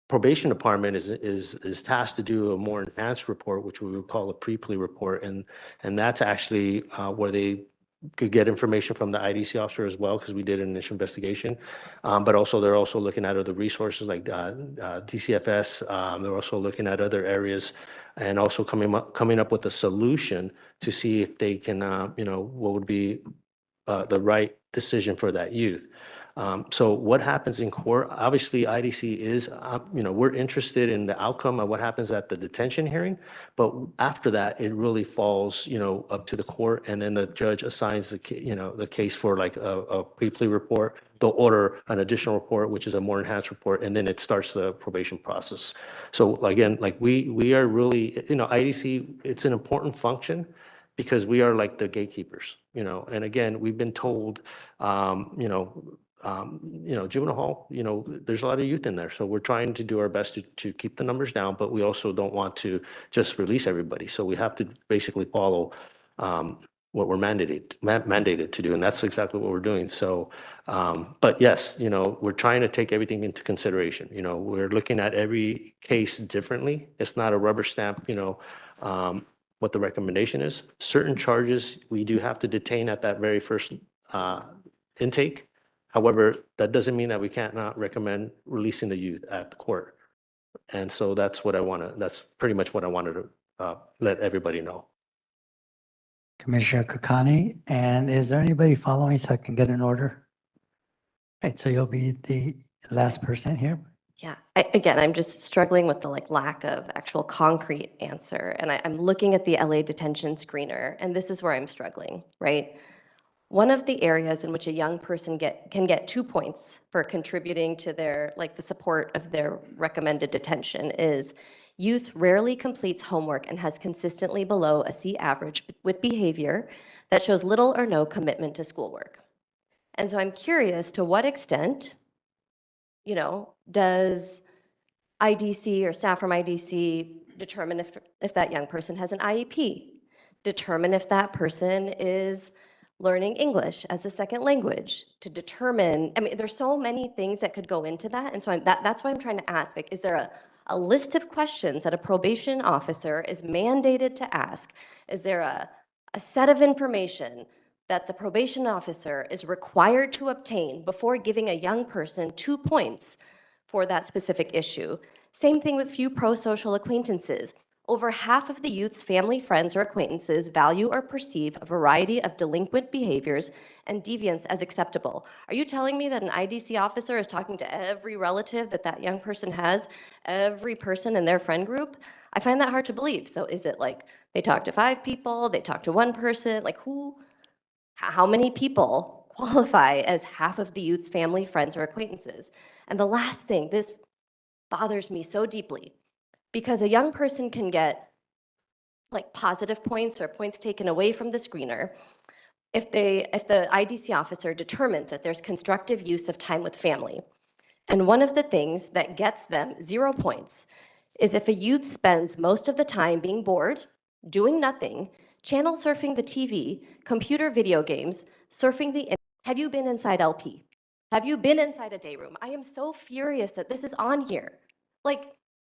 probation department is tasked to do a more enhanced report, which we would call a pre-plea report, and that's actually where they could get information from the IDC officer as well, because we did an initial investigation. But also, they're also looking at other resources like DCFS. They're also looking at other areas, and also coming up with a solution to see if they can, what would be the right decision for that youth. So what happens in court, obviously IDC is, we're interested in the outcome of what happens at the detention hearing, but after that, it really falls, up to the court, and then the judge assigns the case for like a pre-plea report. They'll order an additional report, which is a more enhanced report, and then it starts the probation process. So again, like we are really, IDC, it's an important function, because we are like the gatekeepers, and again, we've been told, juvenile hall, there's a lot of youth in there. So we're trying to do our best to keep the numbers down, but we also don't want to just release everybody. So we have to basically follow what we're mandated to do. And that's exactly what we're doing. So, but yes, we're trying to take everything into consideration. We're looking at every case differently. It's not a rubber stamp, what the recommendation is. Certain charges we do have to detain at that very first intake. However, that doesn't mean that we can't not recommend releasing the youth at the court. And so that's pretty much what I wanted to let everybody know. Commissioner Kokani, and is there anybody following so I can get an order? Right, so you'll be the last person here. Yeah, again, I'm just struggling with the lack of actual concrete answer. And I'm looking at the LA detention screener, and this is where I'm struggling, right? One of the areas in which a young person can get 2 points for contributing to their, the support of their recommended detention is youth rarely completes homework and has consistently below a C average with behavior that shows little or no commitment to schoolwork. And so I'm curious to what extent, does IDC or staff from IDC determine if that young person has an IEP, determine if that person is learning English as a second language, to determine, there's so many things that could go into that. And so that's why I'm trying to ask, is there a list of questions that a probation officer is mandated to ask? Is there a set of information that the probation officer is required to obtain before giving a young person 2 points for that specific issue? Same thing with few pro-social acquaintances. Over half of the youth's family, friends, or acquaintances value or perceive a variety of delinquent behaviors and deviance as acceptable. Are you telling me that an IDC officer is talking to every relative that young person has, every person in their friend group? I find that hard to believe. So is it like they talk to 5 people, they talk to 1 person, how many people qualify as half of the youth's family, friends, or acquaintances? And the last thing, this bothers me so deeply, because a young person can get positive points or points taken away from the screener if the IDC officer determines that there's constructive use of time with family. And one of the things that gets them 0 points is if a youth spends most of the time being bored, doing nothing, channel surfing the TV, computer video games, surfing the internet. Have you been inside LP? Have you been inside a day room? I am so furious that this is on here.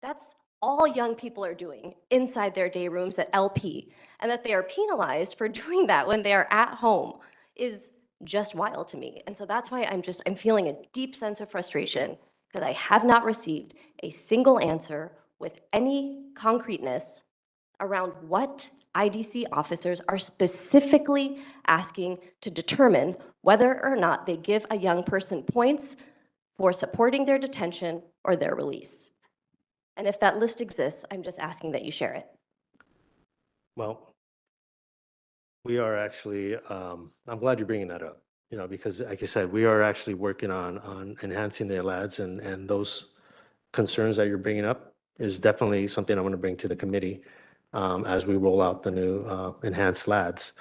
That's all young people are doing inside their day rooms at LP, and that they are penalized for doing that when they are at home is just wild to me. And so that's why I'm feeling a deep sense of frustration, because I have not received a single answer with any concreteness around what IDC officers are specifically asking to determine whether or not they give a young person points for supporting their detention or their release. And if that list exists, I'm just asking that you share it. Well, we are actually, I'm glad you're bringing that up, because like I said, we are actually working on enhancing the LADs, and those concerns that you're bringing up is definitely something I want to bring to the committee as we roll out the new enhanced LADs.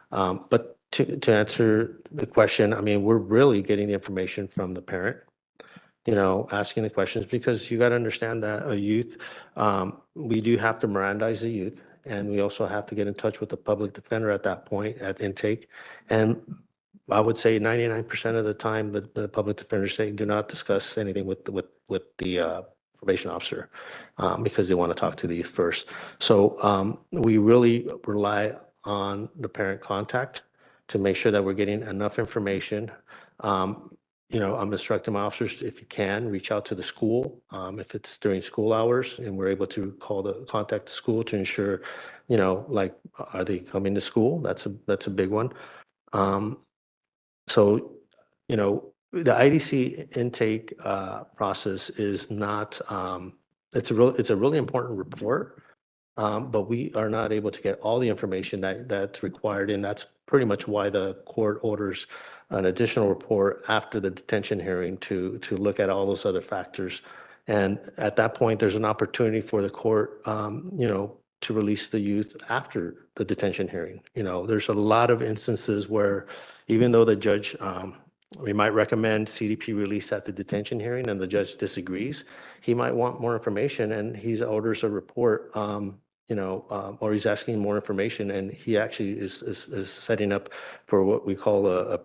But to answer the question, I mean, we're really getting the information from the parent, asking the questions, because you got to understand that a youth, we do have to Mirandize the youth, and we also have to get in touch with the public defender at that point at intake. And I would say 99% of the time, the public defenders say do not discuss anything with the probation officer because they want to talk to the youth first. So we really rely on the parent contact to make sure that we're getting enough information. I'm instructing my officers, if you can, reach out to the school if it's during school hours, and we're able to contact the school to ensure, like, are they coming to school? That's a big one. So, the IDC intake process is not, it's a really important report, but we are not able to get all the information that's required, and that's pretty much why the court orders an additional report after the detention hearing to look at all those other factors. And at that point, there's an opportunity for the court, to release the youth after the detention hearing. There's a lot of instances where even though the judge, we might recommend CDP release at the detention hearing and the judge disagrees, he might want more information and he orders a report, or he's asking more information, and he actually is setting up for what we call a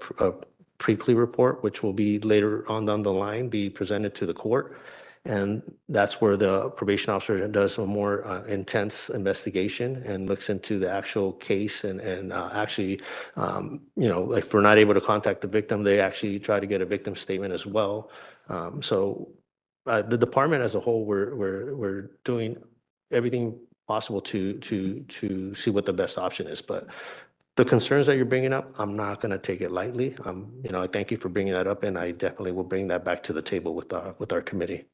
pre-plea report, which will be later on down the line be presented to the court. And that's where the probation officer does a more intense investigation and looks into the actual case and actually, if we're not able to contact the victim, they actually try to get a victim statement as well. So the department as a whole, we're doing everything possible to see what the best option is. But the concerns that you're bringing up, I'm not going to take it lightly. I thank you for bringing that up, and I definitely will bring that back to the table with our committee.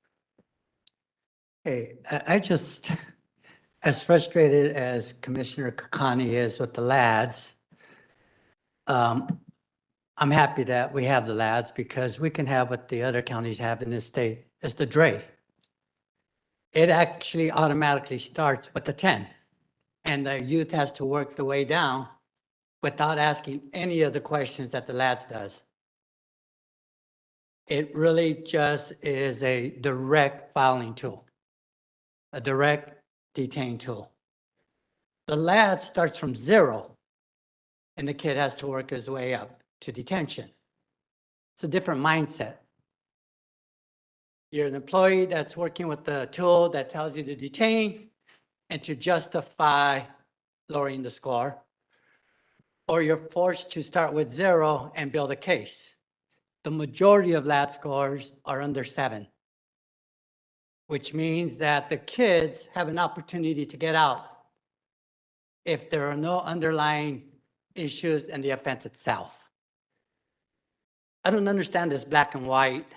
Hey, I just, as frustrated as Commissioner Kakani is with the LADs, I'm happy that we have the LADs because we can have what the other counties have in this state, is the DRE. It actually automatically starts with the 10, and the youth has to work the way down without asking any of the questions that the LADs does. It really just is a direct filing tool, a direct detain tool. The LAD starts from 0, and the kid has to work his way up to detention. It's a different mindset. You're an employee that's working with the tool that tells you to detain and to justify lowering the score, or you're forced to start with 0 and build a case. The majority of LAD scores are under 7, which means that the kids have an opportunity to get out if there are no underlying issues in the offense itself. I don't understand this black and white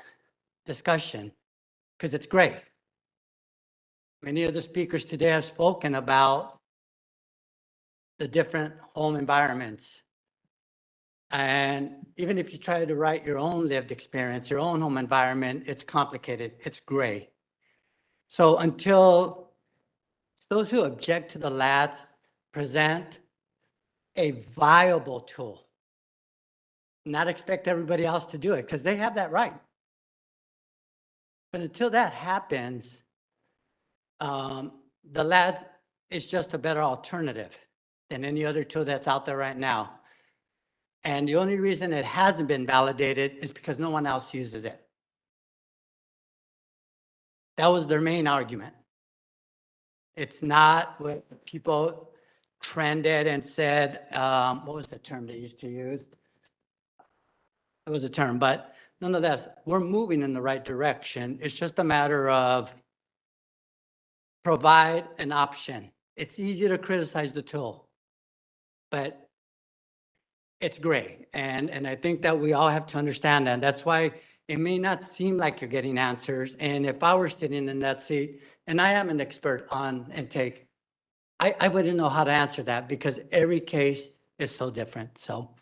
discussion because it's gray. Many of the speakers today have spoken about the different home environments. And even if you try to write your own lived experience, your own home environment, it's complicated, it's gray. So until those who object to the LADs present a viable tool, not expect everybody else to do it because they have that right. But until that happens, the LAD is just a better alternative than any other tool that's out there right now. And the only reason it hasn't been validated is because no one else uses it. That was their main argument. It's not what people trended and said, what was the term they used to use? It was a term, but nonetheless, we're moving in the right direction. It's just a matter of provide an option. It's easy to criticize the tool, but it's gray. And I think that we all have to understand that. That's why it may not seem like you're getting answers. And if I were sitting in that seat, and I am an expert on intake, I wouldn't know how to answer that because every case is so different. So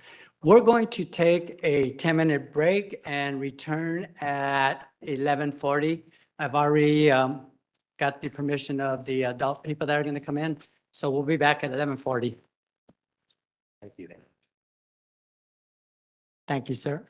we're going to take a 10-minute break and return at 11:40. I've already got the permission of the adult people that are going to come in. So we'll be back at 11:40. Thank you. Thank you, sir.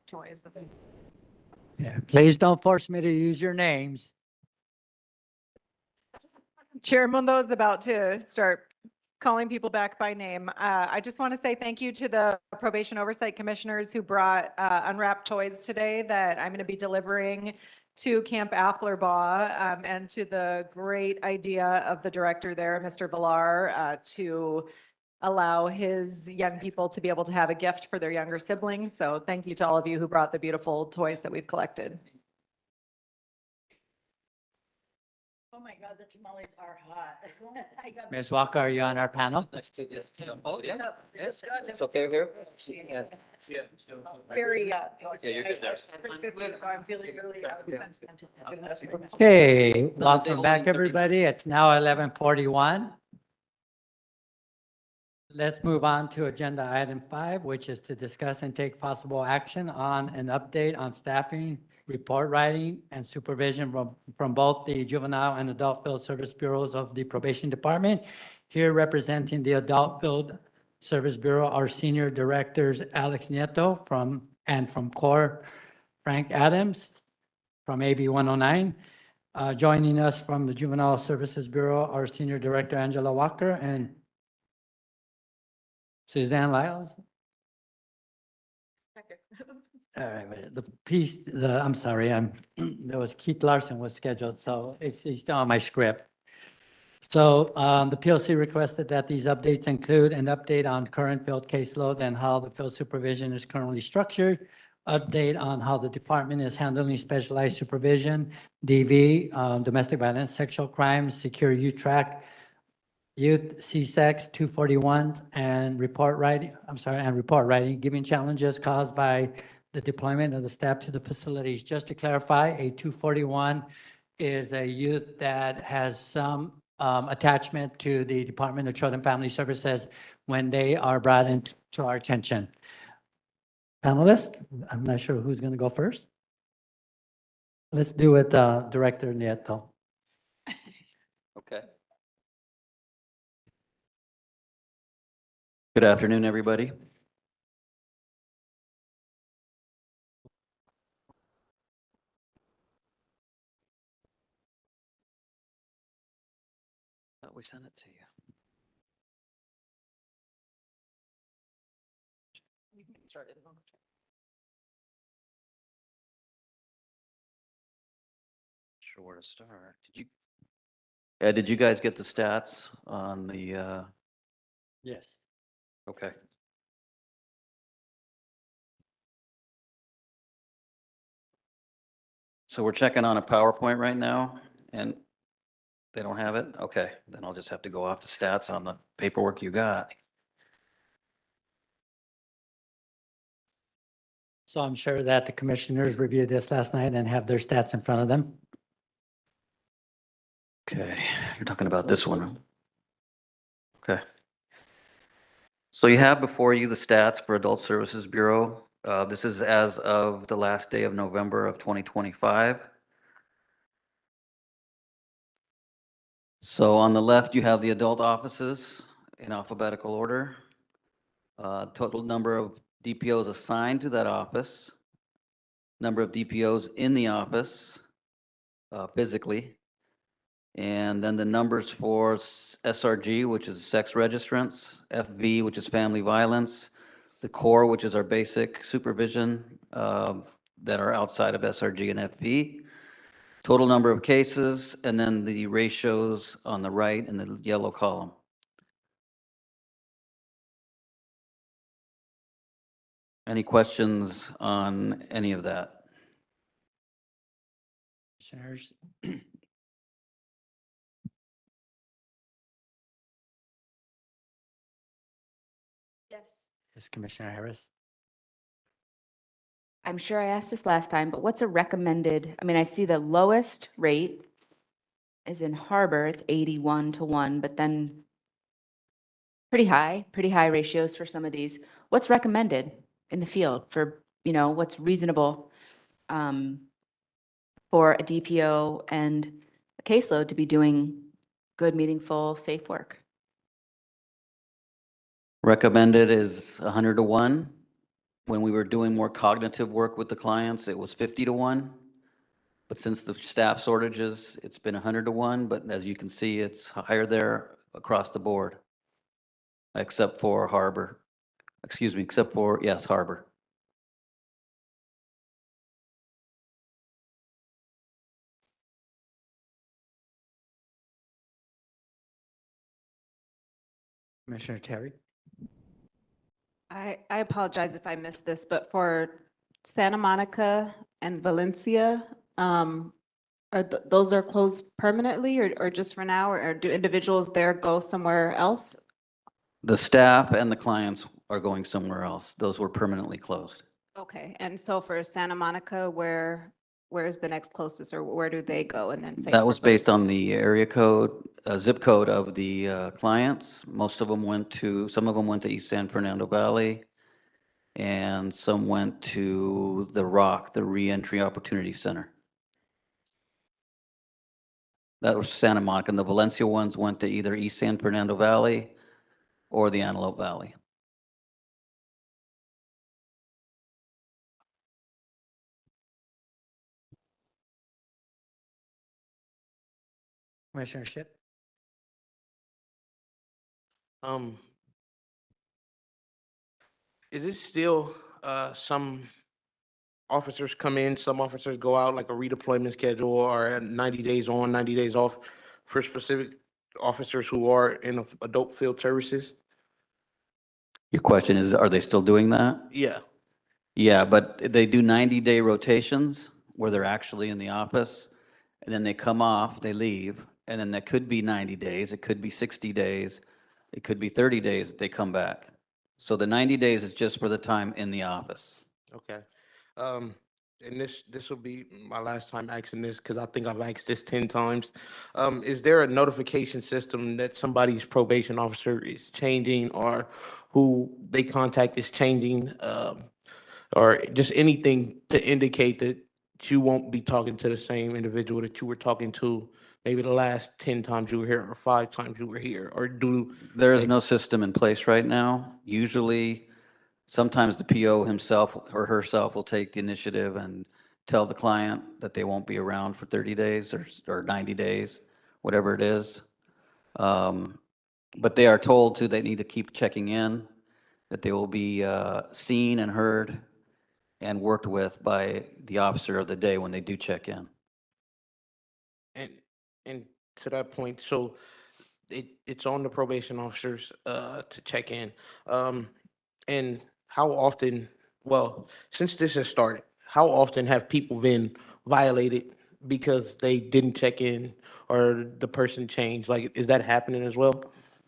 toys. Yeah, please don't force me to use your names. Chair Mundo is about to start calling people back by name. I just want to say thank you to the Probation Oversight Commissioners who brought unwrapped toys today that I'm going to be delivering to Camp Afflerbaugh, and to the great idea of the director there, Mr. Villar, to allow his young people to be able to have a gift for their younger siblings. So thank you to all of you who brought the beautiful toys that we've collected. Oh my God, the tamales are hot. Ms. Walker, are you on our panel? Oh, yeah. Yes. It's okay here? Very, Yeah, you're good there. so I'm feeling really, Okay, welcome back, everybody. It's now 11:41. Let's move on to agenda item 5, which is to discuss and take possible action on an update on staffing, report writing, and supervision from both the Juvenile and Adult Field Service Bureaus of the Probation Department. Here representing the Adult Field Service Bureau, our Senior Directors Alex Nieto from CORE, Frank Adams from AB 109. Joining us from the Juvenile Services Bureau, our Senior Director Angela Walker and Suzanne Lyles. All right, I'm sorry, there was Keith Larson was scheduled, so he's still on my script. So the PLC requested that these updates include an update on current field caseload and how the field supervision is currently structured, update on how the department is handling specialized supervision, DV, domestic violence, sexual crimes, secure youth track, youth CSEX 241s, and report writing, giving challenges caused by the deployment of the staff to the facilities. Just to clarify, a 241 is a youth that has some attachment to the Department of Children and Family Services when they are brought into our attention. Panelists, I'm not sure who's going to go first. Let's do it, Director Nieto. Okay. Good afternoon, everybody. We sent it to you. You can start it. Sure where to start. Did you guys get the stats on the, Yes. okay. So we're checking on a PowerPoint right now, and they don't have it? Okay, then I'll just have to go off the stats on the paperwork you got. So I'm sure that the commissioners reviewed this last night and have their stats in front of them. Okay, you're talking about this one. Okay. So you have before you the stats for Adult Services Bureau. This is as of the last day of November of 2025. So on the left, you have the adult offices in alphabetical order. Total number of DPOs assigned to that office, number of DPOs in the office physically, and then the numbers for SRG, which is sex registrants, FV, which is family violence, the CORE, which is our basic supervision that are outside of SRG and FV, total number of cases, and then the ratios on the right in the yellow column. Any questions on any of that? Commissioners. Yes. Yes, Commissioner Harris. I'm sure I asked this last time, but what's a recommended, I mean, I see the lowest rate is in Harbor, it's 81 to 1, but then pretty high ratios for some of these. What's recommended in the field for, what's reasonable for a DPO and a caseload to be doing good, meaningful, safe work? Recommended is 100 to 1. When we were doing more cognitive work with the clients, it was 50-1. But since the staff shortages, it's been 100-1. But as you can see, it's higher there across the board, except for Harbor. Excuse me, except for, yes, Harbor. Commissioner Terry? I apologize if I missed this, but for Santa Monica and Valencia, those are closed permanently or just for now, or do individuals there go somewhere else? The staff and the clients are going somewhere else. Those were permanently closed. Okay, and so for Santa Monica, where is the next closest, or where do they go? And then same That for was based on the area code, zip code of the clients. Most of them some of them went to East San Fernando Valley, and some went to the ROC, the Reentry Opportunity Center. That was Santa Monica, and the Valencia ones went to either East San Fernando Valley or the Antelope Valley. Commissioner Ship? Is it still, some officers come in, some officers go out, like a redeployment schedule or at 90 days on, 90 days off for specific officers who are in adult field services? Your question is, are they still doing that? Yeah. Yeah, but they do 90-day rotations where they're actually in the office, and then they come off, they leave, and then that could be 90 days, it could be 60 days, it could be 30 days that they come back. So the 90 days is just for the time in the office. Okay. And this will be my last time asking this because I think I've asked this 10 times. Is there a notification system that somebody's probation officer is changing or who they contact is changing? Or just anything to indicate that you won't be talking to the same individual that you were talking to maybe the last 10 times you were here or 5 times you were here, or do There is no system in place right now. Usually, sometimes the PO himself or herself will take the initiative and tell the client that they won't be around for 30 days or 90 days, whatever it is. But they are told to, they need to keep checking in, that they will be seen and heard and worked with by the officer of the day when they do check in. and and to that point, so it's on the probation officers to check in. And how often, well, since this has started, how often have people been violated because they didn't check in or the person changed? Like, is that happening as well?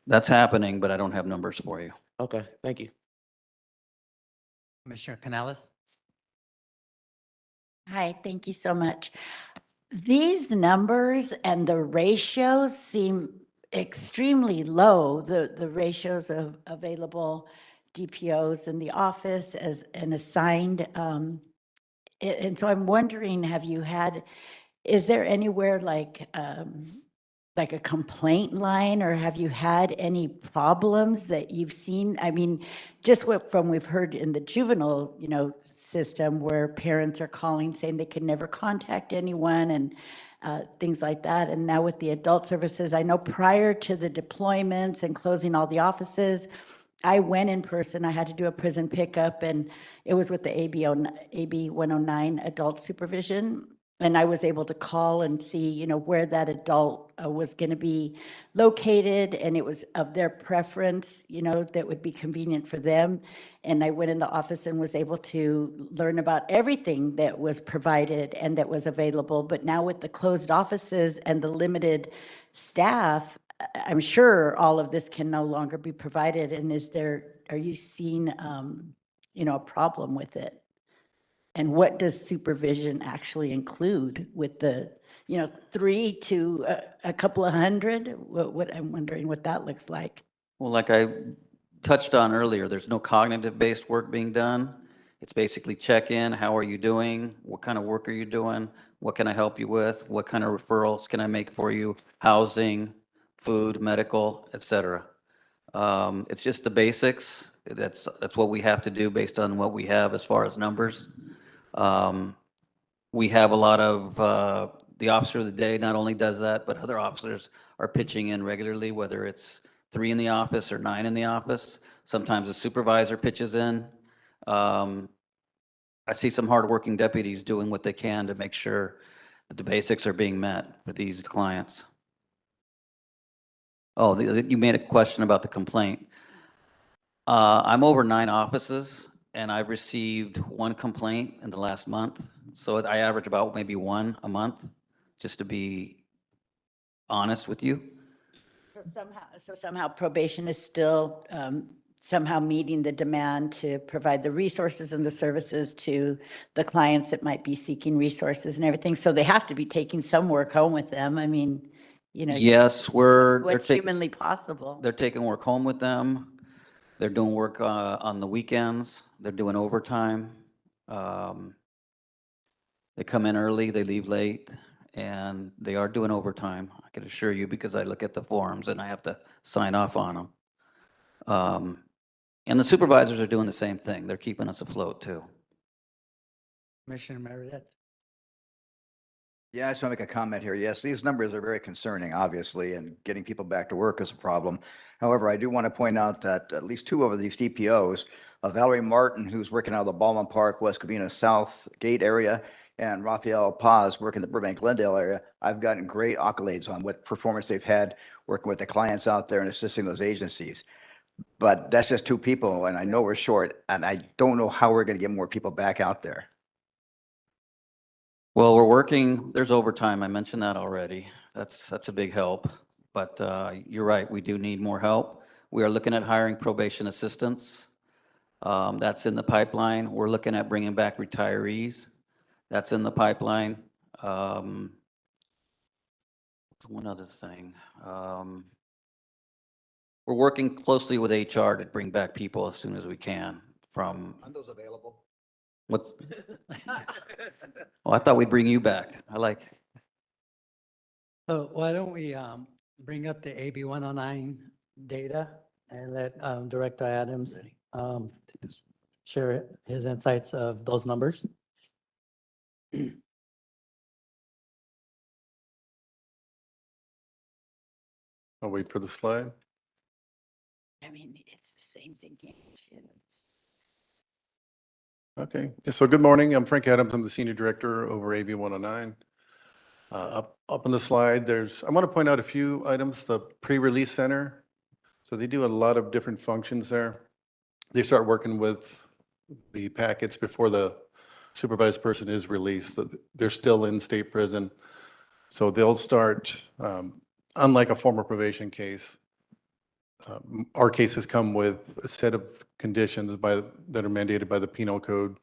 That's happening, but I don't have numbers for you. Okay, thank you. Commissioner Canales? Hi, thank you so much. These numbers and the ratios seem extremely low, the ratios of available DPOs in the office as an assigned. And so I'm wondering, is there anywhere like a complaint line, or have you had any problems that you've seen? I mean, just we've heard in the juvenile, system where parents are calling saying they can never contact anyone and things like that. And now with the adult services, I know prior to the deployments and closing all the offices, I went in person. I had to do a prison pickup, and it was with the AB 109 adult supervision. And I was able to call and see, where that adult was going to be located, and it was of their preference, that would be convenient for them. And I went in the office and was able to learn about everything that was provided and that was available. But now with the closed offices and the limited staff, I'm sure all of this can no longer be provided. And are you seeing, a problem with it? And what does supervision actually include with the, 3 to a couple of hundred? What I'm wondering what that looks like. Well, like I touched on earlier, there's no cognitive-based work being done. It's basically check in, how are you doing? What kind of work are you doing? What can I help you with? What kind of referrals can I make for you? Housing, food, medical, etc. It's just the basics. That's what we have to do based on what we have as far as numbers. We have a lot of, the officer of the day not only does that, but other officers are pitching in regularly, whether it's 3 in the office or 9 in the office. Sometimes the supervisor pitches in. I see some hardworking deputies doing what they can to make sure that the basics are being met for these clients. Oh, you made a question about the complaint. I'm over 9 offices, and I've received 1 complaint in the last month. So I average about maybe 1 a month, just to be honest with you. So somehow probation is still somehow meeting the demand to provide the resources and the services to the clients that might be seeking resources and everything. So they have to be taking some work home with them. I mean, you know. Yes, they're What's taking, humanly possible. they're taking work home with them. They're doing work on the weekends. They're doing overtime. They come in early, they leave late, and they are doing overtime. I can assure you, because I look at the forms and I have to sign off on them. And the supervisors are doing the same thing. They're keeping us afloat too. Commissioner Meredith. Yeah, I just want to make a comment here. Yes, these numbers are very concerning, obviously, and getting people back to work is a problem. However, I do want to point out that at least 2 of these DPOs, Valerie Martin, who's working out of the Ballman Park, West Covina South Gate area, and Rafael Paz working the Burbank Glendale area, I've gotten great accolades on what performance they've had working with the clients out there and assisting those agencies. But that's just 2 people, and I know we're short, and I don't know how we're going to get more people back out there. Well, we're working, there's overtime. I mentioned that already. That's a big help. But you're right, we do need more help. We are looking at hiring probation assistants. That's in the pipeline. We're looking at bringing back retirees. That's in the pipeline. One other thing. We're working closely with HR to bring back people as soon as we can from. Are those available? What's? Oh, I thought we'd bring you back. I like. So why don't we bring up the AB 109 data and let Director Adams share his insights of those numbers? I'll wait for the slide. I mean, it's the same thing. Okay, so good morning. I'm Frank Adams. I'm the Senior Director over AB 109. Up on the slide, I want to point out a few items. The pre-release center. So they do a lot of different functions there. They start working with the packets before the supervised person is released. They're still in state prison. So they'll start, unlike a former probation case, our cases come with a set of conditions that are mandated by the penal code,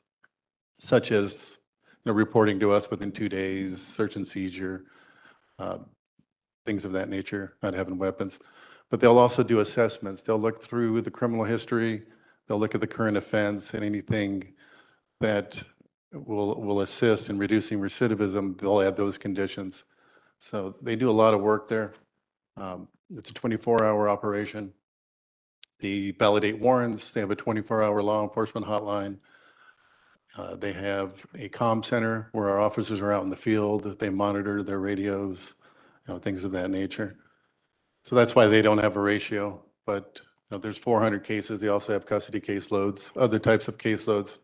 such as reporting to us within 2 days, search and seizure, things of that nature, not having weapons. But they'll also do assessments. They'll look through the criminal history. They'll look at the current offense and anything that will assist in reducing recidivism. They'll add those conditions. So they do a lot of work there. It's a 24-hour operation. They validate warrants. They have a 24-hour law enforcement hotline. They have a comm center where our officers are out in the field. They monitor their radios, things of that nature. So that's why they don't have a ratio. But there's 400 cases. They also have custody caseloads, other types of caseloads,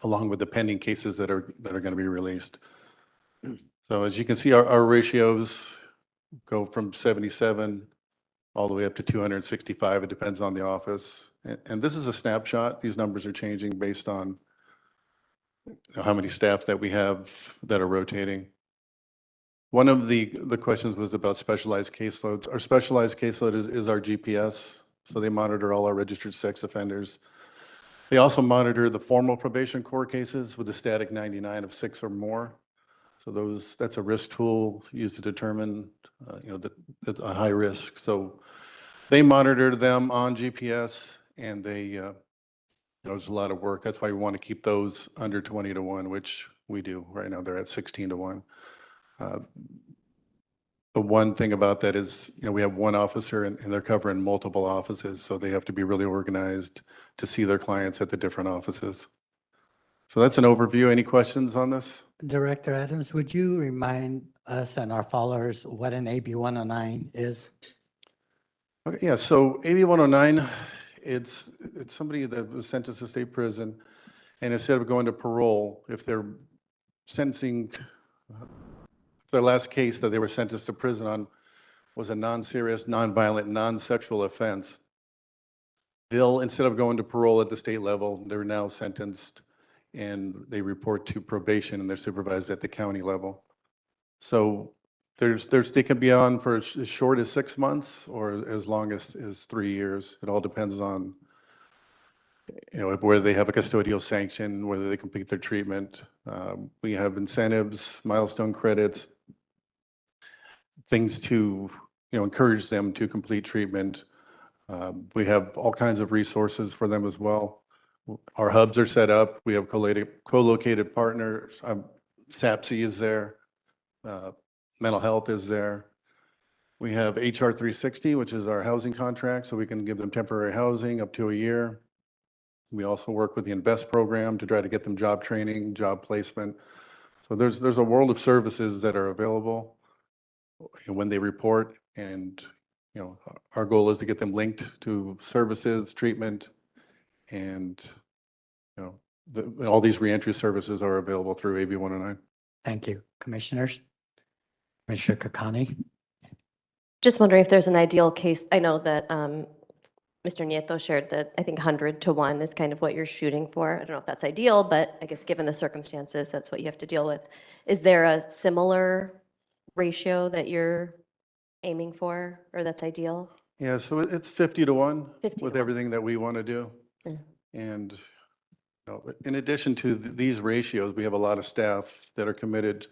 along with the pending cases that are going to be released. So as you can see, our ratios go from 77 all the way up to 265. It depends on the office. And this is a snapshot. These numbers are changing based on how many staff that we have that are rotating. One of the questions was about specialized caseloads. Our specialized caseload is our GPS. So they monitor all our registered sex offenders. They also monitor the formal probation court cases with a static 99 of 6 or more. So that's a risk tool used to determine, that's a high risk. So they monitor them on GPS, and there's a lot of work. That's why we want to keep those under 20 to 1, which we do right now. They're at 16 to 1. The one thing about that is, we have one officer and they're covering multiple offices, so they have to be really organized to see their clients at the different offices. So that's an overview. Any questions on this? Director Adams, would you remind us and our followers what an AB 109 is? Okay, yeah, so AB 109, it's somebody that was sentenced to state prison, and instead of going to parole, if they're sentencing, their last case that they were sentenced to prison on was a non-serious, non-violent, non-sexual offense, they'll, instead of going to parole at the state level, they're now sentenced and they report to probation and they're supervised at the county level. So they can be on for as short as 6 months or as long as 3 years. It all depends on, whether they have a custodial sanction, whether they complete their treatment. We have incentives, milestone credits, things to, encourage them to complete treatment. We have all kinds of resources for them as well. Our hubs are set up. We have co-located partners. SAPC is there. Mental health is there. We have HR 360, which is our housing contract, so we can give them temporary housing up to a year. We also work with the INVEST program to try to get them job training, job placement. So there's a world of services that are available when they report, and our goal is to get them linked to services, treatment, and all these reentry services are available through AB 109. Thank you. Commissioners? Commissioner Kakani? Just wondering if there's an ideal case. I know that Mr. Nieto shared that I think 100 to 1 is kind of what you're shooting for. I don't know if that's ideal, but I guess given the circumstances, that's what you have to deal with. Is there a similar ratio that you're aiming for or that's ideal? Yeah, so it's 50 to 1 50 with to 1. everything that we want to do. Yeah. And in addition to these ratios, we have a lot of staff that are committed,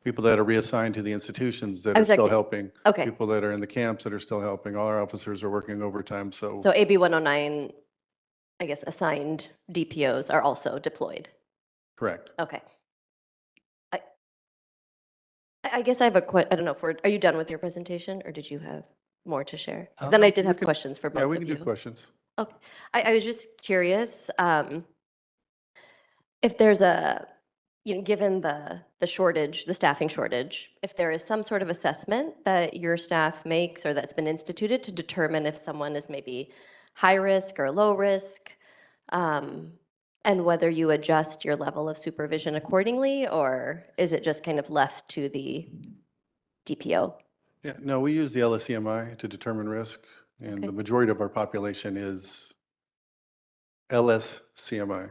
people that are reassigned to the institutions that are still helping. Okay. People that are in the camps that are still helping. All our officers are working overtime, So AB 109, I guess, assigned DPOs are also deployed. correct. Okay. I guess I have I don't know if are you done with your presentation or did you have more to share? Then I did have questions for both Yeah, of we you. can do questions. Okay. I was just curious if there's given the shortage, the staffing shortage, if there is some sort of assessment that your staff makes or that's been instituted to determine if someone is maybe high risk or low risk, and whether you adjust your level of supervision accordingly, or is it just kind of left to the DPO? Yeah, no, we use the LSCMI to determine risk, and Okay. the majority of our population is LSCMI.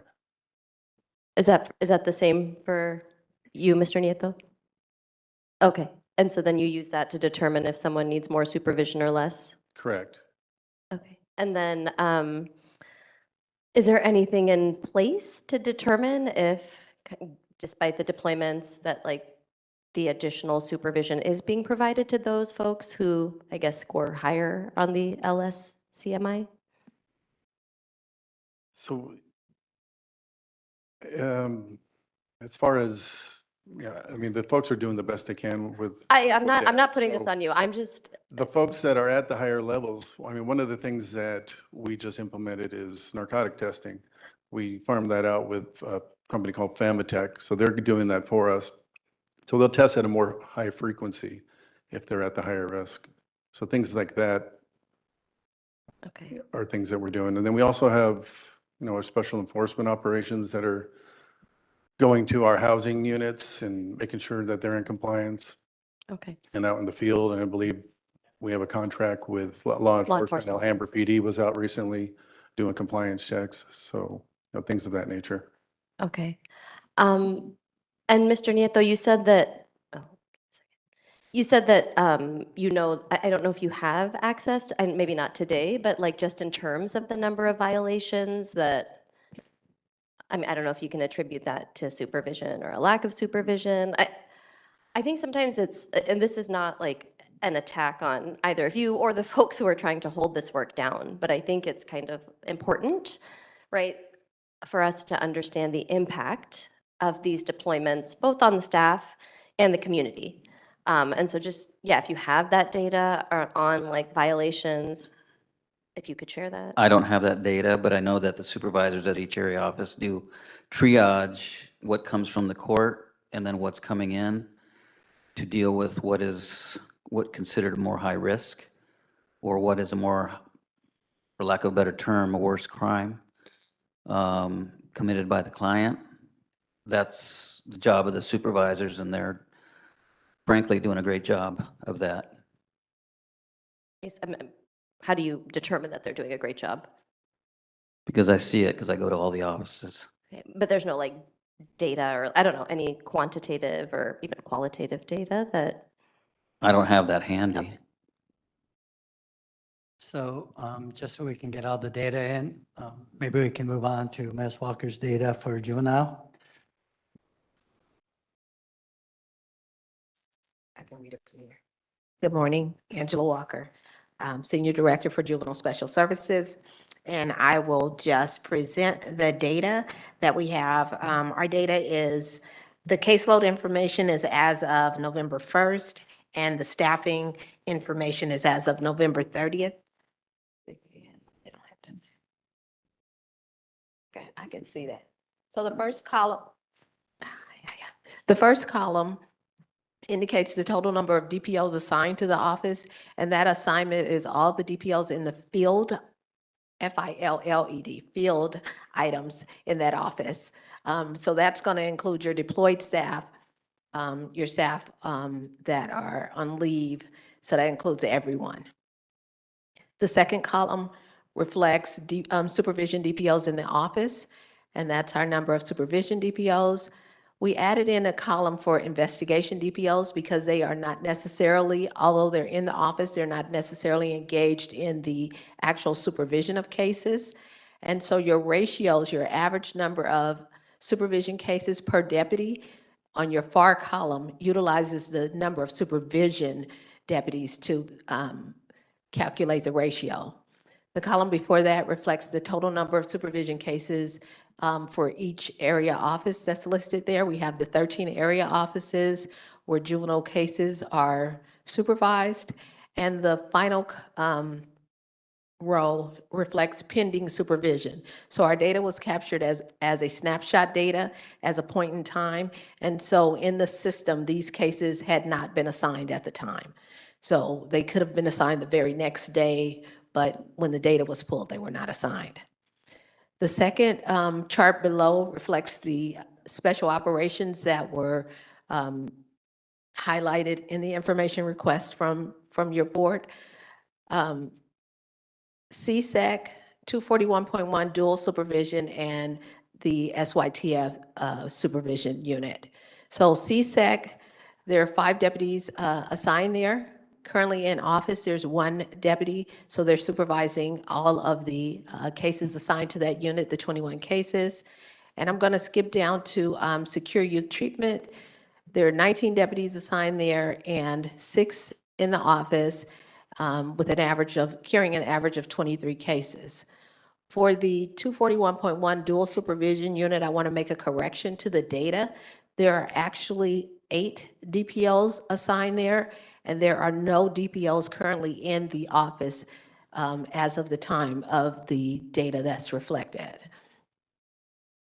Is that the same for you, Mr. Nieto? Okay. And so then you use that to determine if someone needs more supervision or less? Correct. Okay. And then is there anything in place to determine if, despite the deployments, that the additional supervision is being provided to those folks who, I guess, score higher on the LSCMI? So, as far as, I mean, the folks are doing the best they can with. I'm with not that. putting this So on you. I'm just, the folks that are at the higher levels, I mean, one of the things that we just implemented is narcotic testing. We farmed that out with a company called Famatech, so they're doing that for us. So they'll test at a more high frequency if they're at the higher risk. So things like that okay. are things that we're doing. And then we also have, our special enforcement operations that are going to our housing units and making sure that they're in compliance Okay. and out in the field. And I believe we have a contract with law enforcement. Now, Amber PD was out recently doing compliance checks. So, things of that nature. Okay. And Mr. Nieto, you said that, I don't know if you have access to, and maybe not today, but just in terms of the number of violations that, I mean, I don't know if you can attribute that to supervision or a lack of supervision. I think sometimes and this is not an attack on either of you or the folks who are trying to hold this work down, but I think it's kind of important, right, for us to understand the impact of these deployments, both on the staff and the community. And so just, yeah, if you have that data or on like violations, if you could share that. I don't have that data, but I know that the supervisors at each area office do triage what comes from the court and then what's coming in to deal with what considered more high risk or what is a more, for lack of a better term, a worse crime committed by the client. That's the job of the supervisors, and they're frankly doing a great job of that. How do you determine that they're doing a great job? Because I see it, because I go to all the offices. Okay, but there's no like data or, I don't know, any quantitative or even qualitative data that, I don't have that handy. So just so we can get all the data in, maybe we can move on to Ms. Walker's data for juvenile. I can read it from here. Good morning, Angela Walker, Senior Director for Juvenile Special Services. And I will just present the data that we have. Our data is, the caseload information is as of November 1st, and the staffing information is as of November 30th. They don't have to. Okay, I can see that. So the first column, the first column indicates the total number of DPOs assigned to the office, and that assignment is all the DPOs in the field, FILLED, field items in that office. So that's going to include your deployed staff, your staff that are on leave, so that includes everyone. The second column reflects supervision DPOs in the office, and that's our number of supervision DPOs. We added in a column for investigation DPOs because they are not necessarily, although they're in the office, they're not necessarily engaged in the actual supervision of cases. And so your ratios, your average number of supervision cases per deputy on your far column utilizes the number of supervision deputies to calculate the ratio. The column before that reflects the total number of supervision cases for each area office that's listed there. We have the 13 area offices where juvenile cases are supervised, and the final row reflects pending supervision. So our data was captured as a snapshot data as a point in time, and so in the system, these cases had not been assigned at the time. So they could have been assigned the very next day, but when the data was pulled, they were not assigned. The second chart below reflects the special operations that were highlighted in the information request from your board. CSEC, 241.1 dual supervision, and the SYTF supervision unit. So CSEC, there are 5 deputies assigned there. Currently in office, there's 1 deputy, so they're supervising all of the cases assigned to that unit, the 21 cases. And I'm going to skip down to secure youth treatment. There are 19 deputies assigned there and 6 in the office with an average of, carrying an average of 23 cases. For the 241.1 dual supervision unit, I want to make a correction to the data. There are actually 8 DPOs assigned there, and there are no DPOs currently in the office as of the time of the data that's reflected.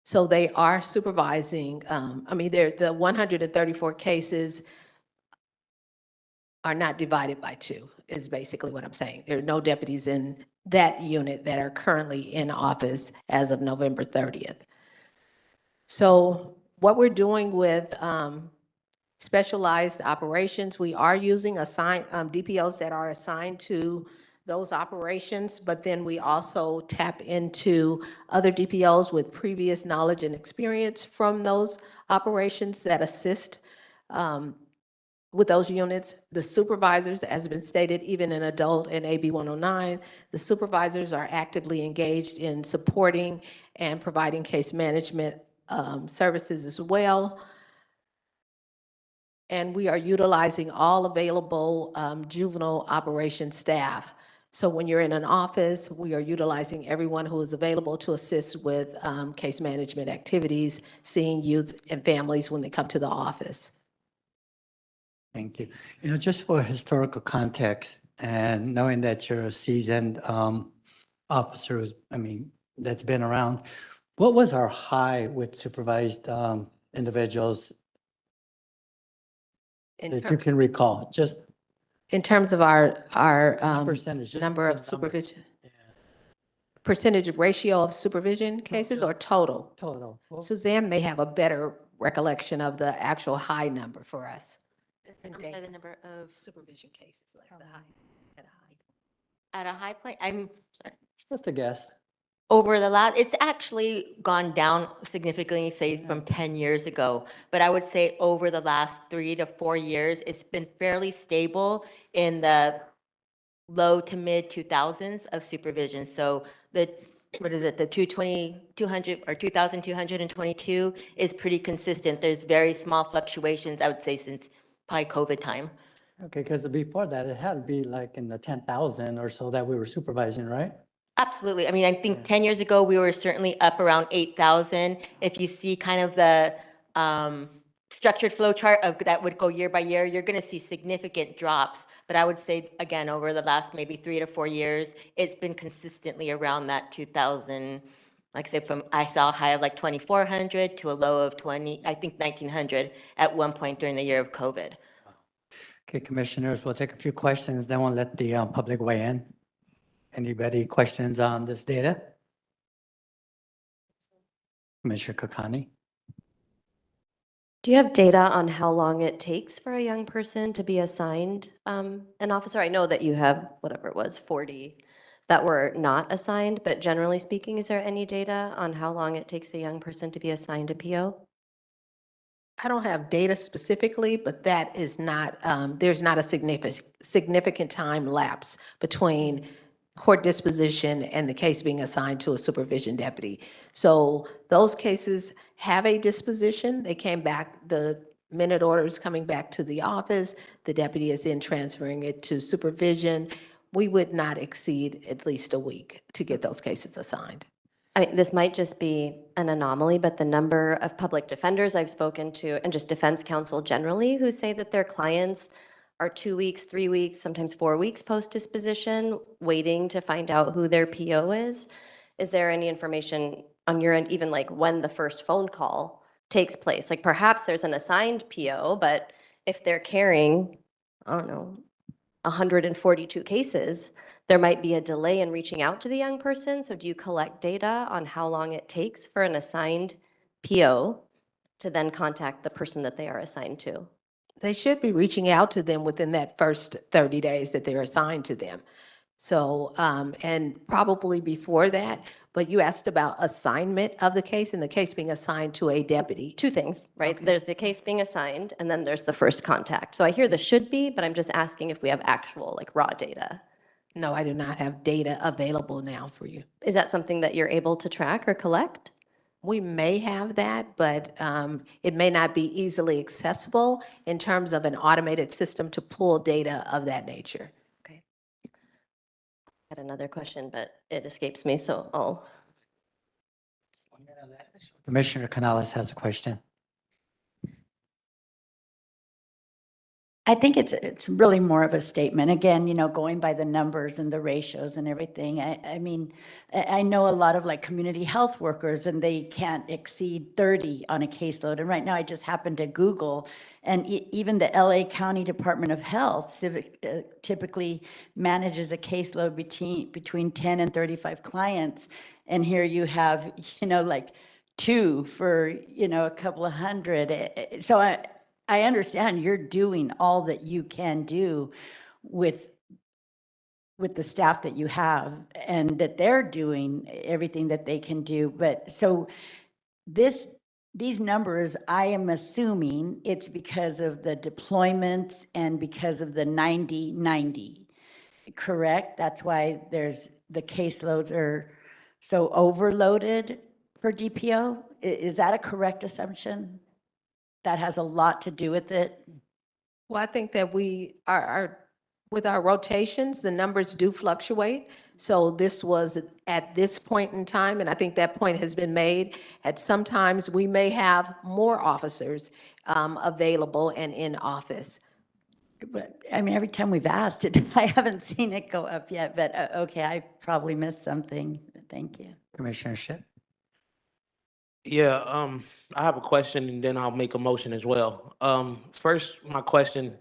So they are supervising, I mean, the 134 cases are not divided by 2, is basically what I'm saying. There are no deputies in that unit that are currently in office as of November 30th. So what we're doing with specialized operations, we are using assigned DPOs that are assigned to those operations, but then we also tap into other DPOs with previous knowledge and experience from those operations that assist with those units. The supervisors, as has been stated, even in adult and AB 109, the supervisors are actively engaged in supporting and providing case management services as well. And we are utilizing all available juvenile operation staff. So when you're in an office, we are utilizing everyone who is available to assist with case management activities, seeing youth and families when they come to the office. Thank you. Just for historical context and knowing that you're a seasoned officer, that's been around, what was our high with supervised individuals In that you ter- can recall? Just in terms of our percentage, just number of the number. supervision, percentage ratio of supervision cases or total? Total. Well, Suzanne may have a better recollection of the actual high number for us. I'm sorry, the number of Supervision cases, like the high, at a high. at a high point, I'm sorry. just a guess. Over the last, it's actually gone down significantly, say from 10 years ago. But I would say over the last 3 to 4 years, it's been fairly stable in the low to mid 2000s of supervision. So the, what is it, the 200 or 2,222 is pretty consistent. There's very small fluctuations, I would say, since probably COVID time. Okay, because before that, it had to be like in the 10,000 or so that we were supervising, right? Absolutely. I mean, I think 10 years ago, we were certainly up around 8,000. If you see kind of the structured flow chart of that would go year by year, you're going to see significant drops. But I would say, again, over the last maybe 3 to 4 years, it's been consistently around that 2,000. Like I said, I saw a high of like 2,400 to a low of 1,900 at one point during the year of COVID. Okay, commissioners, we'll take a few questions, then we'll let the public weigh in. Anybody questions on this data? Commissioner Kokani? Do you have data on how long it takes for a young person to be assigned an officer? I know that you have, whatever it was, 40 that were not assigned, but generally speaking, is there any data on how long it takes a young person to be assigned a PO? I don't have data specifically, but that is not, there's not a significant time lapse between court disposition and the case being assigned to a supervision deputy. So those cases have a disposition. They came back, the minute order is coming back to the office. The deputy is then transferring it to supervision. We would not exceed at least a week to get those cases assigned. I mean, this might just be an anomaly, but the number of public defenders I've spoken to, and just defense counsel generally, who say that their clients are 2 weeks, 3 weeks, sometimes 4 weeks post-disposition, waiting to find out who their PO is. Is there any information on your end, even like when the first phone call takes place? Like perhaps there's an assigned PO, but if they're carrying, I don't know, 142 cases, there might be a delay in reaching out to the young person. So do you collect data on how long it takes for an assigned PO to then contact the person that they are assigned to? They should be reaching out to them within that first 30 days that they're assigned to them. So, and probably before that, but you asked about assignment of the case and the case being assigned to a deputy. Two things, right? Okay. There's the case being assigned, and then there's the first contact. So I hear the should be, but I'm just asking if we have actual like raw data. No, I do not have data available now for you. Is that something that you're able to track or collect? We may have that, but it may not be easily accessible in terms of an automated system to pull data of that nature. Okay. I had another question, but it escapes me, so I'll. Commissioner Canales has a question. I think it's really more of a statement. Again, going by the numbers and the ratios and everything. I mean, I know a lot of like community health workers and they can't exceed 30 on a caseload. And right now I just happened to Google, and even the LA County Department of Health typically manages a caseload between 10 and 35 clients. And here you have, like 2 for, a couple of hundred. So I understand you're doing all that you can do with the staff that you have, and that they're doing everything that they can do. But so these numbers, I am assuming it's because of the deployments and because of the 90-90, correct? That's why the caseloads are so overloaded per DPO. Is that a correct assumption? That has a lot to do with it? Well, I think that we are with our rotations, the numbers do fluctuate. So this was at this point in time, and I think that point has been made. At sometimes we may have more officers available and in office. But, I mean, every time we've asked it, I haven't seen it go up yet, but, okay, I probably missed something. Thank you. Commissioner Ship? Yeah, I have a question and then I'll make a motion as well. First, my question,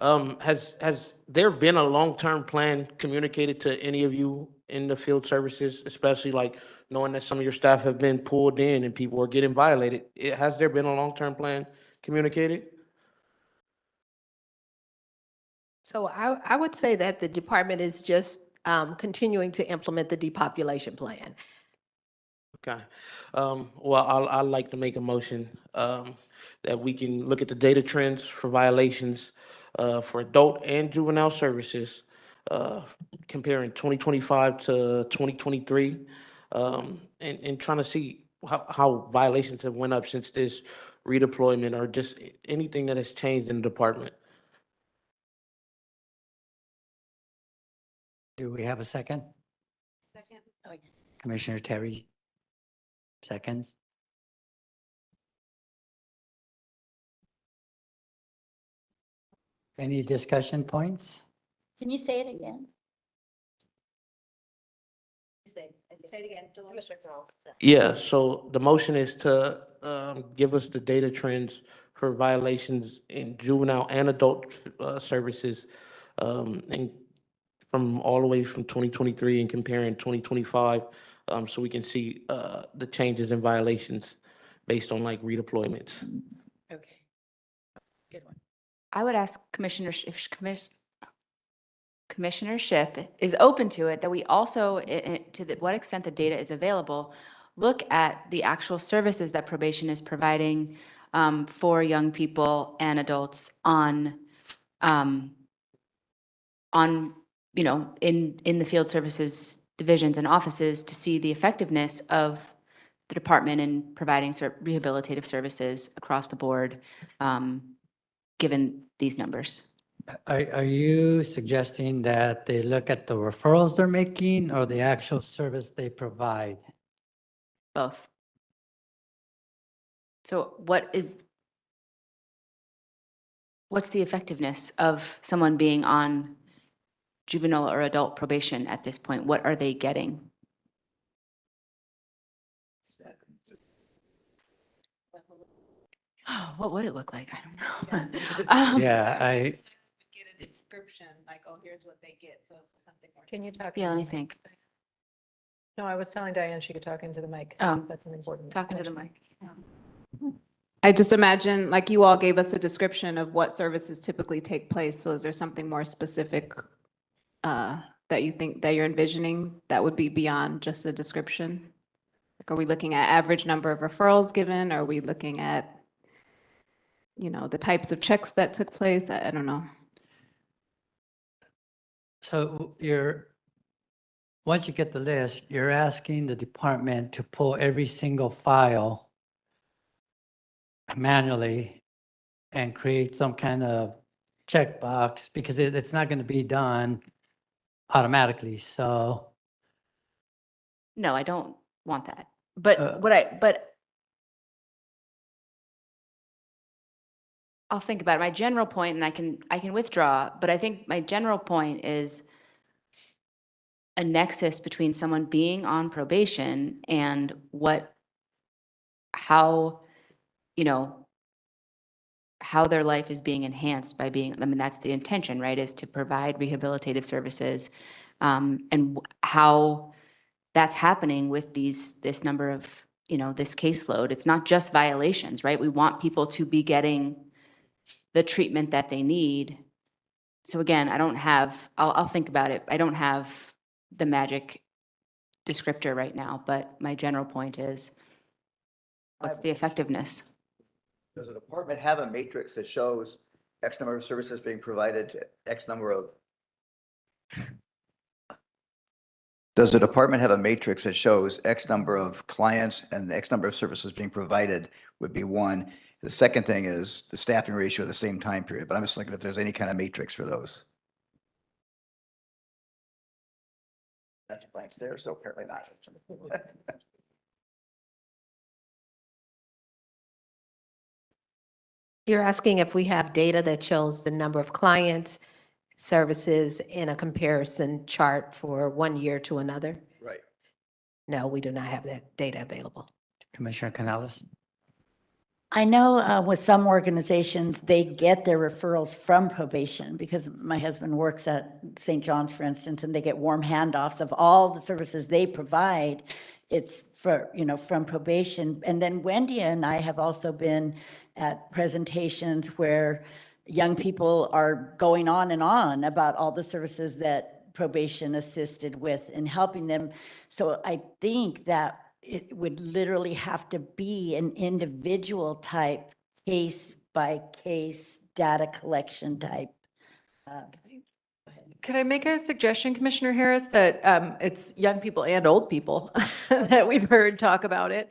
has there been a long-term plan communicated to any of you in the field services, especially like knowing that some of your staff have been pulled in and people are getting violated? Has there been a long-term plan communicated? So I would say that the department is just continuing to implement the depopulation plan. Okay. Well, I'd like to make a motion that we can look at the data trends for violations for adult and juvenile services, uh, comparing 2025 to 2023, and trying to see how violations have went up since this redeployment or just anything that has changed in the department. Do we have a second? Second. Commissioner Terry? Seconds? Any discussion points? Can you say it again? Say it again. Yeah, so the motion is to give us the data trends for violations in juvenile and adult services, and from all the way from 2023 and comparing 2025, so we can see the changes in violations based on like redeployments. Okay. Good one. I would ask Commissioner, if Commissioner Ship is open to it, that we also, what extent the data is available, look at the actual services that probation is providing for young people and adults on, in the field services divisions and offices to see the effectiveness of the department in providing rehabilitative services across the board, given these numbers. Are you suggesting that they look at the referrals they're making or the actual service they provide? Both. So what's the effectiveness of someone being on juvenile or adult probation at this point? What are they getting? What would it look like? I don't know. Yeah, Get a description, like, oh, here's what they get, so something more. Can you talk? Yeah, let me into the mic? think. No, I was telling Diane she could talk into the mic. Oh. That's an important. Talking to the connection. mic. I just imagine, like, you all gave us a description of what services typically take place. So is there something more specific that you think that you're envisioning that would be beyond just a description? Like, are we looking at average number of referrals given? Are we looking at, the types of checks that took place? I don't know. so once you get the list, you're asking the department to pull every single file manually and create some kind of checkbox because it's not going to be done automatically. So No, I don't want that. But I'll think about it. My general point, and I can withdraw, but I think my general point is a nexus between someone being on probation and how their life is being enhanced by being, I mean, that's the intention, right, is to provide rehabilitative services, and how that's happening with this number of, this caseload. It's not just violations, right? We want people to be getting the treatment that they need. So again, I'll think about it. I don't have the magic descriptor right now, but my general point is, what's the effectiveness? Does the department have a matrix that shows X number of services being provided to X number of? Does the department have a matrix that shows X number of clients and the X number of services being provided would be one? The second thing is the staffing ratio at the same time period, but I'm just thinking if there's any kind of matrix for those. That's a blank stare, so apparently not. You're asking if we have data that shows the number of clients, services in a comparison chart for 1 year to another? Right. No, we do not have that data available. Commissioner Canales? I know with some organizations, they get their referrals from probation because my husband works at St. John's, for instance, and they get warm handoffs of all the services they provide. It's for, from probation. And then Wendy and I have also been at presentations where young people are going on and on about all the services that probation assisted with in helping them. So I think that it would literally have to be an individual type, case by case data collection type. Could I make a suggestion, Commissioner Harris, that it's young people and old people that we've heard talk about it?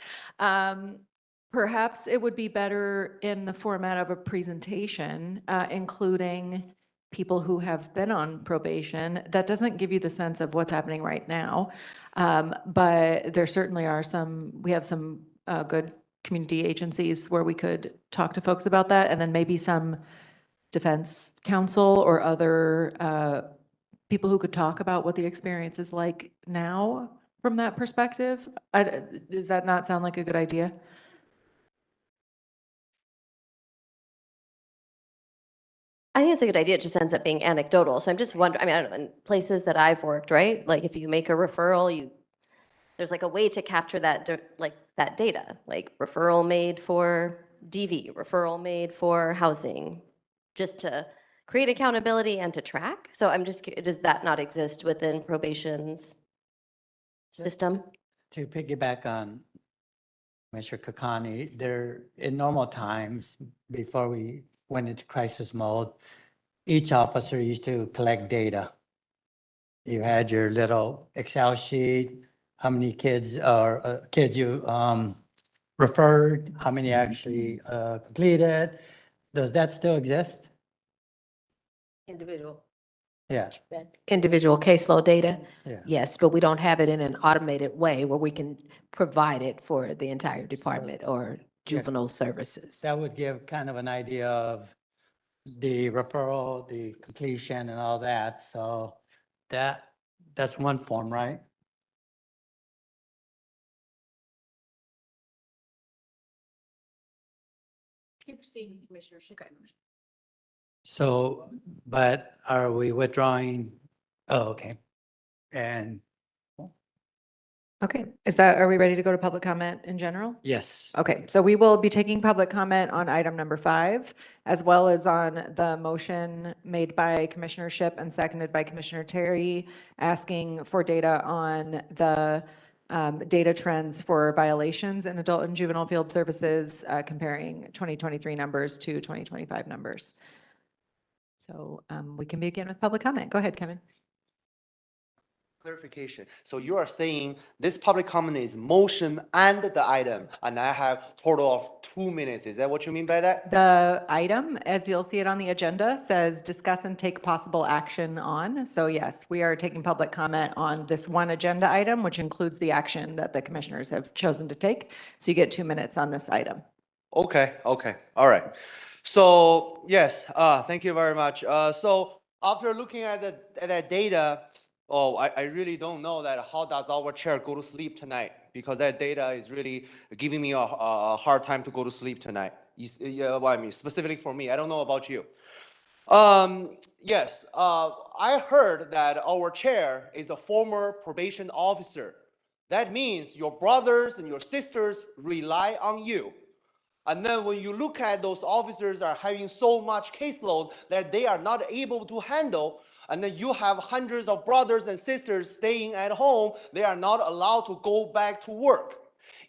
Perhaps it would be better in the format of a presentation, including people who have been on probation. That doesn't give you the sense of what's happening right now. But there certainly are we have some good community agencies where we could talk to folks about that, and then maybe some defense counsel or other people who could talk about what the experience is like now from that perspective. Does that not sound like a good idea? I think it's a good idea. It just ends up being anecdotal. So I'm just wondering, I mean, I don't know, in places that I've worked, right? Like if you make a referral, there's like a way to capture that, that data, like referral made for DV, referral made for housing, just to create accountability and to track. So I'm just, does that not exist within probation's system? To piggyback on Mr. Kakani, there, in normal times, before we went into crisis mode, each officer used to collect data. You had your little Excel sheet, how many kids you referred, how many actually completed. Does that still exist? Individual. Yeah. Individual caseload data? Yeah. Yes, but we don't have it in an automated way where we can provide it for the entire department or juvenile services. That would give kind of an idea of the referral, the completion and all that. So that's one form, right? Keep proceeding, Commissioner. So, but are we withdrawing? Oh, okay. And Okay, are we ready to go to public comment in general? yes. Okay, so we will be taking public comment on item number 5, as well as on the motion made by Commissioner Shipp and seconded by Commissioner Terry, asking for data on the data trends for violations in adult and juvenile field services, comparing 2023 numbers to 2025 numbers. So we can begin with public comment. Go ahead, Kevin. Clarification. So you are saying this public comment is motion and the item, and I have total of 2 minutes. Is that what you mean by that? The item, as you'll see it on the agenda, says discuss and take possible action on. So yes, we are taking public comment on this one agenda item, which includes the action that the commissioners have chosen to take. So you get 2 minutes on this item. Okay, all right. So yes, thank you very much. So after looking at that data, I really don't know that how does our chair go to sleep tonight, because that data is really giving me a hard time to go to sleep tonight. Yeah, well, I mean, specifically for me, I don't know about you. Yes, I heard that our chair is a former probation officer. That means your brothers and your sisters rely on you. And then when you look at those officers are having so much caseload that they are not able to handle, and then you have hundreds of brothers and sisters staying at home, they are not allowed to go back to work.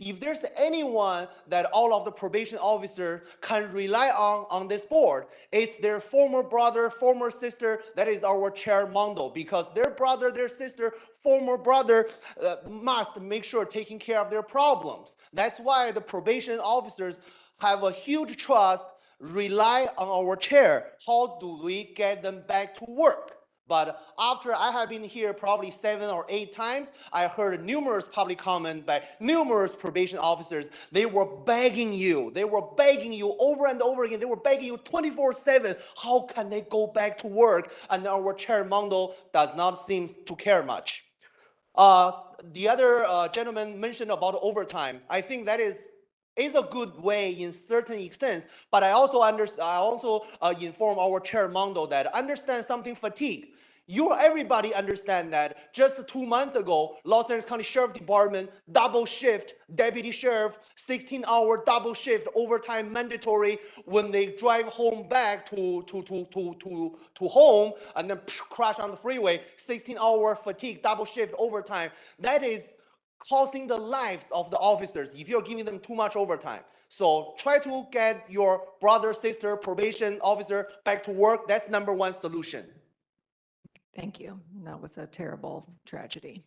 If there's anyone that all of the probation officers can rely on this board, it's their former brother, former sister, that is our chair Mondo, because their brother, their sister, former brother must make sure taking care of their problems. That's why the probation officers have a huge trust, rely on our chair. How do we get them back to work? But after I have been here probably 7 or 8 times, I heard numerous public comment by numerous probation officers. They were begging you. They were begging you over and over again. They were begging you 24/7. How can they go back to work? And our chair Mondo does not seem to care much. The other gentleman mentioned about overtime. I think that is a good way in certain extent, but I also inform our chair Mondo that understand something fatigue. Everybody understand that just 2 months ago, Los Angeles County Sheriff Department double shift deputy sheriff, 16-hour double shift overtime mandatory when they drive home back to home and then crash on the freeway. 16-hour fatigue double shift overtime. That is costing the lives of the officers if you're giving them too much overtime. So try to get your brother, sister, probation officer back to work. That's number one solution. Thank you. That was a terrible tragedy.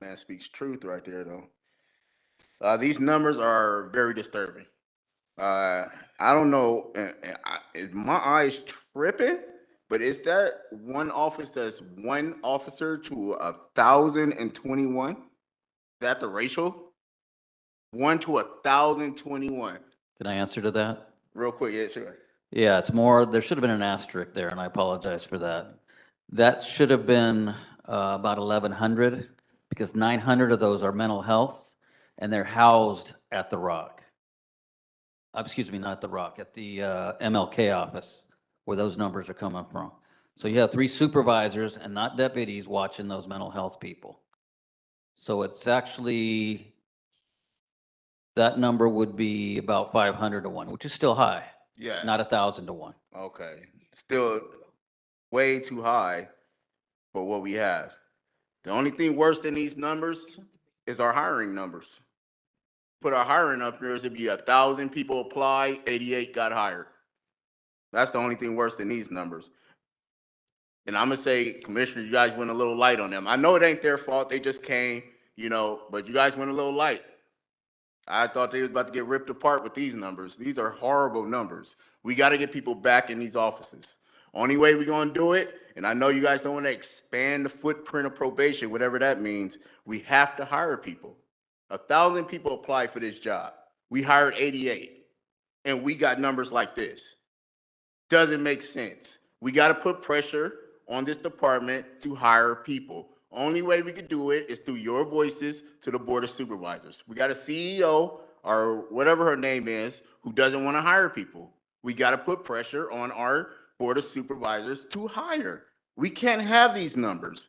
Man speaks truth right there, though. These numbers are very disturbing. I don't know, is my eyes tripping? But is that one office that's one officer to 1,021? Is that the ratio? 1 to 1,021. Can I answer to that? Real quick, yeah, sure. Yeah, it's more, there should have been an asterisk there, and I apologize for that. That should have been about 1,100, because 900 of those are mental health, and they're housed at the Rock. Excuse me, not at the Rock, at the MLK office, where those numbers are coming from. So you have 3 supervisors and not deputies watching those mental health people. So it's actually, that number would be about 500 to 1, which is still high. Yeah. Not 1,000 to 1. Okay. Still way too high for what we have. The only thing worse than these numbers is our hiring numbers. Put our hiring up there, it'd be 1,000 people apply, 88 got hired. That's the only thing worse than these numbers. And I'm gonna say, Commissioner, you guys went a little light on them. I know it ain't their fault, they just came, but you guys went a little light. I thought they was about to get ripped apart with these numbers. These are horrible numbers. We got to get people back in these offices. Only way we're going to do it, and I know you guys don't want to expand the footprint of probation, whatever that means, we have to hire people. 1,000 people apply for this job. We hired 88, and we got numbers like this. Doesn't make sense. We got to put pressure on this department to hire people. Only way we could do it is through your voices to the Board of Supervisors. We got a CEO or whatever her name is who doesn't want to hire people. We got to put pressure on our Board of Supervisors to hire. We can't have these numbers.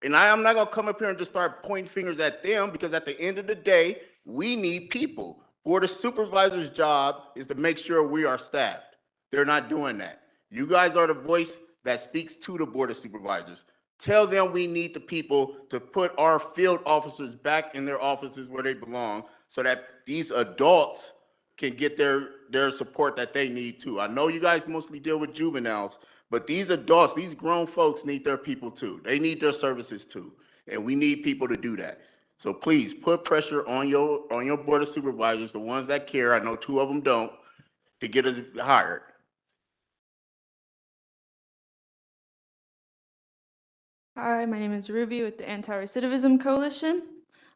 And I'm not going to come up here and just start pointing fingers at them, because at the end of the day, we need people. Board of Supervisors' job is to make sure we are staffed. They're not doing that. You guys are the voice that speaks to the Board of Supervisors. Tell them we need the people to put our field officers back in their offices where they belong, so that these adults can get their support that they need too. I know you guys mostly deal with juveniles, but these adults, these grown folks need their people too. They need their services too. And we need people to do that. So please put pressure on your Board of Supervisors, the ones that care. I know 2 of them don't, to get us hired. Hi, my name is Ruby with the Anti-Recidivism Coalition.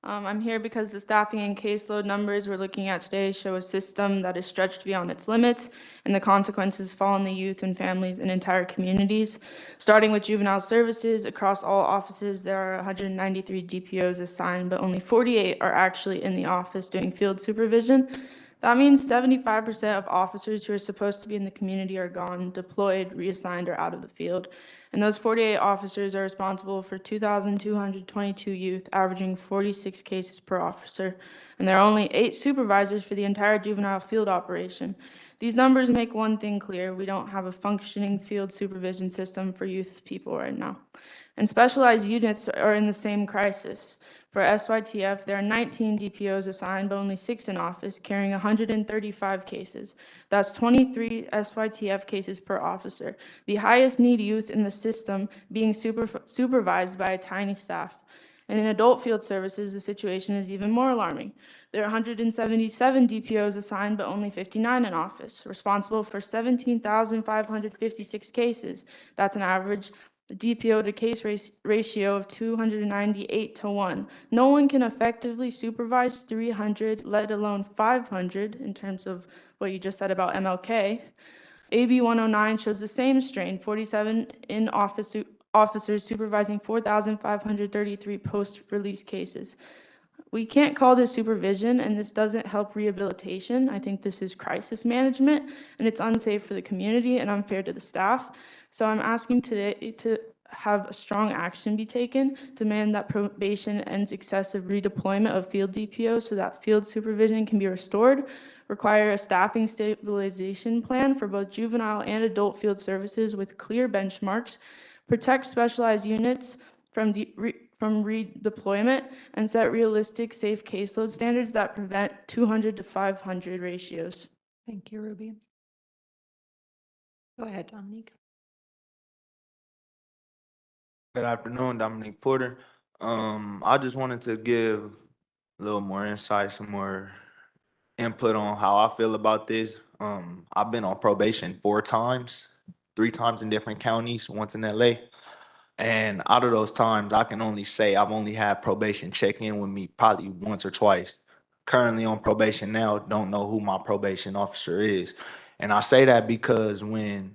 I'm here because the staffing and caseload numbers we're looking at today show a system that is stretched beyond its limits, and the consequences fall on the youth and families and entire communities. Starting with juvenile services, across all offices, there are 193 DPOs assigned, but only 48 are actually in the office doing field supervision. That means 75% of officers who are supposed to be in the community are gone, deployed, reassigned, or out of the field. And those 48 officers are responsible for 2,222 youth, averaging 46 cases per officer. And there are only 8 supervisors for the entire juvenile field operation. These numbers make one thing clear: we don't have a functioning field supervision system for youth people right now. And specialized units are in the same crisis. For SYTF, there are 19 DPOs assigned, but only 6 in office, carrying 135 cases. That's 23 SYTF cases per officer. The highest need youth in the system being supervised by a tiny staff. And in adult field services, the situation is even more alarming. There are 177 DPOs assigned, but only 59 in office, responsible for 17,556 cases. That's an average DPO to case ratio of 298 to 1. No one can effectively supervise 300, let alone 500, in terms of what you just said about MLK. AB 109 shows the same strain, 47 in-office officers supervising 4,533 post-release cases. We can't call this supervision, and this doesn't help rehabilitation. I think this is crisis management, and it's unsafe for the community and unfair to the staff. So I'm asking today to have a strong action be taken, demand that probation ends excessive redeployment of field DPOs so that field supervision can be restored, require a staffing stabilization plan for both juvenile and adult field services with clear benchmarks, protect specialized units from redeployment, and set realistic safe caseload standards that prevent 200 to 500 ratios. Thank you, Ruby. Go ahead, Dominique. Good afternoon, Dominique Porter. I just wanted to give a little more insight, some more input on how I feel about this. I've been on probation 4 times, 3 times in different counties, once in LA. And out of those times, I can only say I've only had probation check in with me probably once or twice. Currently on probation now, don't know who my probation officer is. And I say that because when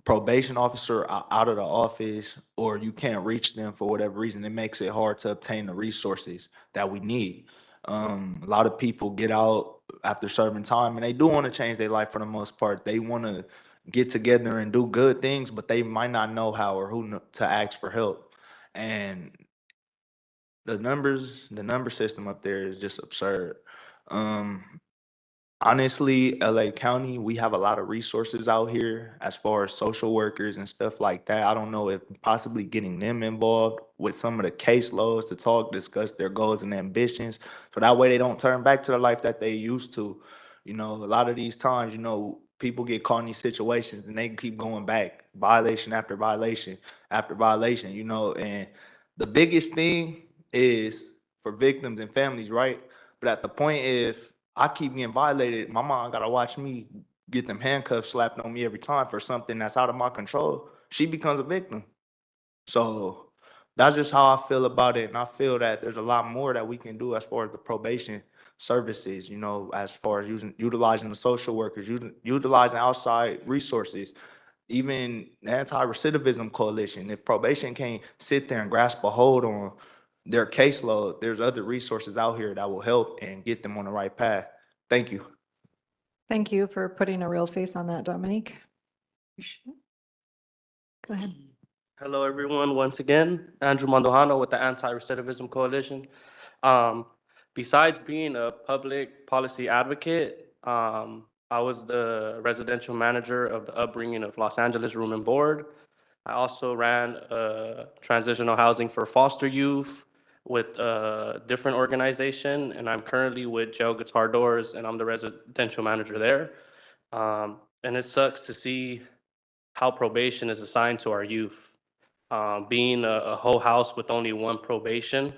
probation officer are out of the office or you can't reach them for whatever reason, it makes it hard to obtain the resources that we need. A lot of people get out after serving time and they do want to change their life for the most part. They want to get together and do good things, but they might not know how or who to ask for help. And the number system up there is just absurd. Um, Honestly, LA County, we have a lot of resources out here as far as social workers and stuff like that. I don't know if possibly getting them involved with some of the caseloads to talk, discuss their goals and ambitions, so that way they don't turn back to the life that they used to. You know, a lot of these times, people get caught in these situations and they keep going back, violation after violation after violation, and the biggest thing is for victims and families, right? But at the point, if I keep getting violated, my mom gotta watch me get them handcuffs slapped on me every time for something that's out of my control. She becomes a victim. So that's just how I feel about it. And I feel that there's a lot more that we can do as far as the probation services, as far as utilizing the social workers, utilizing outside resources, even the anti-recidivism coalition. If probation can't sit there and grasp a hold on their caseload, there's other resources out here that will help and get them on the right path. Thank you. Thank you for putting a real face on that, Dominique. Go ahead. Hello, everyone. Once again, Andrew Mondojano with the Anti-Recidivism Coalition. Besides being a public policy advocate, I was the residential manager of the upbringing of Los Angeles Room and Board. I also ran transitional housing for foster youth with a different organization, and I'm currently with Jail Guitar Doors, and I'm the residential manager there. And it sucks to see how probation is assigned to our youth. Being a whole house with only one probation,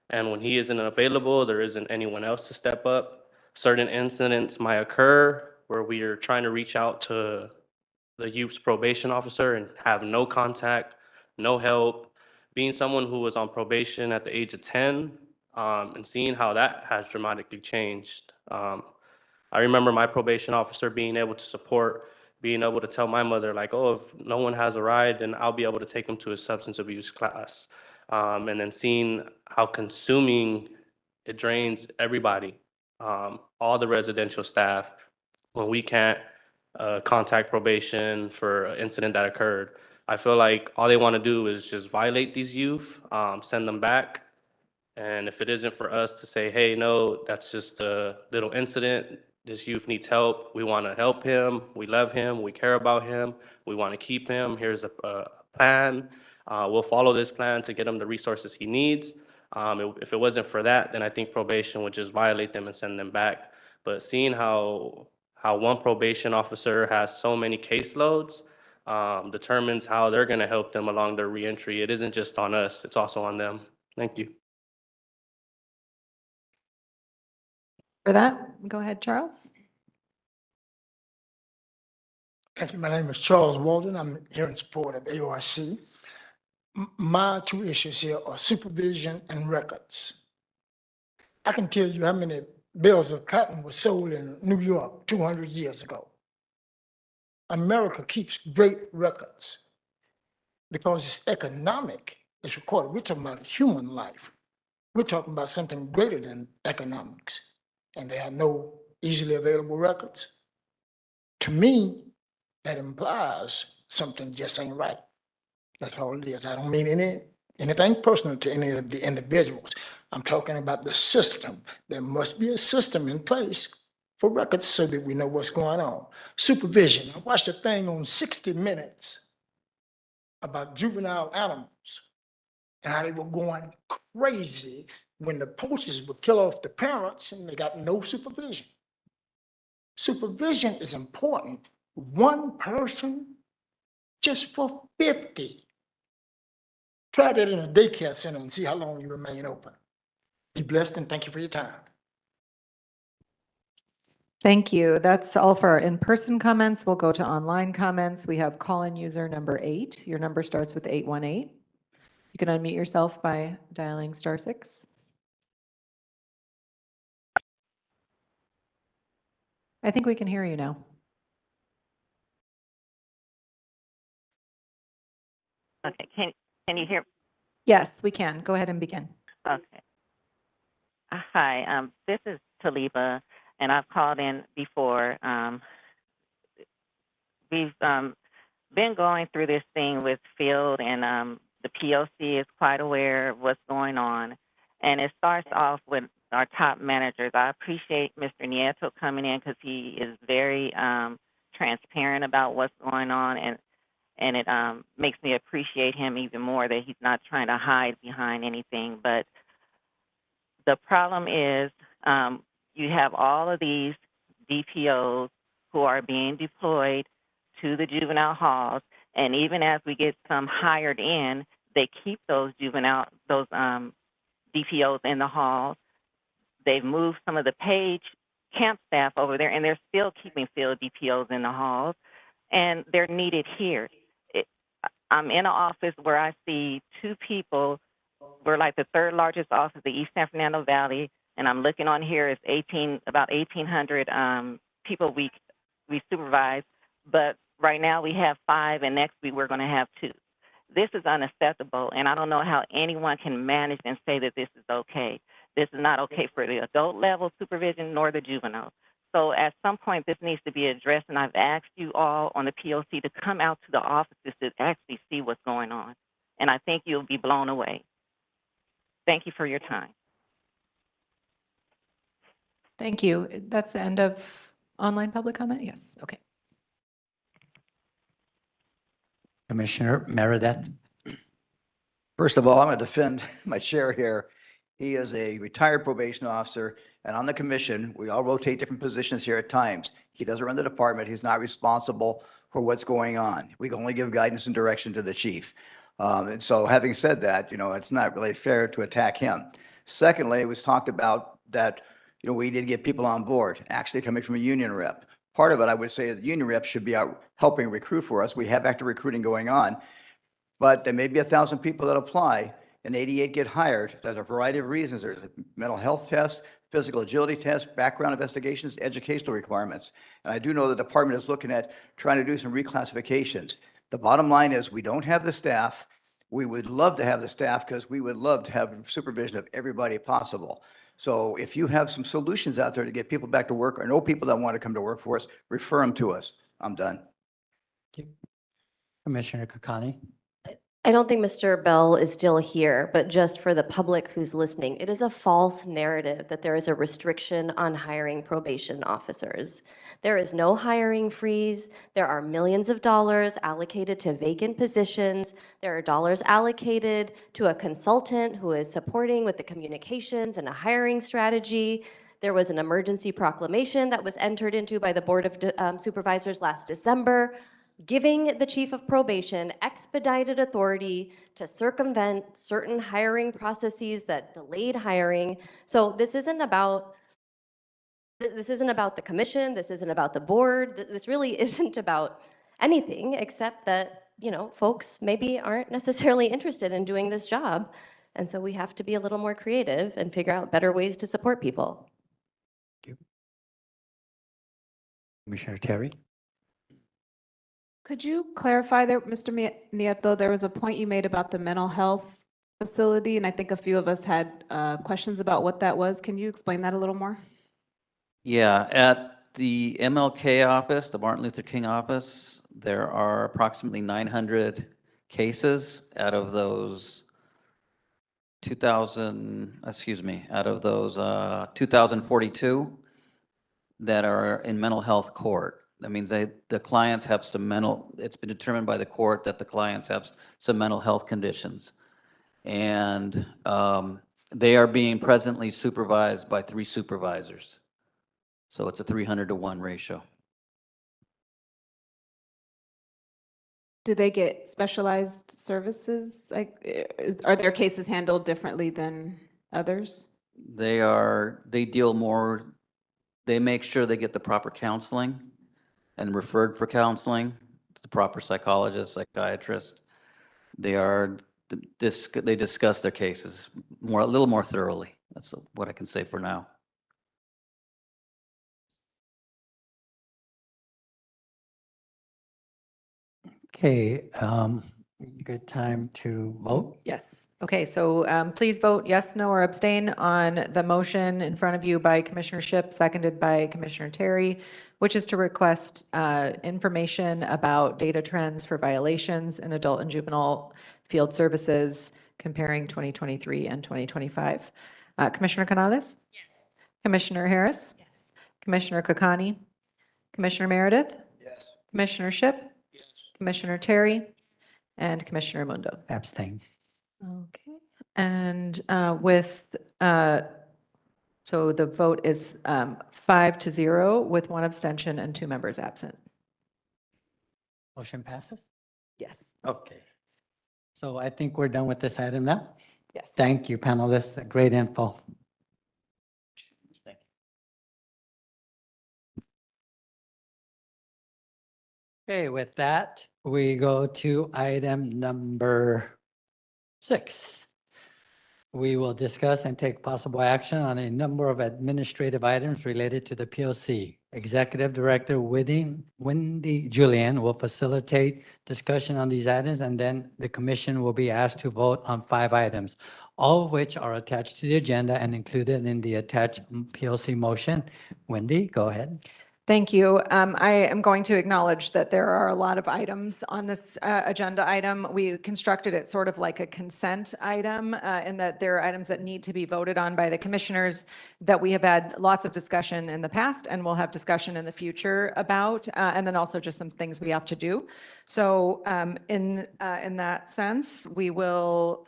and when he isn't available, there isn't anyone else to step up. Certain incidents might occur where we are trying to reach out to the youth's probation officer and have no contact, no help. Being someone who was on probation at the age of 10, and seeing how that has dramatically changed. I remember my probation officer being able to support, being able to tell my mother, like, oh, if no one has a ride, then I'll be able to take him to his substance abuse class. And then seeing how consuming it drains everybody, all the residential staff, when we can't contact probation for an incident that occurred. I feel like all they want to do is just violate these youth, send them back. And if it isn't for us to say, hey, no, that's just a little incident, this youth needs help, we want to help him, we love him, we care about him, we want to keep him, here's a plan. We'll follow this plan to get him the resources he needs. If it wasn't for that, then I think probation would just violate them and send them back. But seeing how one probation officer has so many caseloads determines how they're going to help them along their reentry. It isn't just on us, it's also on them. Thank you. For that, go ahead, Charles. Thank you. My name is Charles Walden. I'm here in support of AORC. My two issues here are supervision and records. I can tell you how many bales of cotton were sold in New York 200 years ago. America keeps great records because it's economic. It's recorded. We're talking about human life. We're talking about something greater than economics. And there are no easily available records. To me, that implies something just ain't right. That's all it is. I don't mean anything personal to any of the individuals. I'm talking about the system. There must be a system in place for records so that we know what's going on. Supervision. I watched a thing on 60 Minutes about juvenile animals and how they were going crazy when the poachers would kill off the parents and they got no supervision. Supervision is important. One person just for 50. Try that in a daycare center and see how long you remain open. Be blessed and thank you for your time. Thank you. That's all for our in-person comments. We'll go to online comments. We have call-in user number 8. Your number starts with 818. You can unmute yourself by dialing *6. I think we can hear you now. Okay, can you hear? Yes, we can. Go ahead and begin. Okay. Hi, this is Taliba, and I've called in before. We've been going through this thing with Field, and the POC is quite aware of what's going on. And it starts off with our top managers. I appreciate Mr. Nieto coming in because he is very transparent about what's going on, and it makes me appreciate him even more that he's not trying to hide behind anything. But the problem is you have all of these DPOs who are being deployed to the juvenile halls, and even as we get some hired in, they keep those DPOs in the halls. They've moved some of the Page camp staff over there, and they're still keeping field DPOs in the halls, and they're needed here. I'm in an office where I see 2 people. We're like the 3rd largest office in the East San Fernando Valley, and I'm looking on here as about 1,800 people we supervise. But right now we have 5, and next week we're going to have 2. This is unacceptable, and I don't know how anyone can manage and say that this is okay. This is not okay for the adult level supervision nor the juvenile. So at some point this needs to be addressed, and I've asked you all on the POC to come out to the offices to actually see what's going on. And I think you'll be blown away. Thank you for your time. Thank you. That's the end of online public comment? Yes. Okay. Commissioner Meredith. First of all, I'm going to defend my chair here. He is a retired probation officer, and on the commission, we all rotate different positions here at times. He doesn't run the department. He's not responsible for what's going on. We can only give guidance and direction to the chief. And so having said that, it's not really fair to attack him. Secondly, it was talked about that, we did get people on board, actually coming from a union rep. Part of it, I would say the union rep should be out helping recruit for us. We have active recruiting going on, but there may be 1,000 people that apply and 88 get hired. There's a variety of reasons. There's a mental health test, physical agility test, background investigations, educational requirements. And I do know the department is looking at trying to do some reclassifications. The bottom line is we don't have the staff. We would love to have the staff because we would love to have supervision of everybody possible. So if you have some solutions out there to get people back to work or know people that want to come to work for us, refer them to us. I'm done. Commissioner Kakani. I don't think Mr. Bell is still here, but just for the public who's listening, it is a false narrative that there is a restriction on hiring probation officers. There is no hiring freeze. There are millions of dollars allocated to vacant positions. There are dollars allocated to a consultant who is supporting with the communications and a hiring strategy. There was an emergency proclamation that was entered into by the Board of Supervisors last December, giving the chief of probation expedited authority to circumvent certain hiring processes that delayed hiring. So this isn't about This isn't about the commission, this isn't about the board, this really isn't about anything except that, you know, folks maybe aren't necessarily interested in doing this job. And so we have to be a little more creative and figure out better ways to support people. Commissioner Terry? Could you clarify there, Mr. Nieto, there was a point you made about the mental health facility, and I think a few of us had questions about what that was. Can you explain that a little more? Yeah, at the MLK office, the Martin Luther King office, there are approximately 900 cases out of those 2,042 that are in mental health court. That means the clients have some it's been determined by the court that the clients have some mental health conditions. And they are being presently supervised by 3 supervisors. So it's a 300-to-1 ratio. Do they get specialized services? Like, are their cases handled differently than others? They deal more, they make sure they get the proper counseling and referred for counseling, the proper psychologist, psychiatrist. They discuss their cases a little more thoroughly. That's what I can say for now. Okay, good time to vote. Yes. Okay, so please vote yes, no, or abstain on the motion in front of you by Commissioner Shipp, seconded by Commissioner Terry, which is to request information about data trends for violations in adult and juvenile field services comparing 2023 and 2025. Commissioner Canales? Yes. Commissioner Harris? Yes. Commissioner Kokani? Commissioner Meredith? Yes. Commissioner Shipp? Yes. Commissioner Terry? And Commissioner Mundo. Abstain. Okay, and so the vote is 5-0 with 1 abstention and 2 members absent. Motion passes? Yes. Okay. So I think we're done with this item now. Yes. Thank you, panelists. Great info. Okay, with that, we go to item number 6. We will discuss and take possible action on a number of administrative items related to the POC. Executive Director Wendy Julian will facilitate discussion on these items, and then the commission will be asked to vote on 5 items, all of which are attached to the agenda and included in the attached POC motion. Wendy, go ahead. Thank you. I am going to acknowledge that there are a lot of items on this agenda item. We constructed it sort of like a consent item in that there are items that need to be voted on by the commissioners that we have had lots of discussion in the past and will have discussion in the future about, and then also just some things we have to do. So in that sense, we will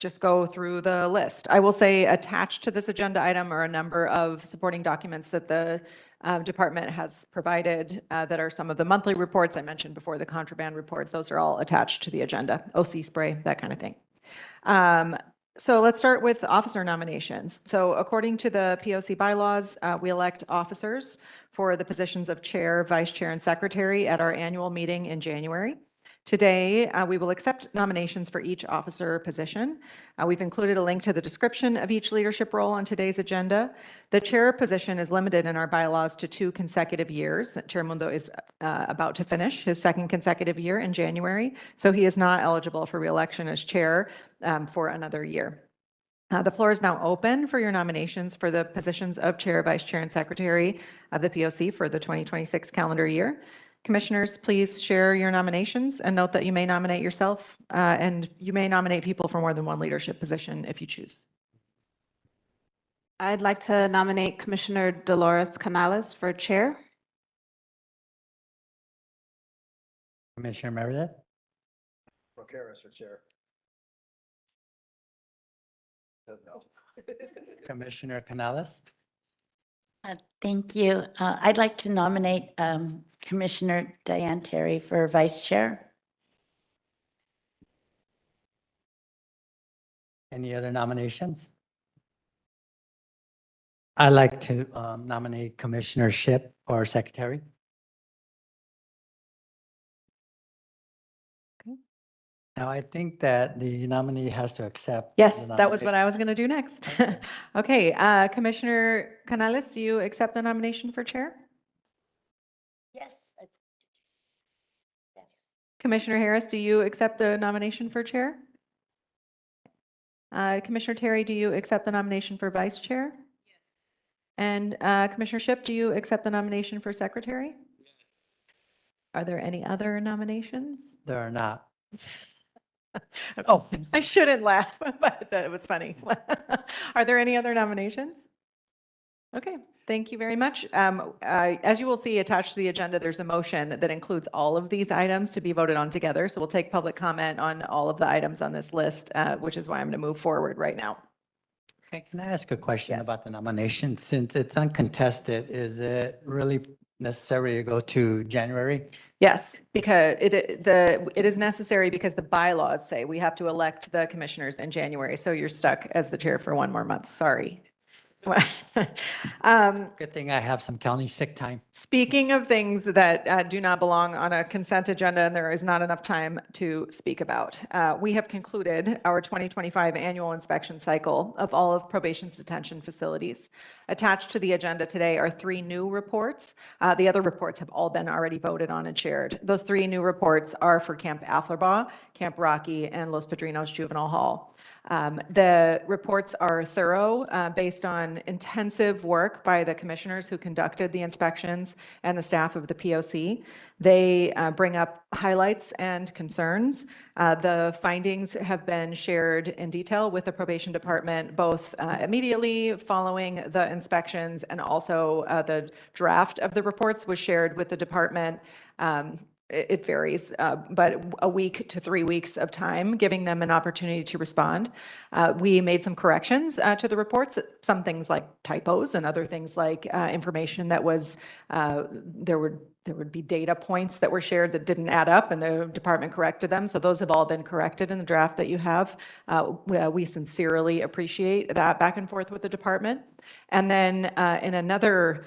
just go through the list. I will say attached to this agenda item are a number of supporting documents that the department has provided that are some of the monthly reports I mentioned before, the contraband report. Those are all attached to the agenda, OC spray, that kind of thing. So let's start with officer nominations. So according to the POC bylaws, we elect officers for the positions of chair, vice chair, and secretary at our annual meeting in January. Today, we will accept nominations for each officer position. We've included a link to the description of each leadership role on today's agenda. The chair position is limited in our bylaws to 2 consecutive years. Chair Mundo is about to finish his 2nd consecutive year in January, so he is not eligible for re-election as chair for another year. The floor is now open for your nominations for the positions of chair, vice chair, and secretary of the POC for the 2026 calendar year. Commissioners, please share your nominations and note that you may nominate yourself and you may nominate people for more than 1 leadership position if you choose. I'd like to nominate Commissioner Dolores Canales for chair. Commissioner Meredith? Procaris for chair. No. Commissioner Canales? Thank you. I'd like to nominate Commissioner Diane Terry for vice chair. Any other nominations? I'd like to nominate Commissioner Ship for secretary. Okay. Now, I think that the nominee has to accept. Yes, the that was what nomination. I was going to do next. Okay. Okay, Commissioner Canales, do you accept the nomination for chair? Yes. Yes. Commissioner Harris, do you accept the nomination for chair? Commissioner Terry, do you accept the nomination for vice chair? Yes. And Commissioner Ship, do you accept the nomination for secretary? Yes. Are there any other nominations? There are not. Oh, I shouldn't laugh, but that was funny. Are there any other nominations? Okay, thank you very much. As you will see attached to the agenda, there's a motion that includes all of these items to be voted on together. So we'll take public comment on all of the items on this list, which is why I'm going to move forward right now. Okay, can I ask a question Yes. about the nomination? Since it's uncontested, is it really necessary to go to January? Yes, because it is necessary because the bylaws say we have to elect the commissioners in January. So you're stuck as the chair for one more month. Sorry. Good thing I have some county sick time. Speaking of things that do not belong on a consent agenda and there is not enough time to speak about, we have concluded our 2025 annual inspection cycle of all of probation's detention facilities. Attached to the agenda today are 3 new reports. The other reports have all been already voted on and shared. Those 3 new reports are for Camp Atherbaugh, Camp Rocky, and Los Padrinos Juvenile Hall. The reports are thorough, based on intensive work by the commissioners who conducted the inspections and the staff of the POC. They bring up highlights and concerns. The findings have been shared in detail with the probation department, both immediately following the inspections and also the draft of the reports was shared with the department. It varies, but a week to 3 weeks of time, giving them an opportunity to respond. We made some corrections to the reports, some things like typos and other things like information that was, there would be data points that were shared that didn't add up and the department corrected them. So those have all been corrected in the draft that you have. We sincerely appreciate that back and forth with the department. And then in another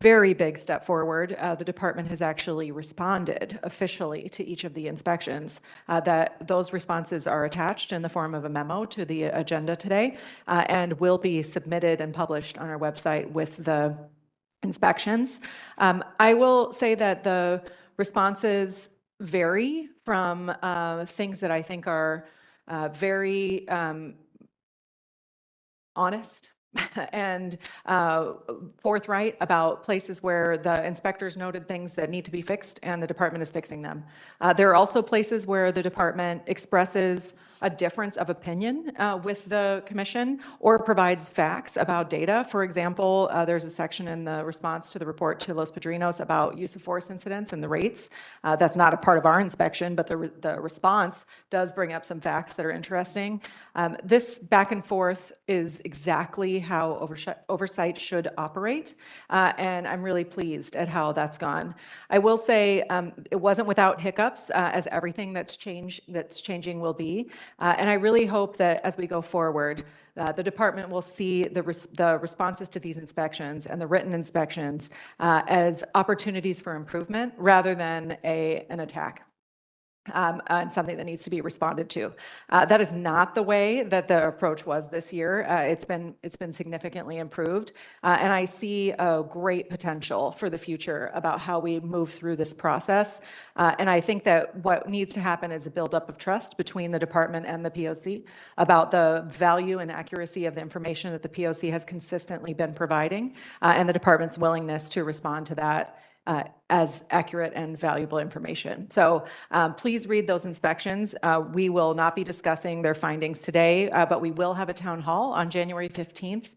very big step forward, the department has actually responded officially to each of the inspections. That those responses are attached in the form of a memo to the agenda today and will be submitted and published on our website with the inspections. I will say that the responses vary from things that I think are very honest and forthright about places where the inspectors noted things that need to be fixed and the department is fixing them. There are also places where the department expresses a difference of opinion with the commission or provides facts about data. For example, there's a section in the response to the report to Los Padrinos about use of force incidents and the rates. That's not a part of our inspection, but the response does bring up some facts that are interesting. This back and forth is exactly how oversight should operate, and I'm really pleased at how that's gone. I will say it wasn't without hiccups, as everything that's changing will be, and I really hope that as we go forward, the department will see the responses to these inspections and the written inspections as opportunities for improvement rather than an attack. And something that needs to be responded to. That is not the way that the approach was this year. It's been significantly improved, and I see a great potential for the future about how we move through this process. And I think that what needs to happen is a buildup of trust between the department and the POC about the value and accuracy of the information that the POC has consistently been providing, and the department's willingness to respond to that as accurate and valuable information. So please read those inspections. We will not be discussing their findings today, but we will have a town hall on January 15th.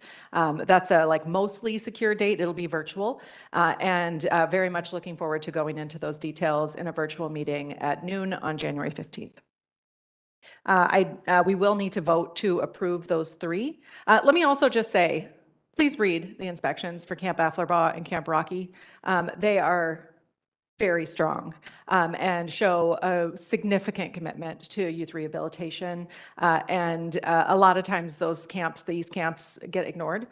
That's a mostly secure date. It'll be virtual, and very much looking forward to going into those details in a virtual meeting at noon on January 15th. We will need to vote to approve those 3. Let me also just say, please read the inspections for Camp Atherbaugh and Camp Rocky. They are very strong and show a significant commitment to youth rehabilitation. And a lot of times these camps get ignored,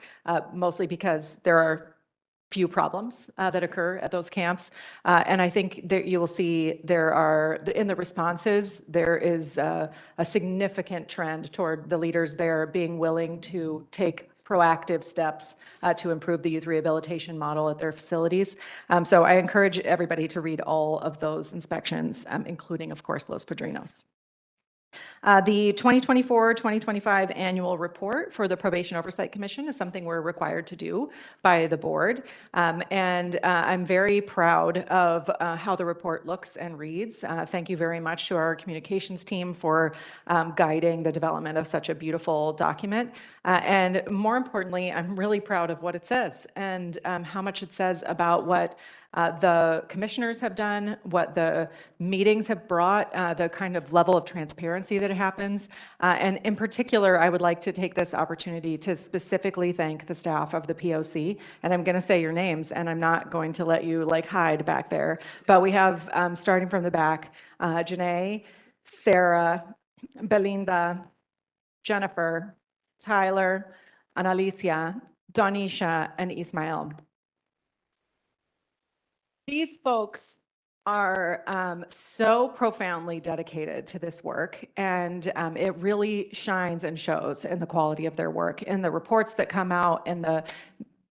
mostly because there are few problems that occur at those camps. And I think that you will see in the responses, there is a significant trend toward the leaders there being willing to take proactive steps to improve the youth rehabilitation model at their facilities. So I encourage everybody to read all of those inspections, including, of course, Los Padrinos. The 2024-2025 annual report for the Probation Oversight Commission is something we're required to do by the board. And I'm very proud of how the report looks and reads. Thank you very much to our communications team for guiding the development of such a beautiful document. And more importantly, I'm really proud of what it says and how much it says about what the commissioners have done, what the meetings have brought, the kind of level of transparency that happens. And in particular, I would like to take this opportunity to specifically thank the staff of the POC. And I'm going to say your names, and I'm not going to let you like hide back there. But we have, starting from the back, Janae, Sarah, Belinda, Jennifer, Tyler, Analicia, Donisha, and Ismael. These folks are so profoundly dedicated to this work, and it really shines and shows in the quality of their work, in the reports that come out, in the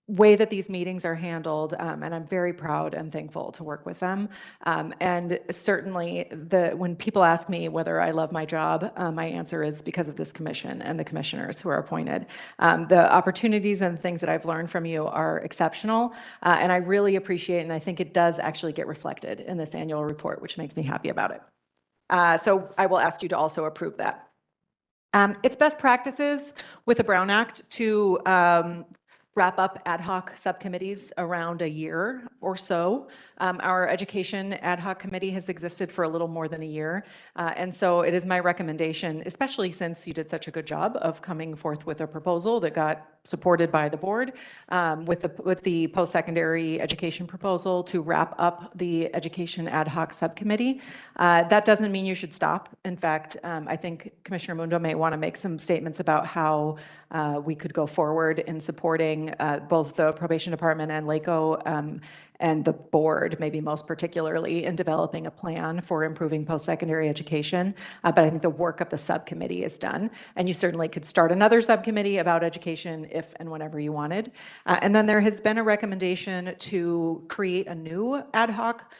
way that these meetings are handled, and I'm very proud and thankful to work with them. And certainly, when people ask me whether I love my job, my answer is because of this commission and the commissioners who are appointed. The opportunities and things that I've learned from you are exceptional, and I really appreciate it, and I think it does actually get reflected in this annual report, which makes me happy about it. So I will ask you to also approve that. It's best practices with the Brown Act to wrap up ad hoc subcommittees around a year or so. Our education ad hoc committee has existed for a little more than a year. And so it is my recommendation, especially since you did such a good job of coming forth with a proposal that got supported by the board, with the post-secondary education proposal, to wrap up the education ad hoc subcommittee. That doesn't mean you should stop. In fact, I think Commissioner Mundo may want to make some statements about how we could go forward in supporting both the probation department and LACO and the board, maybe most particularly, in developing a plan for improving post-secondary education. But I think the work of the subcommittee is done. And you certainly could start another subcommittee about education if and whenever you wanted. And then there has been a recommendation to create a new ad hoc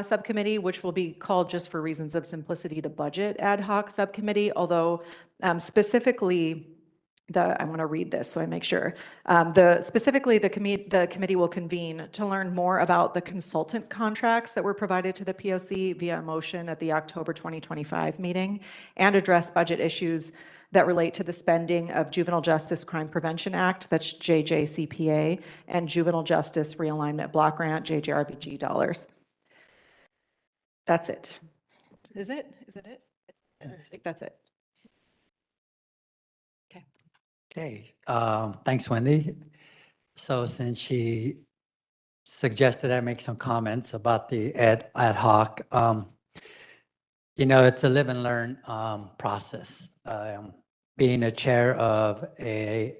subcommittee, which will be called, just for reasons of simplicity, the Budget Ad Hoc Subcommittee, although specifically, I want to read this so I make sure. Specifically, the committee will convene to learn more about the consultant contracts that were provided to the POC via a motion at the October 2025 meeting, and address budget issues that relate to the spending of Juvenile Justice Crime Prevention Act, that's JJCPA, and Juvenile Justice Realignment Block Grant, JJRBG dollars. That's it. Is it? Is it it? I think that's it. Okay, thanks, Wendy. So since she suggested I make some comments about the ad hoc, it's a live and learn process. Being a chair of a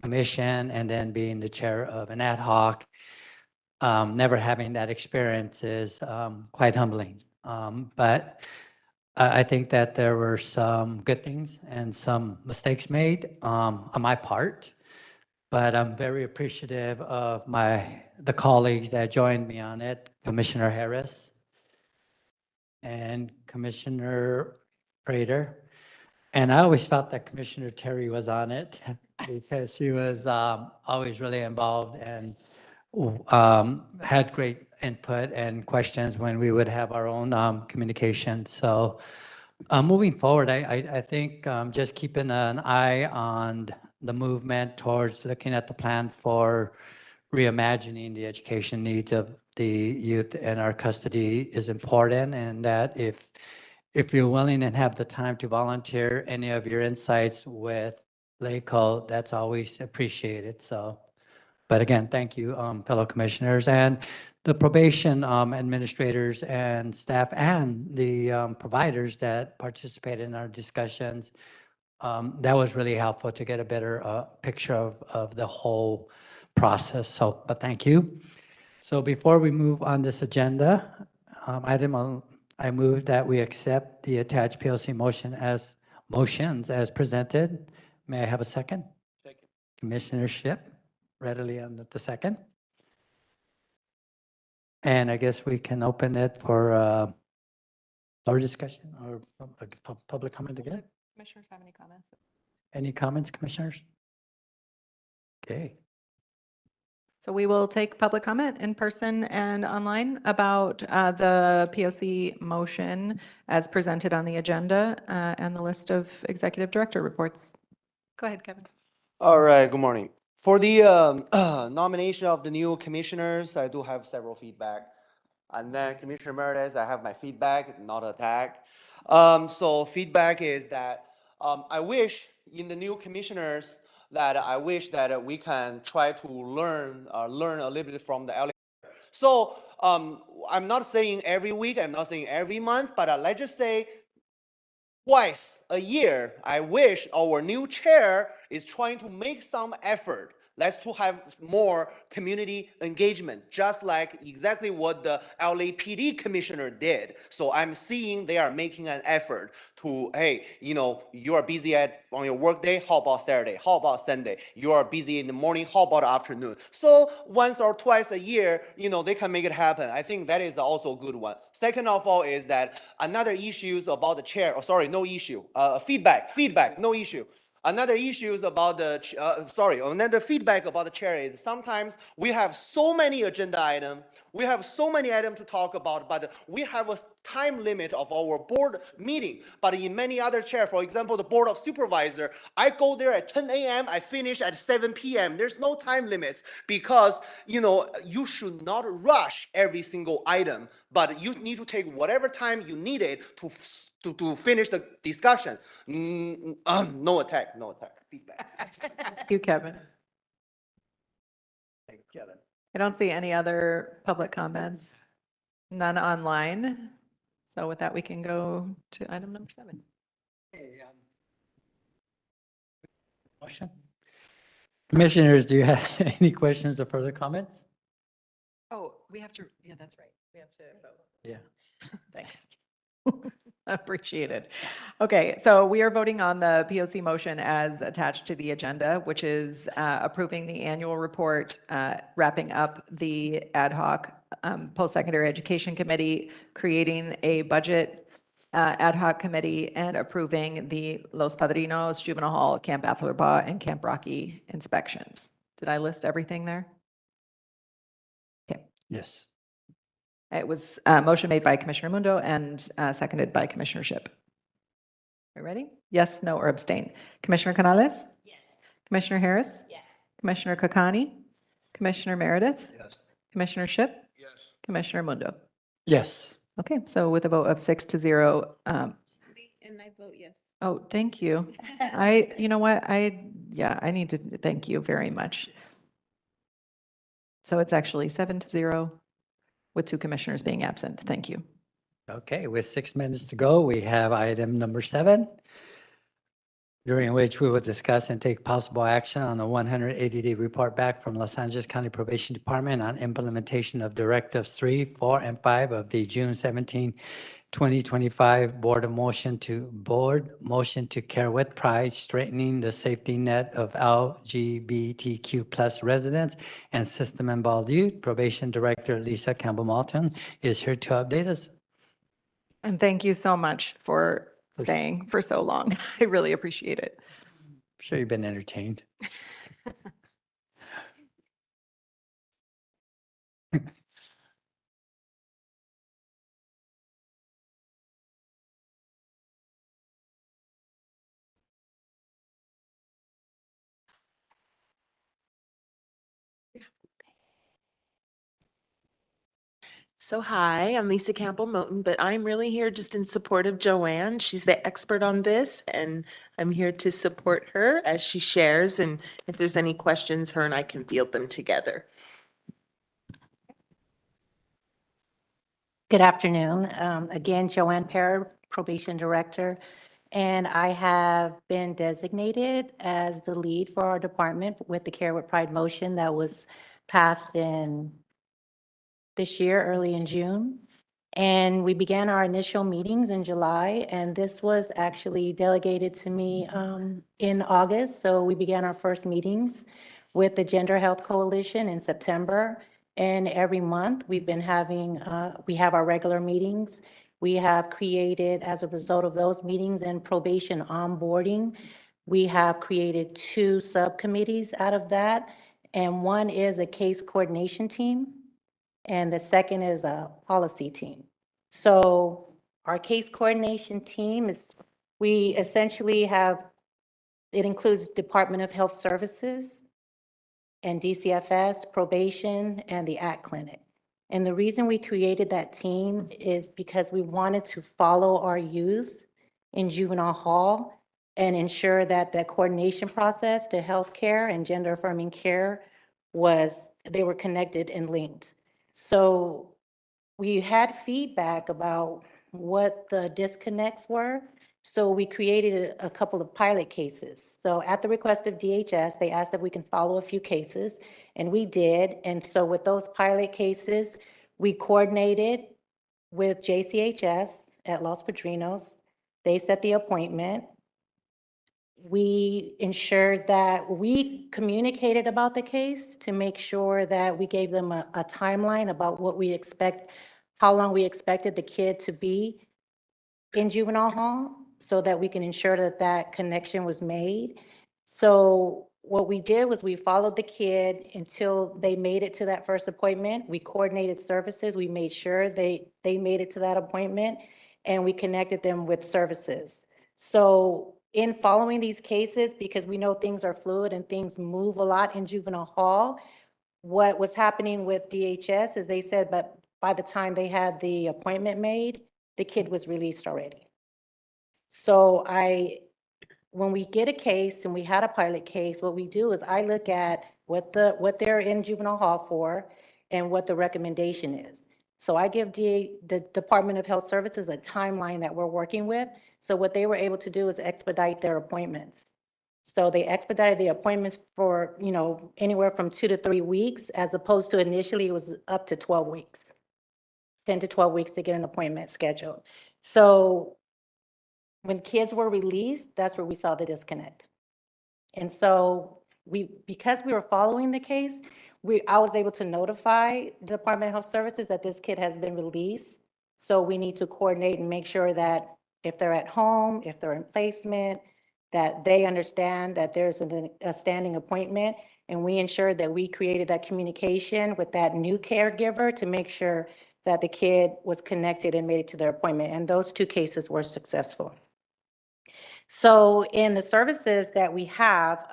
commission and then being the chair of an ad hoc, never having that experience is quite humbling. But I think that there were some good things and some mistakes made on my part, but I'm very appreciative of the colleagues that joined me on it, Commissioner Harris and Commissioner Prater. And I always felt that Commissioner Terry was on it because she was always really involved and had great input and questions when we would have our own communication. So moving forward, I think just keeping an eye on the movement towards looking at the plan for reimagining the education needs of the youth in our custody is important, and that if you're willing and have the time to volunteer any of your insights with LACO, that's always appreciated. So, but again, thank you, fellow commissioners. And the probation administrators and staff and the providers that participated in our discussions. That was really helpful to get a better picture of the whole process. So, but thank you. So before we move on this agenda, I move that we accept the attached PLC motions as presented. May I have a second? Second. Commissioner Ship, readily on the second. And I guess we can open it for our discussion or public comment again. Commissioners have any comments? Any comments, commissioners? Okay. So we will take public comment in person and online about the POC motion as presented on the agenda and the list of executive director reports. Go ahead, Kevin. All right, good morning. For the nomination of the new commissioners, I do have several feedback. And then Commissioner Meredith, I have my feedback, not attack. So feedback is that I wish in the new commissioners that I wish that we can try to learn a little bit from the LA. So I'm not saying every week, I'm not saying every month, but let's just say twice a year, I wish our new chair is trying to make some effort. Let's to have more community engagement, just like exactly what the LAPD commissioner did. So I'm seeing they are making an effort to, hey, you know, you are busy on your work day, how about Saturday? How about Sunday? You are busy in the morning, how about afternoon? So once or twice a year, you know, they can make it happen. I think that is also a good one. Second of all is that another issue is about the chair, oh, sorry, no issue, feedback, no issue. Another issue is about the, another feedback about the chair is sometimes we have so many agenda items, we have so many items to talk about, but we have a time limit of our board meeting. But in many other chair, for example, the board of supervisor, I go there at 10 a.m., I finish at 7 p.m. There's no time limits because, you know, you should not rush every single item, but you need to take whatever time you needed to finish the discussion. No attack, feedback. Thank you, Kevin. I don't see any other public comments, none online. So with that, we can go to item number 7. Motion. Commissioners, do you have any questions or further comments? Oh, we have to, yeah, that's right. We have to vote. Yeah. Thanks. Appreciate it. Okay, so we are voting on the POC motion as attached to the agenda, which is approving the annual report, wrapping up the ad hoc post-secondary education committee, creating a budget ad hoc committee, and approving the Los Padrinos, Juvenile Hall, Camp Athalaba, and Camp Rocky inspections. Did I list everything there? Okay. Yes. It was a motion made by Commissioner Mundo and seconded by Commissioner Ship. Are you ready? Yes, no, or abstain. Commissioner Canales? Yes. Commissioner Harris? Yes. Commissioner Kakani? Commissioner Meredith? Yes. Commissioner Ship? Yes. Commissioner Mundo? Yes. Okay, so with a vote of 6-0. And I vote yes. Oh, thank you. You know what? I need to thank you very much. So it's actually 7-0 with 2 commissioners being absent. Thank you. Okay, with 6 minutes to go, we have item number 7, during which we will discuss and take possible action on the 180-day report back from Los Angeles County Probation Department on implementation of Directives 3, 4, and 5 of the June 17, 2025 Board Motion to Care with Pride, strengthening the safety net of LGBTQ+ residents and system-involved youth. Probation Director Lisa Campbell-Malton is here to update us. And thank you so much for staying for so long. I really appreciate it. I'm sure you've been entertained. So hi, I'm Lisa Campbell Moten, but I'm really here just in support of Joanne. She's the expert on this, and I'm here to support her as she shares. And if there's any questions, her and I can field them together. Good afternoon. Again, Joanne Parr, Probation Director, and I have been designated as the lead for our department with the Care with Pride motion that was passed in this year, early in June. And we began our initial meetings in July, and this was actually delegated to me in August. So we began our first meetings with the Gender Health Coalition in September. And every month we've been having, we have our regular meetings. We have created, as a result of those meetings and probation onboarding, we have created 2 subcommittees out of that. And one is a case coordination team, and the second is a policy team. So our case coordination team is, we essentially have, it includes Department of Health Services and DCFS, probation, and the ACT Clinic. And the reason we created that team is because we wanted to follow our youth in juvenile hall and ensure that the coordination process to healthcare and gender affirming care was, they were connected and linked. So we had feedback about what the disconnects were. So we created a couple of pilot cases. So at the request of DHS, they asked if we can follow a few cases, and we did. And so with those pilot cases, we coordinated with JCHS at Los Padrinos. They set the appointment. We ensured that we communicated about the case to make sure that we gave them a timeline about what we expect, how long we expected the kid to be in juvenile hall, so that we can ensure that that connection was made. So what we did was we followed the kid until they made it to that first appointment. We coordinated services. We made sure they made it to that appointment, and we connected them with services. So in following these cases, because we know things are fluid and things move a lot in juvenile hall, what was happening with DHS is they said, but by the time they had the appointment made, the kid was released already. So when we get a case and we had a pilot case, what we do is I look at what they're in juvenile hall for and what the recommendation is. So I give the Department of Health Services a timeline that we're working with. So what they were able to do is expedite their appointments. So they expedited the appointments for, anywhere from 2 to 3 weeks, as opposed to initially it was up to 12 weeks, 10 to 12 weeks to get an appointment scheduled. So when kids were released, that's where we saw the disconnect. And so because we were following the case, I was able to notify the Department of Health Services that this kid has been released. So we need to coordinate and make sure that if they're at home, if they're in placement, that they understand that there's a standing appointment. And we ensured that we created that communication with that new caregiver to make sure that the kid was connected and made it to their appointment. And those 2 cases were successful. So in the services that we have,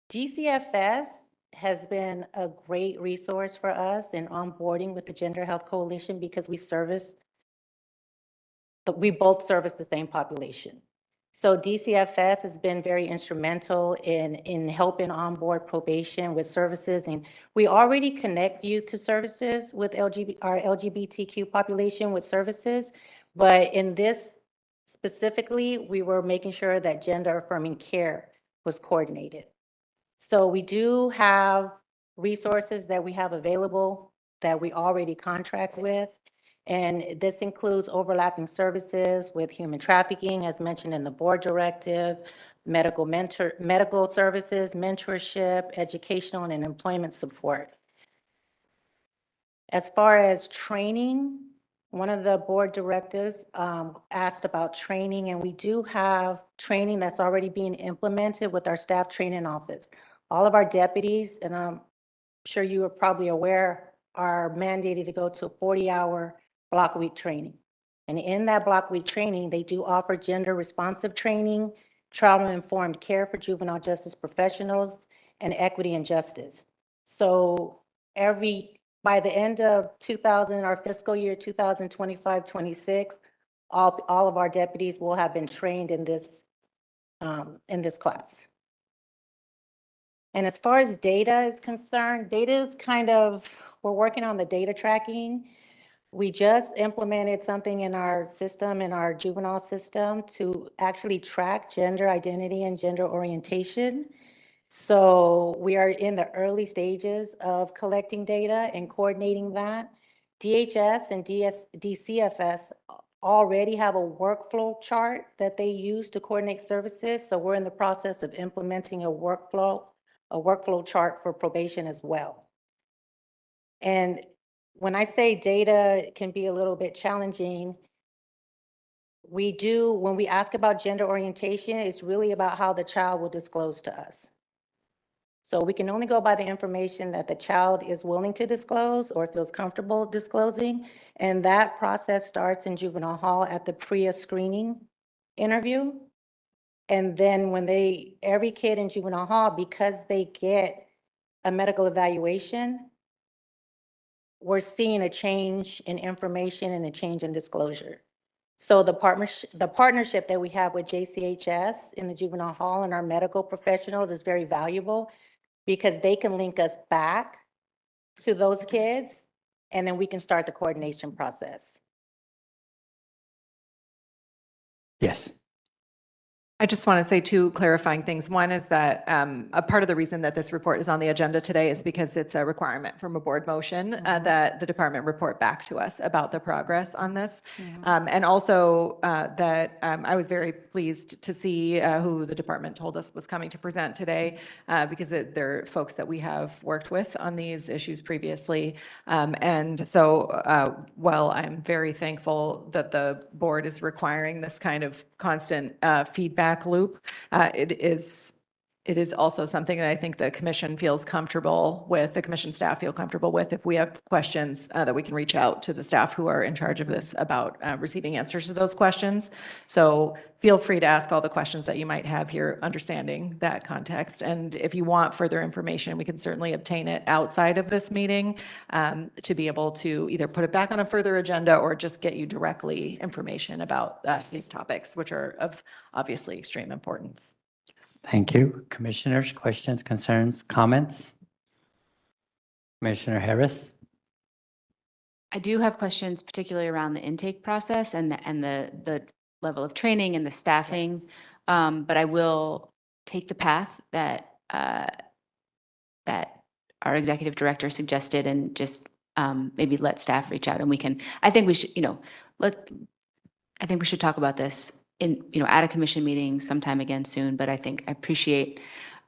DCFS has been a great resource for us in onboarding with the Gender Health Coalition because we both service the same population. So DCFS has been very instrumental in helping onboard probation with services. And we already connect youth to services with our LGBTQ population with services. But in this specifically, we were making sure that gender affirming care was coordinated. So we do have resources that we have available that we already contract with. And this includes overlapping services with human trafficking, as mentioned in the board directive, medical services, mentorship, educational and employment support. As far as training, one of the board directives asked about training, and we do have training that's already being implemented with our staff training office. All of our deputies, and I'm sure you are probably aware, are mandated to go to a 40-hour block week training. And in that block week training, they do offer gender responsive training, trauma-informed care for juvenile justice professionals, and equity and justice. So by the end of our fiscal year 2025-26, all of our deputies will have been trained in this class. And as far as data is concerned, data is kind of, we're working on the data tracking. We just implemented something in our system, in our juvenile system, to actually track gender identity and gender orientation. So we are in the early stages of collecting data and coordinating that. DHS and DCFS already have a workflow chart that they use to coordinate services. So we're in the process of implementing a workflow chart for probation as well. And when I say data can be a little bit challenging, when we ask about gender orientation, it's really about how the child will disclose to us. So we can only go by the information that the child is willing to disclose or feels comfortable disclosing. And that process starts in juvenile hall at the PREA screening interview. And then when every kid in juvenile hall, because they get a medical evaluation, we're seeing a change in information and a change in disclosure. So the partnership that we have with JCHS in the juvenile hall and our medical professionals is very valuable because they can link us back to those kids, and then we can start the coordination process. Yes. I just want to say two clarifying things. One is that a part of the reason that this report is on the agenda today is because it's a requirement from a board motion that the department report back to us about the progress on this. And also that I was very pleased to see who the department told us was coming to present today because they're folks that we have worked with on these issues previously. And so while I'm very thankful that the board is requiring this kind of constant feedback loop, it is also something that I think the commission feels comfortable with, the commission staff feel comfortable with. If we have questions that we can reach out to the staff who are in charge of this about receiving answers to those questions. So feel free to ask all the questions that you might have here, understanding that context. And if you want further information, we can certainly obtain it outside of this meeting to be able to either put it back on a further agenda or just get you directly information about these topics, which are of obviously extreme importance. Thank you. Commissioners, questions, concerns, comments? Commissioner Harris? I do have questions, particularly around the intake process and the level of training and the staffing. But I will take the path that that our executive director suggested and just maybe let staff reach out and we can. I think we should, I think we should talk about this at a commission meeting sometime again soon. But I appreciate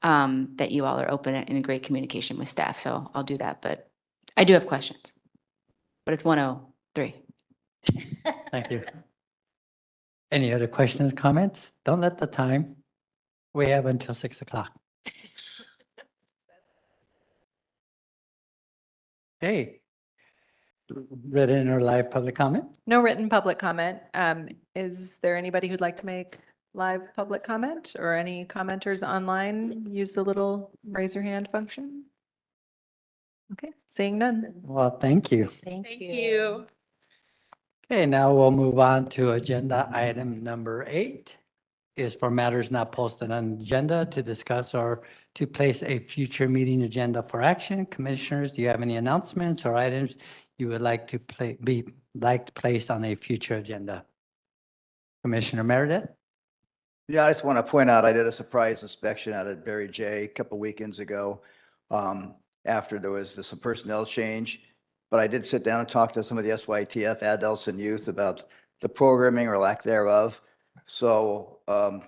that you all are open and in great communication with staff. So I'll do that. But I do have questions. But it's 1:03. Thank you. Any other questions, comments? Don't let the time. We have until 6 o'clock. Hey, written or live public comment? No written public comment. Is there anybody who'd like to make live public comment or any commenters online? Use the little raise your hand function. Okay, seeing none. Well, thank you. Thank you. You. Okay, now we'll move on to agenda item number 8 is for matters not posted on the agenda to discuss or to place a future meeting agenda for action. Commissioners, do you have any announcements or items you would like to place on a future agenda? Commissioner Meredith? Yeah, I just want to point out, I did a surprise inspection out at Barry J a couple weekends ago after there was some personnel change. But I did sit down and talk to some of the SYTF adults and youth about the programming or lack thereof. So on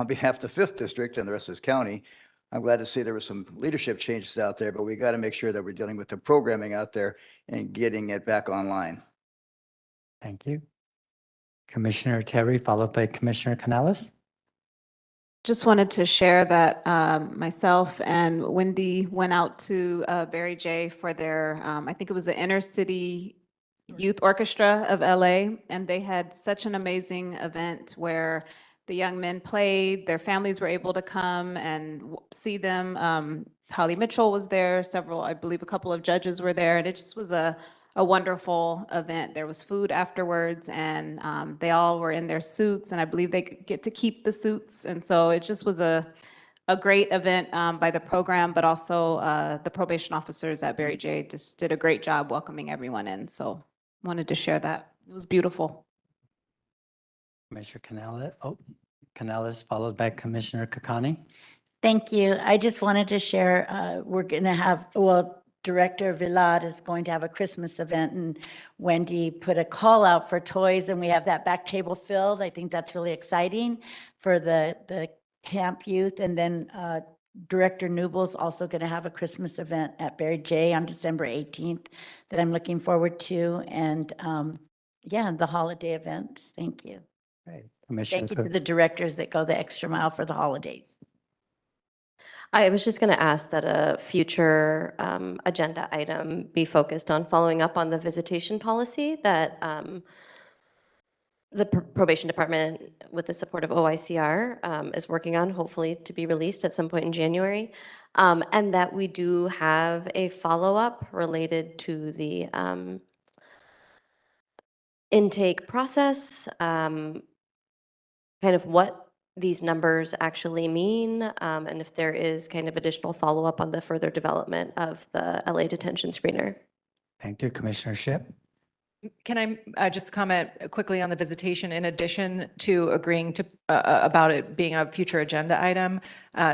behalf of the 5th District and the rest of this county, I'm glad to see there were some leadership changes out there, but we got to make sure that we're dealing with the programming out there and getting it back online. Thank you. Commissioner Terry, followed by Commissioner Canales. Just wanted to share that myself and Wendy went out to Barry J for their, I think it was the Inner City Youth Orchestra of LA, and they had such an amazing event where the young men played, their families were able to come and see them. Holly Mitchell was there, I believe a couple of judges were there, and it just was a wonderful event. There was food afterwards, and they all were in their suits, and I believe they get to keep the suits. And so it just was a a great event by the program, but also the probation officers at Barry J just did a great job welcoming everyone in. So wanted to share that. It was beautiful. Commissioner Canales, followed by Commissioner Kakani. Thank you. I just wanted to share, we're going to have, well, Director Villar is going to have a Christmas event, and Wendy put a call out for toys, and we have that back table filled. I think that's really exciting for the camp youth. And then Director Nubel's also going to have a Christmas event at Barry J on December 18th that I'm looking forward to. And yeah, the holiday events. Thank you. Right. Commissioner Thank you to the directors that go the extra mile for the holidays. I was just going to ask that a future agenda item be focused on following up on the visitation policy that the probation department, with the support of OICR, is working on, hopefully to be released at some point in January, and that we do have a follow-up related to the intake process, kind of what these numbers actually mean, and if there is kind of additional follow-up on the further development of the LA detention screener. Thank you, Commissioner Ship. Can I just comment quickly on the visitation? In addition to agreeing to about it being a future agenda item,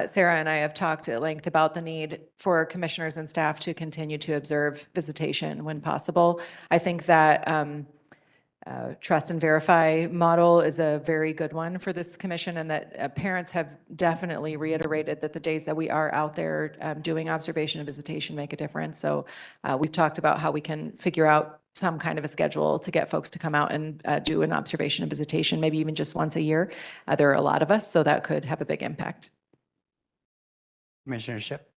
Sarah and I have talked at length about the need for commissioners and staff to continue to observe visitation when possible. I think that trust and verify model is a very good one for this commission, and that parents have definitely reiterated that the days that we are out there doing observation and visitation make a difference. So we've talked about how we can figure out some kind of a schedule to get folks to come out and do an observation and visitation, maybe even just once a year. There are a lot of us, so that could have a big impact. Commissioner Ship.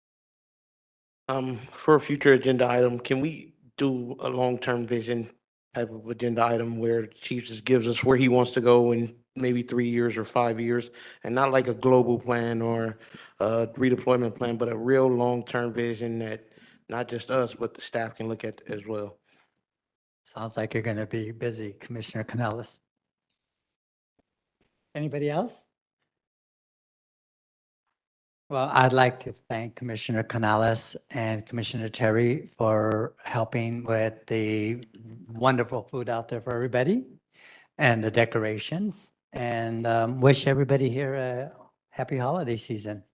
For a future agenda item, can we do a long-term vision type of agenda item where the chief just gives us where he wants to go in maybe 3 years or 5 years, and not like a global plan or a redeployment plan, but a real long-term vision that not just us, but the staff can look at as well? Sounds like you're going to be busy, Commissioner Canales. Anybody else? Well, I'd like to thank Commissioner Canales and Commissioner Terry for helping with the wonderful food out there for everybody and the decorations, and wish everybody here a happy holiday season.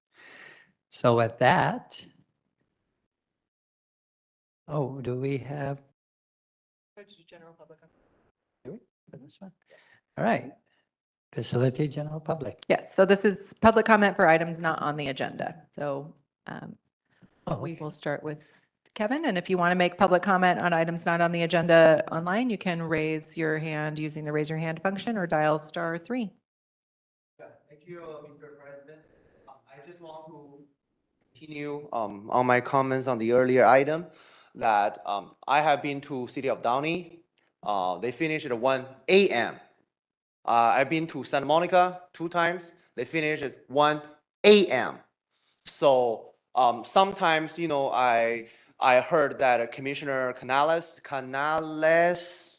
So with that, do we have? General public. Do we? For this one? All right. Facility general public. Yes, so this is public comment for items not on the agenda. So we will start with Kevin, and if you want to make public comment on items not on the agenda online, you can raise your hand using the raise your hand function or dial *3. Thank you, Mr. President. I just want to continue on my comments on the earlier item that I have been to City of Downey. They finish at 1 a.m. I've been to Santa Monica 2 times. They finish at 1 a.m. So sometimes, I heard that Commissioner Canales,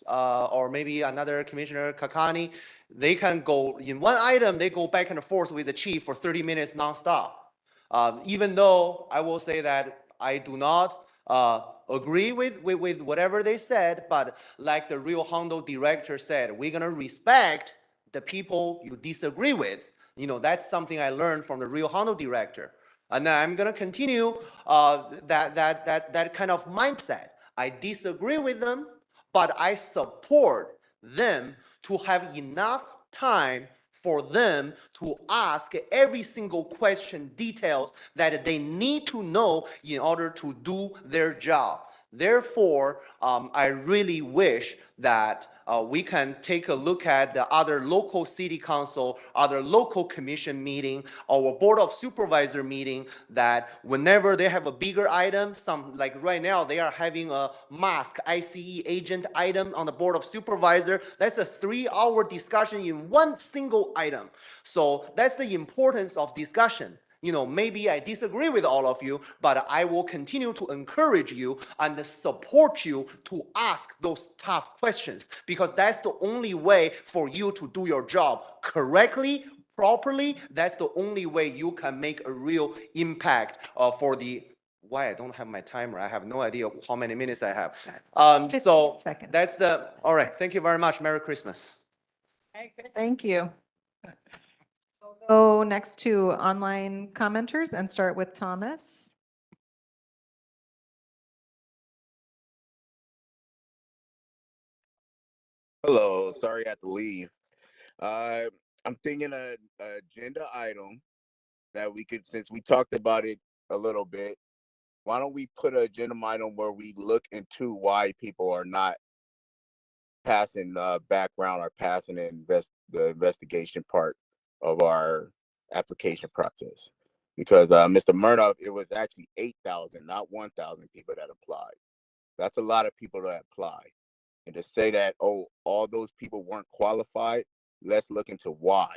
or maybe another Commissioner Kakani, they can go in one item, they go back and forth with the chief for 30 minutes nonstop. Even though I will say that I do not agree with whatever they said, but like the Rio Hondo director said, we're gonna respect the people you disagree with. That's something I learned from the Rio Hondo director. And I'm gonna continue that kind of mindset. I disagree with them, but I support them to have enough time for them to ask every single question, details that they need to know in order to do their job. Therefore, I really wish that we can take a look at the other local city council, other local commission meeting, our board of supervisor meeting, that whenever they have a bigger item, like right now, they are having a mask ICE agent item on the board of supervisor. That's a 3-hour discussion in one single item. So that's the importance of discussion. Maybe I disagree with all of you, but I will continue to encourage you and support you to ask those tough questions, because that's the only way for you to do your job correctly, properly, that's the only way you can make a real impact for the, why I don't have my timer, I have no idea how many minutes I have. So 15 seconds. that's the, all right, thank you very much, Merry Christmas. Thank you. We'll go next to online commenters and start with Thomas. Hello, sorry I had to leave. I'm thinking a agenda item that we could, since we talked about it a little bit, why don't we put an agenda item where we look into why people are not passing background or passing the investigation part of our application process? Because Mr. Murdoch, it was actually 8,000, not 1,000 people that applied. That's a lot of people that apply. And to say that, oh, all those people weren't qualified, let's look into why.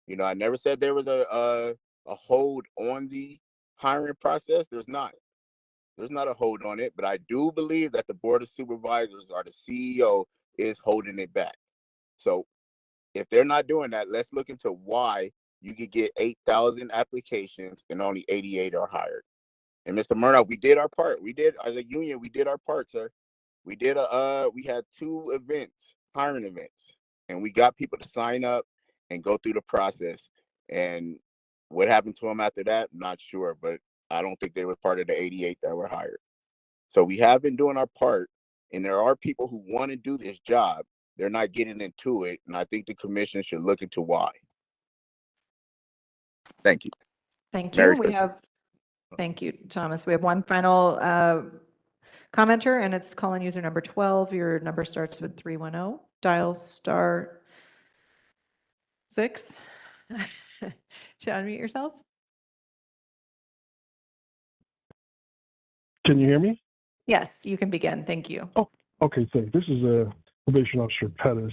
You know, I never said there was a hold on the hiring process. There's not. There's not a hold on it, but I do believe that the Board of Supervisors or the CEO is holding it back. So if they're not doing that, let's look into why you could get 8,000 applications and only 88 are hired. And Mr. Murdoch, we did our part. We did, as a union, we did our part, sir. We did we had 2 events, hiring events, and we got people to sign up and go through the process. And what happened to them after that, I'm not sure, but I don't think they were part of the 88 that were hired. So we have been doing our part, and there are people who want to do this job. They're not getting into it, and I think the commission should look into why. Thank you. Thank you. Merry We Christmas. have, thank you, Thomas. We have one final commenter, and it's calling user number 12. Your number starts with 310. Dial star 6 to unmute yourself. Can you hear me? Yes, you can begin. Thank you. Oh, okay, thanks. This is Probation Officer Pettis.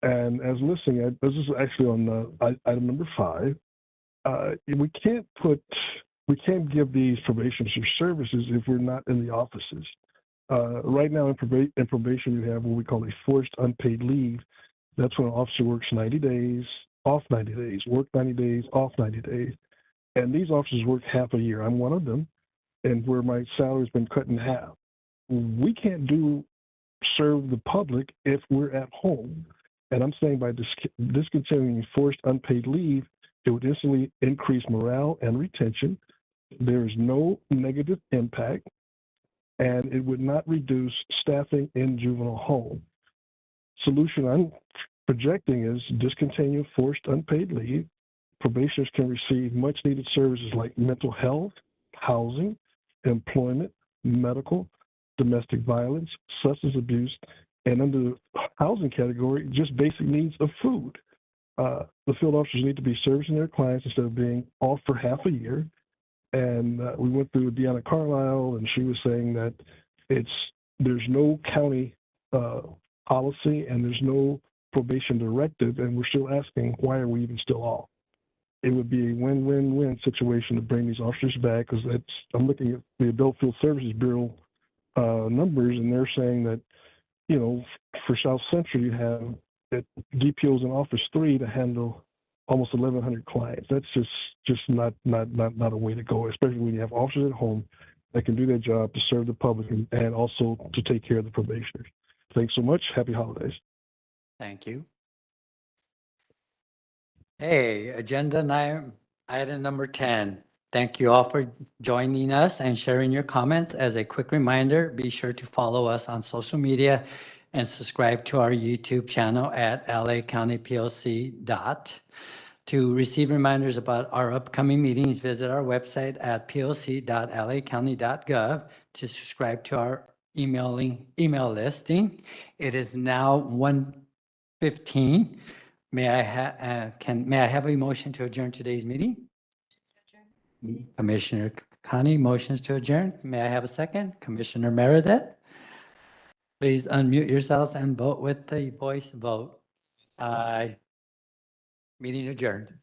And as listening, this is actually on item number 5. We can't give these probation officer services if we're not in the offices. Right now in probation, you have what we call a forced unpaid leave. That's when an officer works 90 days, off 90 days, work 90 days, off 90 days. And these officers work half a year. I'm one of them, and where my salary's been cut in half. We can't serve the public if we're at home. And I'm saying by discontinuing forced unpaid leave, it would instantly increase morale and retention. There is no negative impact, and it would not reduce staffing in juvenile home. Solution I'm projecting is discontinue forced unpaid leave. Probationers can receive much needed services like mental health, housing, employment, medical, domestic violence, substance abuse, and under the housing category, just basic needs of food. The field officers need to be servicing their clients instead of being off for half a year. And we went through Deanna Carlisle, and she was saying that there's no county policy and there's no probation directive, and we're still asking why are we even still off? It would be a win-win-win situation to bring these officers back, because I'm looking at the Adult Field Services Bureau numbers, and they're saying that, you know, for South Central, you have DPOs in Office 3 to handle almost 1,100 clients. That's just not a way to go, especially when you have officers at home that can do their job to serve the public and also to take care of the probationers. Thanks so much. Happy holidays. Thank you. Hey, item number 10. Thank you all for joining us and sharing your comments. As a quick reminder, be sure to follow us on social media and subscribe to our YouTube channel at lacountyplc. To receive reminders about our upcoming meetings, visit our website at plc.lacounty.gov to subscribe to our email listing. It is now 1:15. May I have a motion to adjourn today's meeting? Commissioner Connie motions to adjourn. May I have a second? Commissioner Meredith? Please unmute yourselves and vote with the voice vote. Aye. Meeting adjourned.